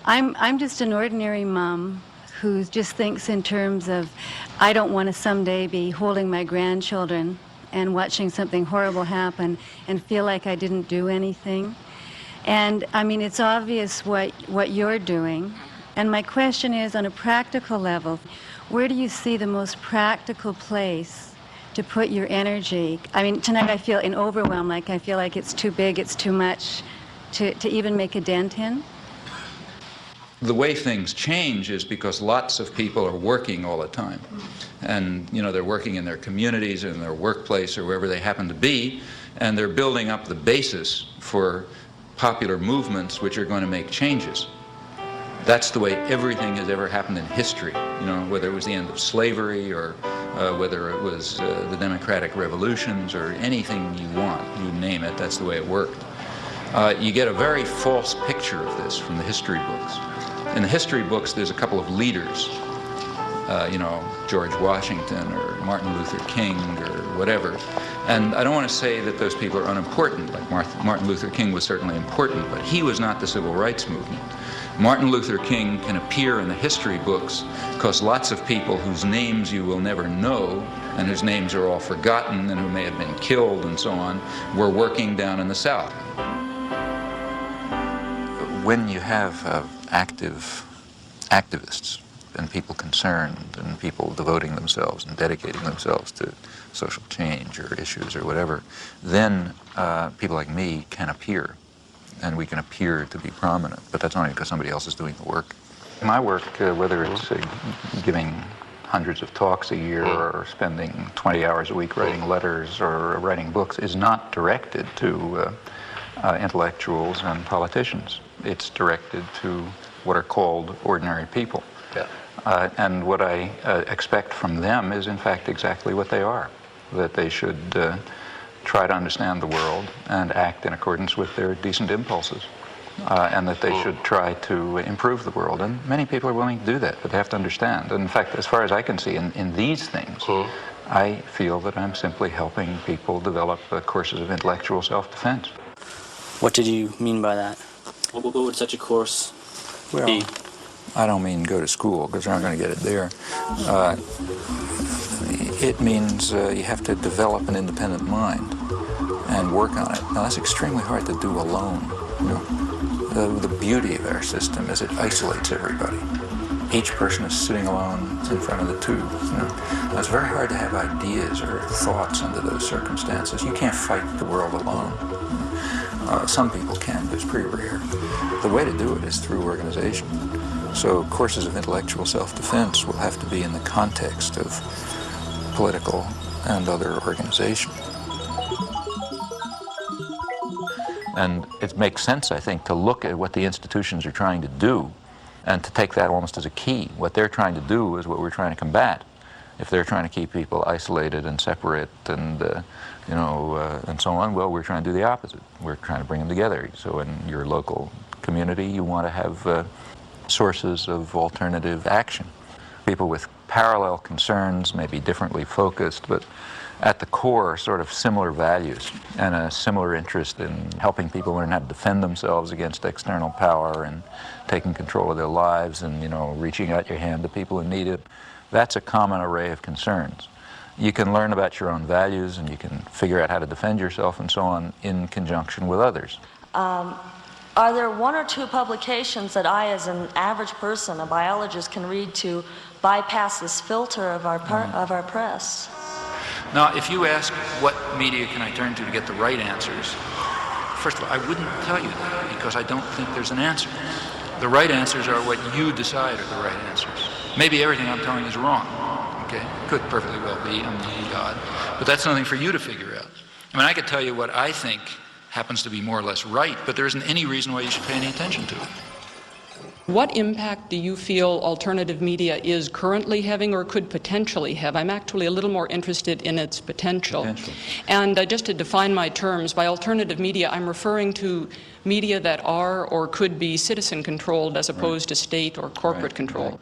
I'm just an ordinary mom who just thinks in terms of, I don't want to someday be holding my grandchildren and watching something horrible happen and feel like I didn't do anything. And I mean, it's obvious what you're doing. And my question is, on a practical level, where do you see the most practical place to put your energy. I mean, tonight I feel in overwhelm, like I feel like it's too big, it's too much to even make a dent in. The way things change is because lots of people are working all the time. And, you know, they're working in their communities, in their workplace, or wherever they happen to be, and they're building up the basis for popular movements which are going to make changes. That's the way everything has ever happened in history, you know, whether it was the end of slavery or whether it was the democratic revolutions or anything you want, you name it, that's the way it worked. You get a very false picture of this from the history books. In the history books, there's a couple of leaders, you know, George Washington or Martin Luther King or whatever. And I don't want to say that those people are unimportant, like Martin Luther King was certainly important, but he was not the civil rights movement. Martin Luther King can appear in the history books because lots of people whose names you will never know and whose names are all forgotten and who may have been killed and so on were working down in the South. When you have active activists and people concerned and people devoting themselves and dedicating themselves to social change or issues or whatever, then people like me can appear, and we can appear to be prominent, but that's only because somebody else is doing the work. My work, whether it's giving hundreds of talks a year or spending 20 hours a week writing letters or writing books, is not directed to intellectuals and politicians. It's directed to what are called ordinary people. Yeah. And what I expect from them is, in fact, exactly what they are, that they should try to understand the world and act in accordance with their decent impulses, and that they should try to improve the world. And many people are willing to do that, but they have to understand. And in fact, as far as I can see, in these things, I feel that I'm simply helping people develop courses of intellectual self-defense. What did you mean by that? What would such a course be? I don't mean go to school, because they're not going to get it there. It means you have to develop an independent mind and work on it. Now, that's extremely hard to do alone. You know? The beauty of our system is it isolates everybody. Each person is sitting alone in front of the tube. You know? Now, it's very hard to have ideas or thoughts under those circumstances. You can't fight the world alone. Some people can, but it's pretty rare. The way to do it is through organization. So courses of intellectual self-defense will have to be in the context of political and other organization. And it makes sense, I think, to look at what the institutions are trying to do and to take that almost as a key. What they're trying to do is what we're trying to combat. If they're trying to keep people isolated and separate and, you know, and so on, well, we're trying to do the opposite. We're trying to bring them together. So in your local community, you want to have sources of alternative action. People with parallel concerns may be differently focused, but at the core, sort of similar values and a similar interest in helping people learn how to defend themselves against external power and taking control of their lives and, you know, reaching out your hand to people who need it. That's a common array of concerns. You can learn about your own values and you can figure out how to defend yourself and so on in conjunction with others. Are there one or two publications that I, as an average person, a biologist, can read to bypass this filter of our press? Now, if you ask what media can I turn to get the right answers, first of all, I wouldn't tell you that because I don't think there's an answer. The right answers are what you decide are the right answers. Maybe everything I'm telling you is wrong, okay? Could perfectly well be, I'm not God. But that's something for you to figure out. I mean, I could tell you what I think happens to be more or less right, but there isn't any reason why you should pay any attention to it. What impact do you feel alternative media is currently having or could potentially have? I'm actually a little more interested in its potential. And just to define my terms, by alternative media, I'm referring to media that are or could be citizen-controlled as opposed to state or corporate control.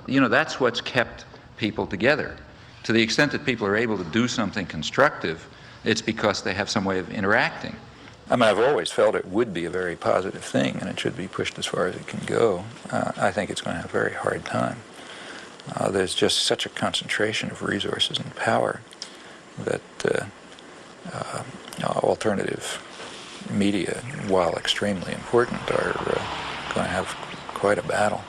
You know, that's what's kept people together. To the extent that people are able to do something constructive, it's because they have some way of interacting. I mean, I've always felt it would be a very positive thing, and it should be pushed as far as it can go. I think it's going to have a very hard time. There's just such a concentration of resources and power that alternative media, while extremely important, are going to have quite a battle.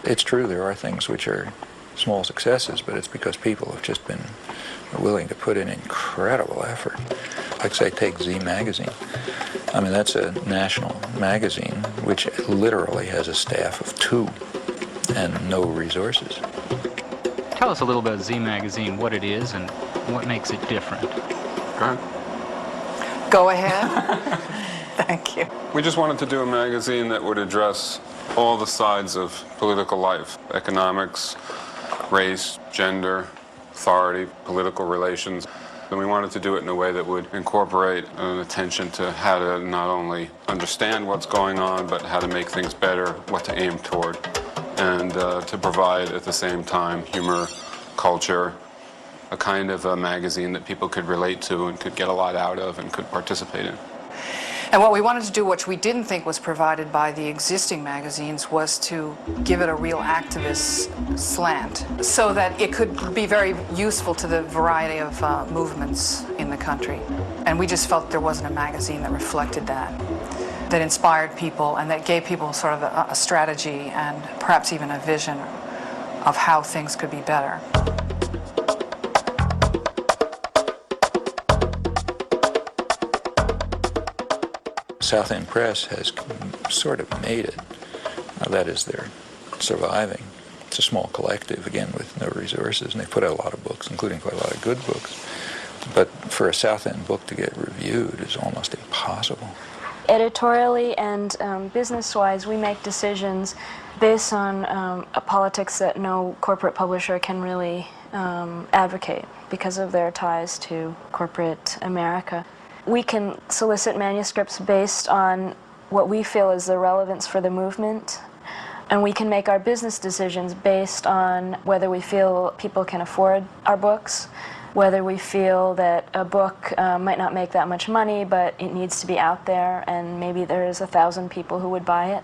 It's true there are things which are small successes, but it's because people have just been are willing to put in incredible effort. Like, say, take Z Magazine. I mean, that's a national magazine which literally has a staff of 2 and no resources. Tell us a little about Z Magazine, what it is and what makes it different. Go ahead. Thank you. We just wanted to do a magazine that would address all the sides of political life: economics, race, gender, authority, political relations. And we wanted to do it in a way that would incorporate an attention to how to not only understand what's going on, but how to make things better, what to aim toward, and to provide at the same time humor, culture, a kind of a magazine that people could relate to and could get a lot out of and could participate in. And what we wanted to do, which we didn't think was provided by the existing magazines, was to give it a real activist slant so that it could be very useful to the variety of movements in the country. And we just felt there wasn't a magazine that reflected that, that inspired people and that gave people sort of a strategy and perhaps even a vision of how things could be better. South End Press has sort of made it. That is, they're surviving. It's a small collective, again, with no resources, and they put out a lot of books, including quite a lot of good books. But for a South End book to get reviewed is almost impossible. Editorially and business-wise, we make decisions based on a politics that no corporate publisher can really advocate because of their ties to corporate America. We can solicit manuscripts based on what we feel is the relevance for the movement, and we can make our business decisions based on whether we feel people can afford our books, whether we feel that a book might not make that much money, but it needs to be out there, and maybe there's 1,000 people who would buy it.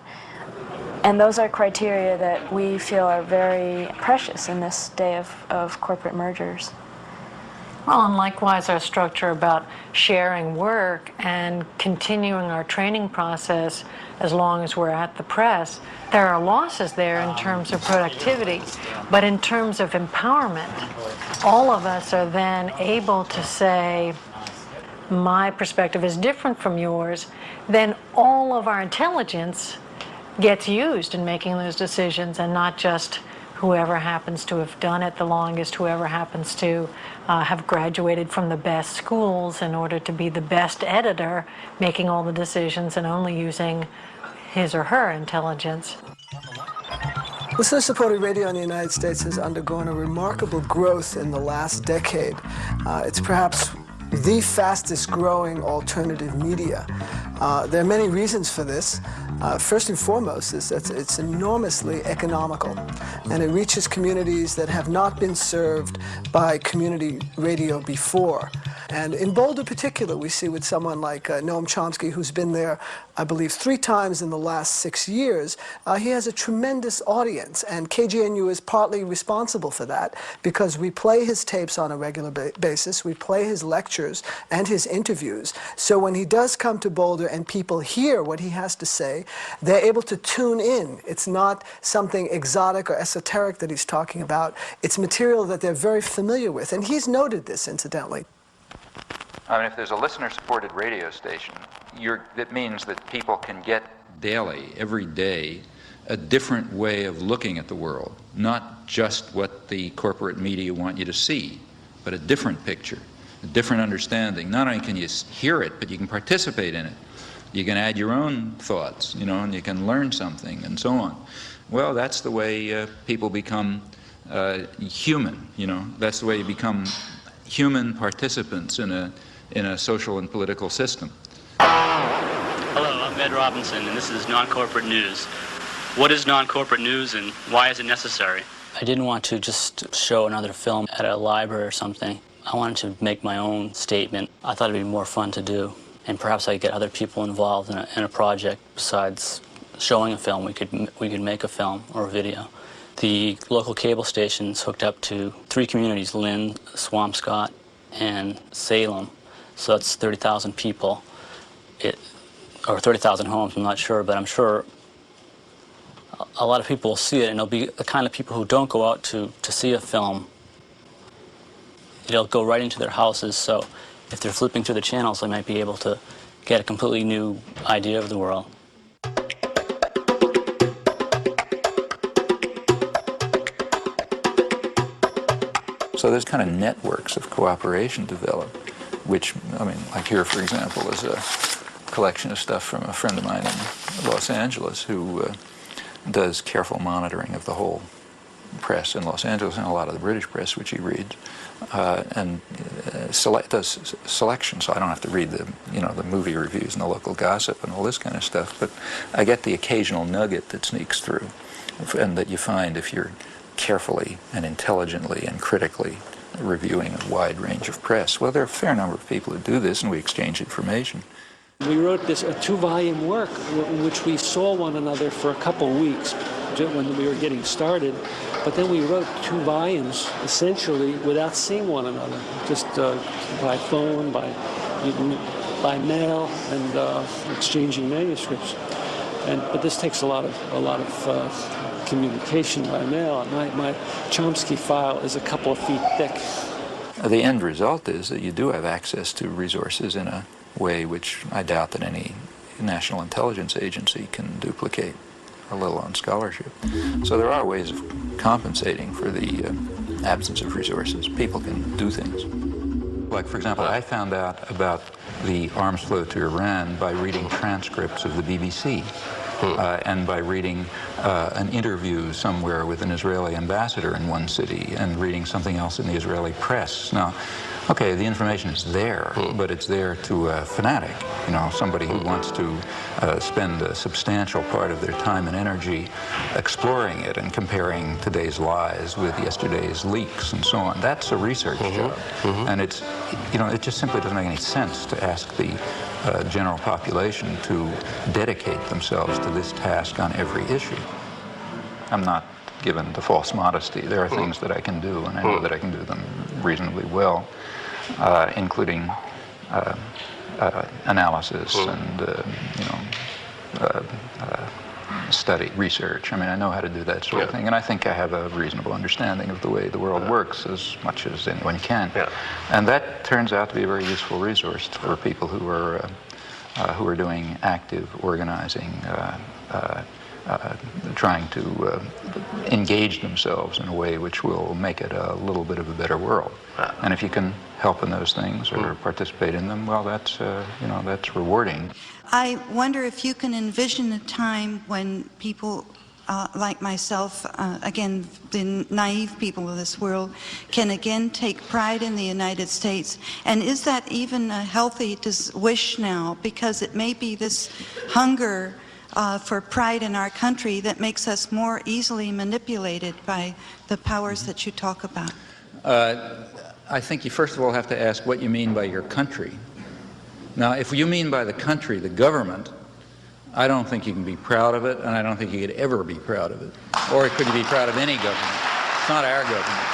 And those are criteria that we feel are very precious in this day of corporate mergers. Well, and likewise, our structure about sharing work and continuing our training process as long as we're at the press. There are losses there in terms of productivity, but in terms of empowerment, all of us are then able to say, my perspective is different from yours, then all of our intelligence gets used in making those decisions, and not just whoever happens to have done it the longest, whoever happens to have graduated from the best schools in order to be the best editor, making all the decisions and only using his or her intelligence. Listener-supported radio in the United States has undergone a remarkable growth in the last decade. It's perhaps the fastest growing alternative media. There are many reasons for this. First and foremost is that it's enormously economical, and it reaches communities that have not been served by community radio before. And in Boulder particular, we see with someone like Noam Chomsky, who's been there, I believe, 3 times in the last 6 years, he has a tremendous audience, and KGNU is partly responsible for that because we play his tapes on a regular basis, we play his lectures and his interviews, so when he does come to Boulder and people hear what he has to say, they're able to tune in. It's not something exotic or esoteric that he's talking about. It's material that they're very familiar with, and he's noted this, incidentally. I mean, if there's a listener-supported radio station, that means that people can get daily, every day, a different way of looking at the world, not just what the corporate media want you to see, but a different picture, a different understanding. Not only can you hear it, but you can participate in it. You can add your own thoughts, and you can learn something, and so on. Well, that's the way people become human, That's the way you become human participants in a social and political system. Hello, I'm Ed Robinson, and this is Non-Corporate News. What is non-corporate news, and why is it necessary? I didn't want to just show another film at a library or something. I wanted to make my own statement. I thought it'd be more fun to do, and perhaps I could get other people involved in a project. Besides showing a film, we could make a film or a video. The local cable station's hooked up to 3 communities: Lynn, Swampscott, and Salem. So that's 30,000 people, or 30,000 homes, I'm not sure, but I'm sure a lot of people will see it, and they'll be the kind of people who don't go out to see a film, It'll go right into their houses, so if they're flipping through the channels, they might be able to get a completely new idea of the world. So there's kind of networks of cooperation developed, which, I mean, like here, for example, is a collection of stuff from a friend of mine in Los Angeles who does careful monitoring of the whole press in Los Angeles and a lot of the British press, which he reads, and does selection, so I don't have to read the, the movie reviews and the local gossip and all this kind of stuff, but I get the occasional nugget that sneaks through and that you find if you're carefully and intelligently and critically reviewing a wide range of press. Well, there are a fair number of people who do this, and we exchange information. We wrote this a 2-volume work in which we saw one another for a couple weeks when we were getting started, but then we wrote 2 volumes essentially without seeing one another, just by phone, by mail, and exchanging manuscripts. But this takes a lot of communication by mail. My Chomsky file is a couple of feet thick. The end result is that you do have access to resources in a way which I doubt that any national intelligence agency can duplicate, or let alone scholarship. So there are ways of compensating for the absence of resources. People can do things. Like, for example, I found out about the arms flow to Iran by reading transcripts of the BBC. And by reading an interview somewhere with an Israeli ambassador in one city and reading something else in the Israeli press. Now, okay, the information is there, but it's there to a fanatic, somebody who wants to spend a substantial part of their time and energy exploring it and comparing today's lies with yesterday's leaks and so on. That's a research job. And it's, it just simply doesn't make any sense to ask the general population to dedicate themselves to this task on every issue. I'm not given to false modesty. There are things that I can do, and I know that I can do them reasonably well, including analysis and study, research. I mean, I know how to do that sort of thing, and I think I have a reasonable understanding of the way the world works as much as anyone can. And that turns out to be a very useful resource for people who are doing active organizing, trying to engage themselves in a way which will make it a little bit of a better world. And if you can help in those things or participate in them, well, that's that's rewarding. I wonder if you can envision a time when people like myself, again, the naive people of this world, can again take pride in the United States. And is that even a healthy wish now? Because it may be this hunger for pride in our country that makes us more easily manipulated by the powers that you talk about. I think you first of all have to ask what you mean by your country. Now, if you mean by the country, the government, I don't think you can be proud of it, and I don't think you could ever be proud of it. Or could you be proud of any government? It's not our government,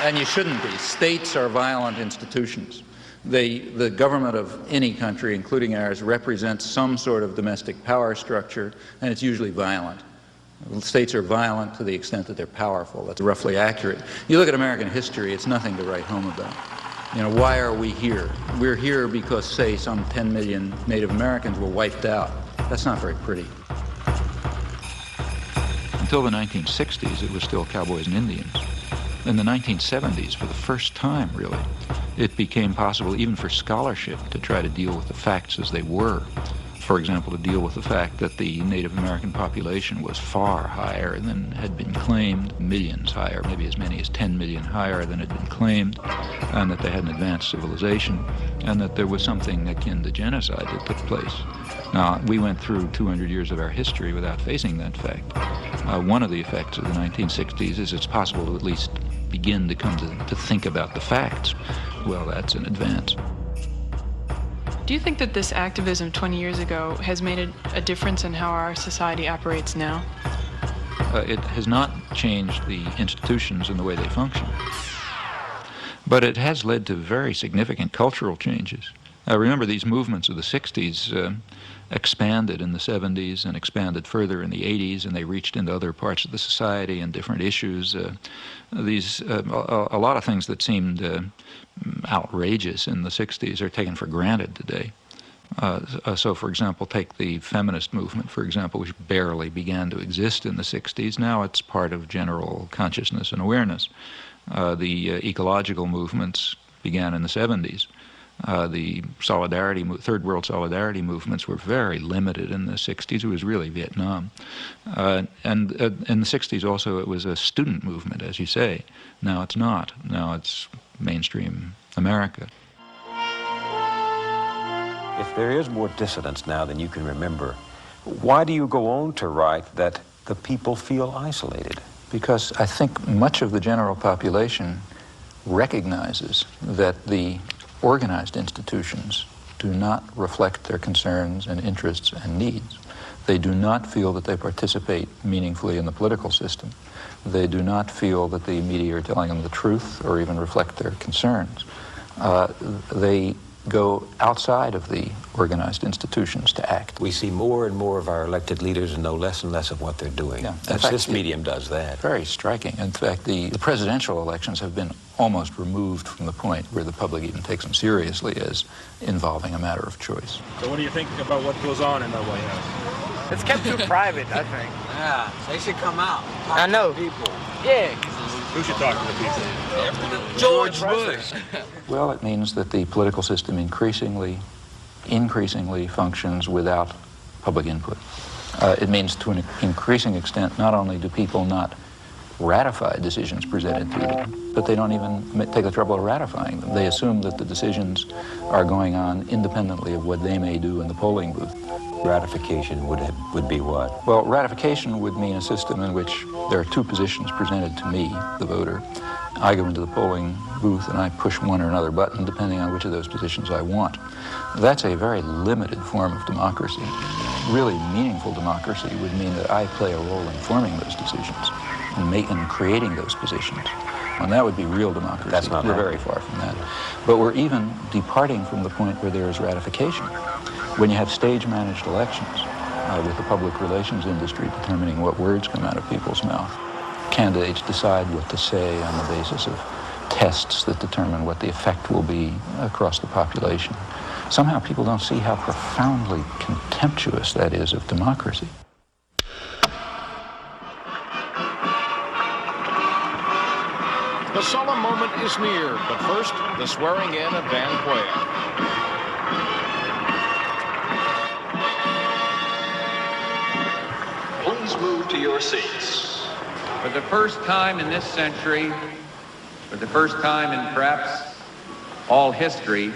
and you shouldn't be. States are violent institutions. The government of any country, including ours, represents some sort of domestic power structure, and it's usually violent. States are violent to the extent that they're powerful. That's roughly accurate. You look at American history, it's nothing to write home about. Why are we here? We're here because, say, some 10 million Native Americans were wiped out. That's not very pretty. Until the 1960s, it was still cowboys and Indians. In the 1970s, for the first time, really, it became possible even for scholarship to try to deal with the facts as they were. For example, to deal with the fact that the Native American population was far higher than had been claimed, millions higher, maybe as many as 10 million higher than had been claimed, and that they had an advanced civilization, and that there was something akin to genocide that took place. Now, we went through 200 years of our history without facing that fact. One of the effects of the 1960s is it's possible to at least begin to come to think about the facts. Well, that's an advance. Do you think that this activism 20 years ago has made a difference in how our society operates now? It has not changed the institutions and the way they function. But it has led to very significant cultural changes. Remember, these movements of the 60s expanded in the 70s and expanded further in the 80s, and they reached into other parts of the society and different issues. A lot of things that seemed outrageous in the 60s are taken for granted today. So, for example, take the feminist movement, for example, which barely began to exist in the 60s. Now it's part of general consciousness and awareness. The ecological movements began in the 70s. The third world solidarity movements were very limited in the 60s. It was really Vietnam. And in the 60s also it was a student movement, as you say. Now it's not. Now it's mainstream America. If there is more dissidence now than you can remember, why do you go on to write that the people feel isolated? Because I think much of the general population recognizes that the organized institutions do not reflect their concerns and interests and needs. They do not feel that they participate meaningfully in the political system. They do not feel that the media are telling them the truth or even reflect their concerns. They go outside of the organized institutions to act. We see more and more of our elected leaders and know less and less of what they're doing. Yeah. This medium does that. Very striking. In fact, the presidential elections have been almost removed from the point where the public even takes them seriously as involving a matter of choice. So what do you think about what goes on in the White House? It's kept too private, I think. Yeah, they should come out. I know. People. Yeah. Who should talk to the people? George Bush. Well, it means that the political system increasingly functions without public input. It means to an increasing extent, not only do people not ratify decisions presented to them, but they don't even take the trouble of ratifying them. They assume that the decisions are going on independently of what they may do in the polling booth. Ratification would be what? Well, ratification would mean a system in which there are two positions presented to me, the voter. I go into the polling booth and I push one or another button depending on which of those positions I want. That's a very limited form of democracy. Really meaningful democracy would mean that I play a role in forming those decisions and creating those positions. And that would be real democracy. That's not We're very far from that. But we're even departing from the point where there is ratification. When you have stage-managed elections with the public relations industry determining what words come out of people's mouth, candidates decide what to say on the basis of tests that determine what the effect will be across the population. Somehow people don't see how profoundly contemptuous that is of democracy. The solemn moment is near, but first, the swearing in of Van Quayle. Please move to your seats. For the first time in this century, for the first time in perhaps all history,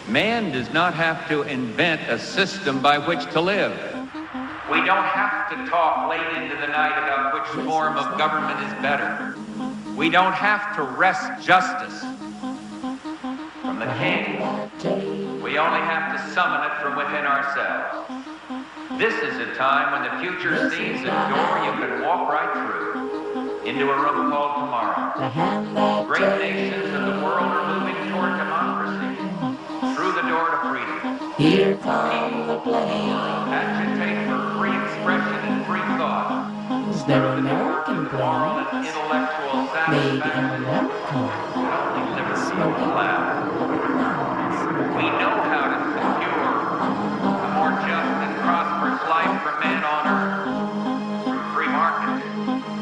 man does not have to invent a system by which to live. We don't have to talk late into the night about which form of government is better. We don't have to wrest justice from the king. We only have to summon it from within ourselves. This is a time when the future sees a door you can walk right through into a room called tomorrow. Great nations of the world are moving toward democracy, through the door to freedom. Here come the planes. Agitate for free expression and free thought. They're American planes, intellectual made in America. Smoking We know how to secure a more just and prosperous life for men on earth through free markets,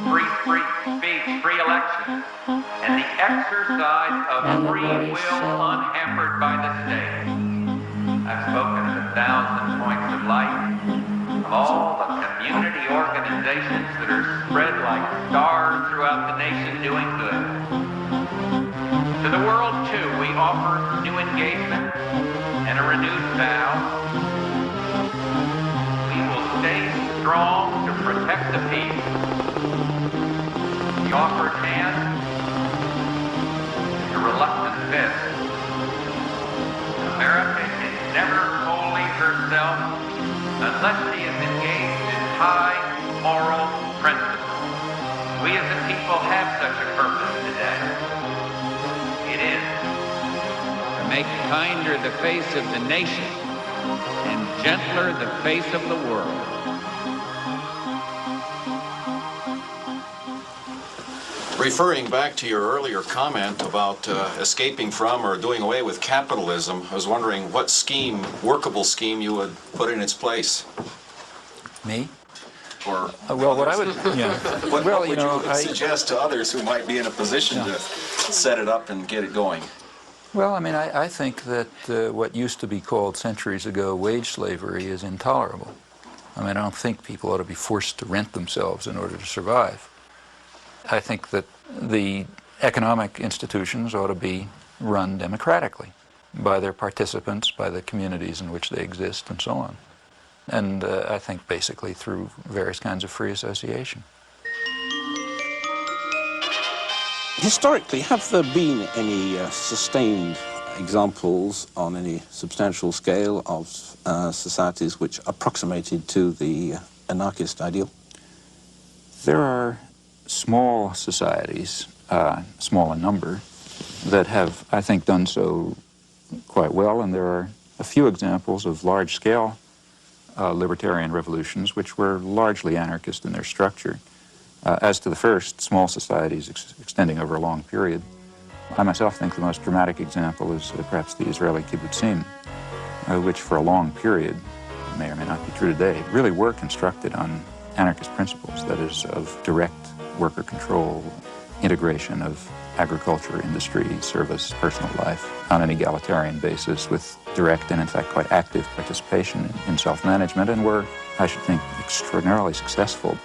free speech, free elections, and the exercise of free will unhampered by the state. I've spoken of 1,000 points of light, of all the community organizations that are spread like stars throughout the nation doing good. To the world, too, we offer new engagement and a renewed vow. We will stay strong to protect the peace. The offered hand, the reluctant fist. America is never wholly herself unless she is engaged in high moral principles. We as a people have such a purpose today. It is to make kinder the face of the nation and gentler the face of the world. Referring back to your earlier comment about escaping from or doing away with capitalism, I was wondering what scheme, workable scheme, you would put in its place. Me? Or well, what I would, yeah. What well, would you know, you suggest to others who might be in a position to set it up and get it going? Well, I mean, I think that what used to be called centuries ago wage slavery is intolerable. I mean, I don't think people ought to be forced to rent themselves in order to survive. I think that the economic institutions ought to be run democratically by their participants, by the communities in which they exist, and so on. And I think basically through various kinds of free association. Historically, have there been any sustained examples on any substantial scale of societies which approximated to the anarchist ideal? There are small societies, small in number, that have, I think, done so quite well, and there are a few examples of large-scale libertarian revolutions which were largely anarchist in their structure. As to the first, small societies extending over a long period, I myself think the most dramatic example is perhaps the Israeli kibbutzim, which for a long period, may or may not be true today, really were constructed on anarchist principles, that is, of direct worker control, integration of agriculture, industry, service, personal life on an egalitarian basis with direct and, in fact, quite active participation in self-management, and were, I should think, extraordinarily successful.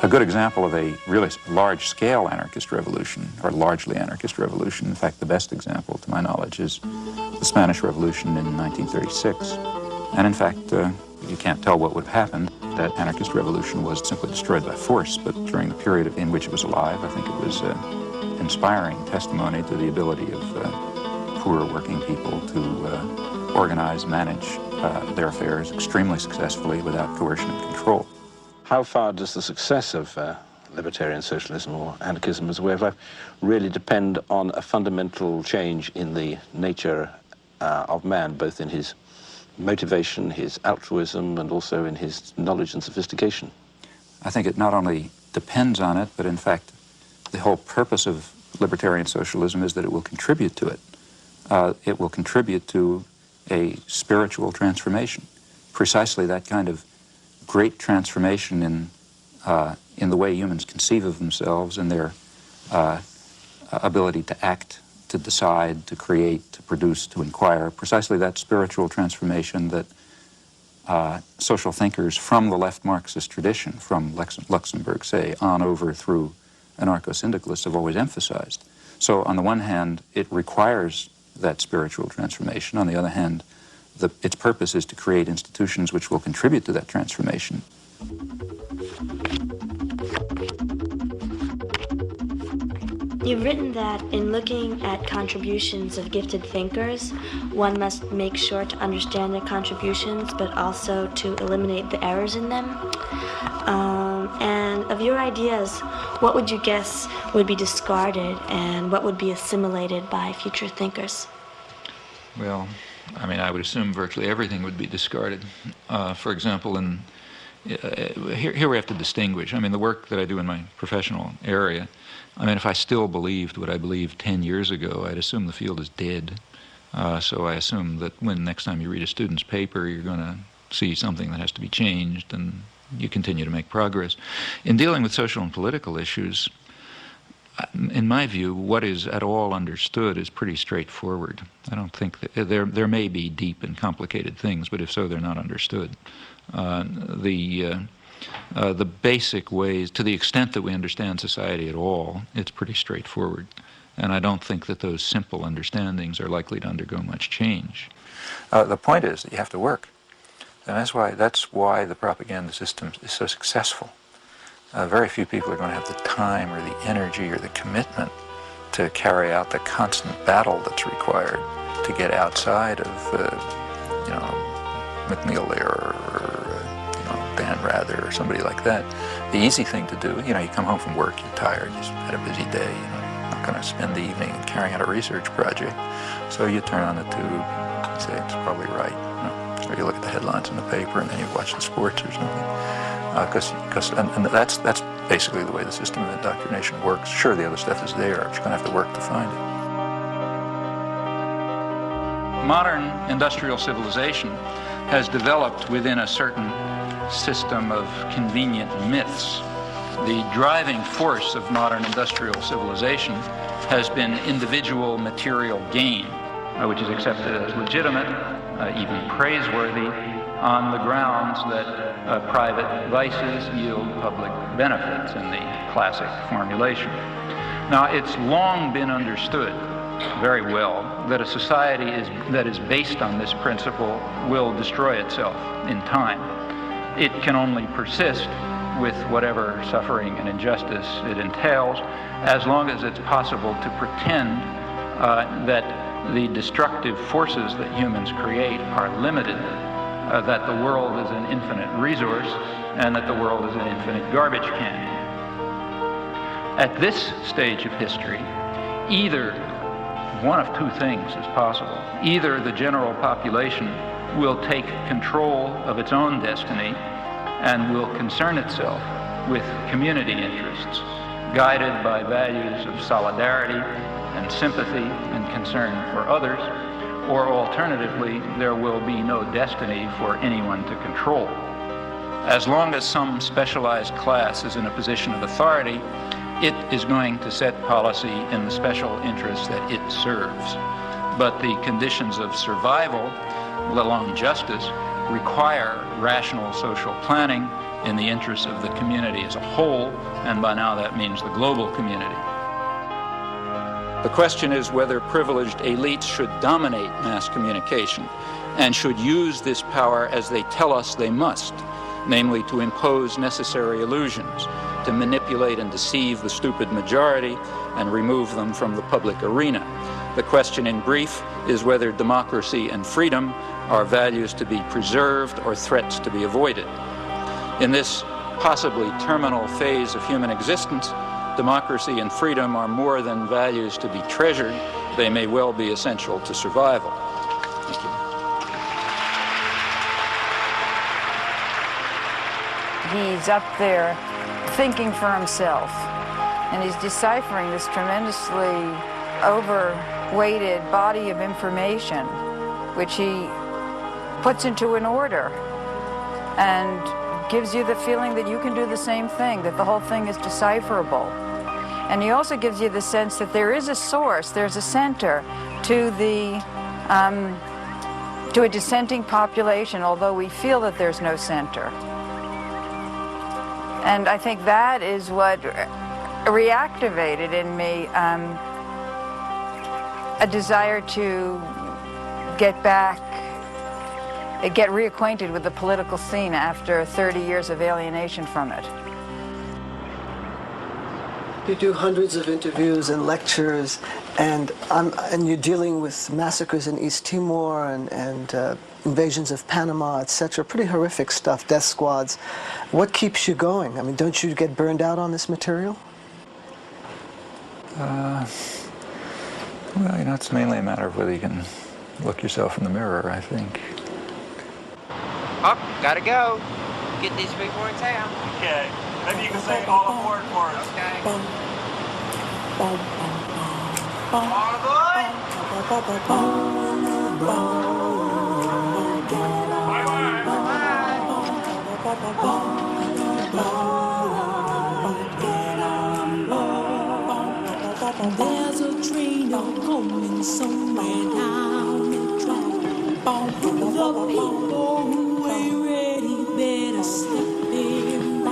A good example of a really large-scale anarchist revolution, or largely anarchist revolution, in fact, the best example, to my knowledge, is the Spanish Revolution in 1936. And in fact, you can't tell what would have happened. That anarchist revolution was simply destroyed by force, but during the period in which it was alive, I think it was inspiring testimony to the ability of poor working people to organize, manage their affairs extremely successfully without coercion and control. How far does the success of libertarian socialism or anarchism as a way of life really depend on a fundamental change in the nature of man, both in his motivation, his altruism, and also in his knowledge and sophistication? I think it not only depends on it, but in fact, the whole purpose of libertarian socialism is that it will contribute to it. It will contribute to a spiritual transformation, precisely that kind of great transformation in the way humans conceive of themselves and their ability to act, to decide, to create, to produce, to inquire, precisely that spiritual transformation that social thinkers from the left Marxist tradition, from Luxemburg, say, on over through anarcho-syndicalists have always emphasized. So on the one hand, it requires that spiritual transformation. On the other hand, its purpose is to create institutions which will contribute to that transformation. You've written that in looking at contributions of gifted thinkers, one must make sure to understand their contributions, but also to eliminate the errors in them. And of your ideas, what would you guess would be discarded and what would be assimilated by future thinkers? Well, I mean, I would assume virtually everything would be discarded. For example, here we have to distinguish. I mean, the work that I do in my professional area, I mean, if I still believed what I believed 10 years ago, I'd assume the field is dead. So I assume that when next time you read a student's paper, you're going to see something that has to be changed, and you continue to make progress. In dealing with social and political issues, in my view, what is at all understood is pretty straightforward. I don't think that there may be deep and complicated things, but if so, they're not understood. The basic ways, to the extent that we understand society at all, it's pretty straightforward. And I don't think that those simple understandings are likely to undergo much change. The point is that you have to work. And that's why the propaganda system is so successful. Very few people are going to have the time or the energy or the commitment to carry out the constant battle that's required to get outside of, McNeil there or Dan Rather or somebody like that. The easy thing to do, you come home from work, you're tired, you've had a busy day, not going to spend the evening carrying out a research project. So you turn on the tube, you say it's probably right, or you look at the headlines in the paper, and then you watch the sports or something. And that's basically the way the system of indoctrination works. Sure, the other stuff is there, but you're going to have to work to find it. Modern industrial civilization has developed within a certain system of convenient myths. The driving force of modern industrial civilization has been individual material gain, which is accepted as legitimate, even praiseworthy, on the grounds that private vices yield public benefits in the classic formulation. Now, it's long been understood very well that a society that is based on this principle will destroy itself in time. It can only persist with whatever suffering and injustice it entails, as long as it's possible to pretend that the destructive forces that humans create are limited, that the world is an infinite resource, and that the world is an infinite garbage can. At this stage of history, either one of two things is possible. Either the general population will take control of its own destiny and will concern itself with community interests, guided by values of solidarity and sympathy and concern for others, or alternatively, there will be no destiny for anyone to control. As long as some specialized class is in a position of authority, it is going to set policy in the special interests that it serves. But the conditions of survival, let alone justice, require rational social planning in the interests of the community as a whole, and by now that means the global community. The question is whether privileged elites should dominate mass communication and should use this power as they tell us they must, namely to impose necessary illusions, to manipulate and deceive the stupid majority and remove them from the public arena. The question in brief is whether democracy and freedom are values to be preserved or threats to be avoided. In this possibly terminal phase of human existence, democracy and freedom are more than values to be treasured. They may well be essential to survival. Thank you. He's up there thinking for himself, and he's deciphering this tremendously overweighted body of information, which he puts into an order and gives you the feeling that you can do the same thing, that the whole thing is decipherable. And he also gives you the sense that there is a source, there's a center to a dissenting population, although we feel that there's no center. And I think that is what reactivated in me a desire to get reacquainted with the political scene after 30 years of alienation from it. You do hundreds of interviews and lectures, and you're dealing with massacres in East Timor and invasions of Panama, etc. Pretty horrific stuff, death squads. What keeps you going? I mean, don't you get burned out on this material? Well, it's mainly a matter of whether you can look yourself in the mirror, I think. Oh, gotta go. Get these people in town. Okay. Maybe you can say all aboard for us. Okay. There's a train coming somewhere down the track. The people who ain't ready better slip in.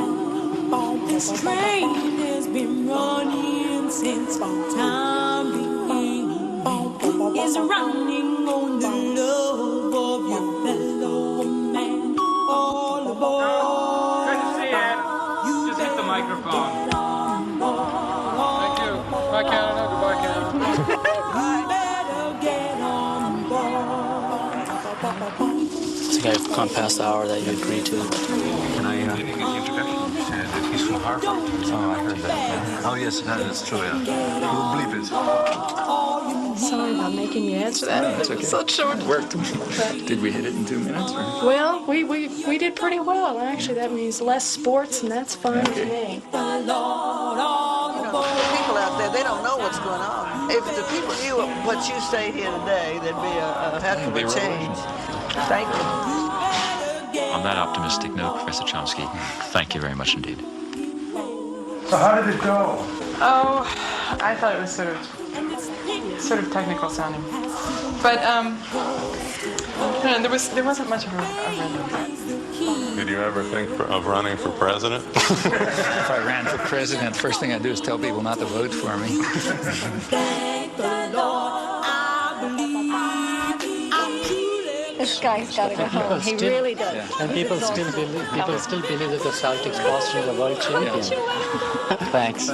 This train has been running since time began. It's running on the love of your fellow man. All aboard. Good to see you. Just hit the microphone. Thank you. Bye, Canada. Goodbye, Canada. You better get on board. I think I've gone past the hour that you agreed to. Can I make an introduction? said that he's from Harvard. Oh, I heard that. Oh, yes, that's true, yeah. We'll bleep it. Sorry about making you answer that. No, it's okay. So short. It worked. Did we hit it in 2 minutes? Or? Well, we did pretty well. Actually, that means less sports, and that's fine with me. You know, the people out there, they don't know what's going on. If the people knew what you say here today, there'd be a heck of a change. Thank you. On that optimistic note, Professor Chomsky, thank you very much indeed. So how did it go? Oh, I thought it was sort of technical sounding, but there wasn't much of a rhythm. Did you ever think of running for president? If I ran for president, first thing I'd do is tell people not to vote for me. This guy's got to go home. He really does. Yeah. And people still believe that the Celtics Boston are the world champion. Thanks.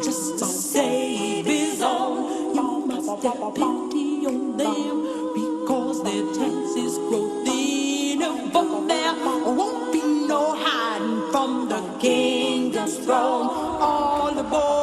Just to save his own, you must have pity on them because their chances grow thinner. For there won't be no hiding from the king's throne. All aboard.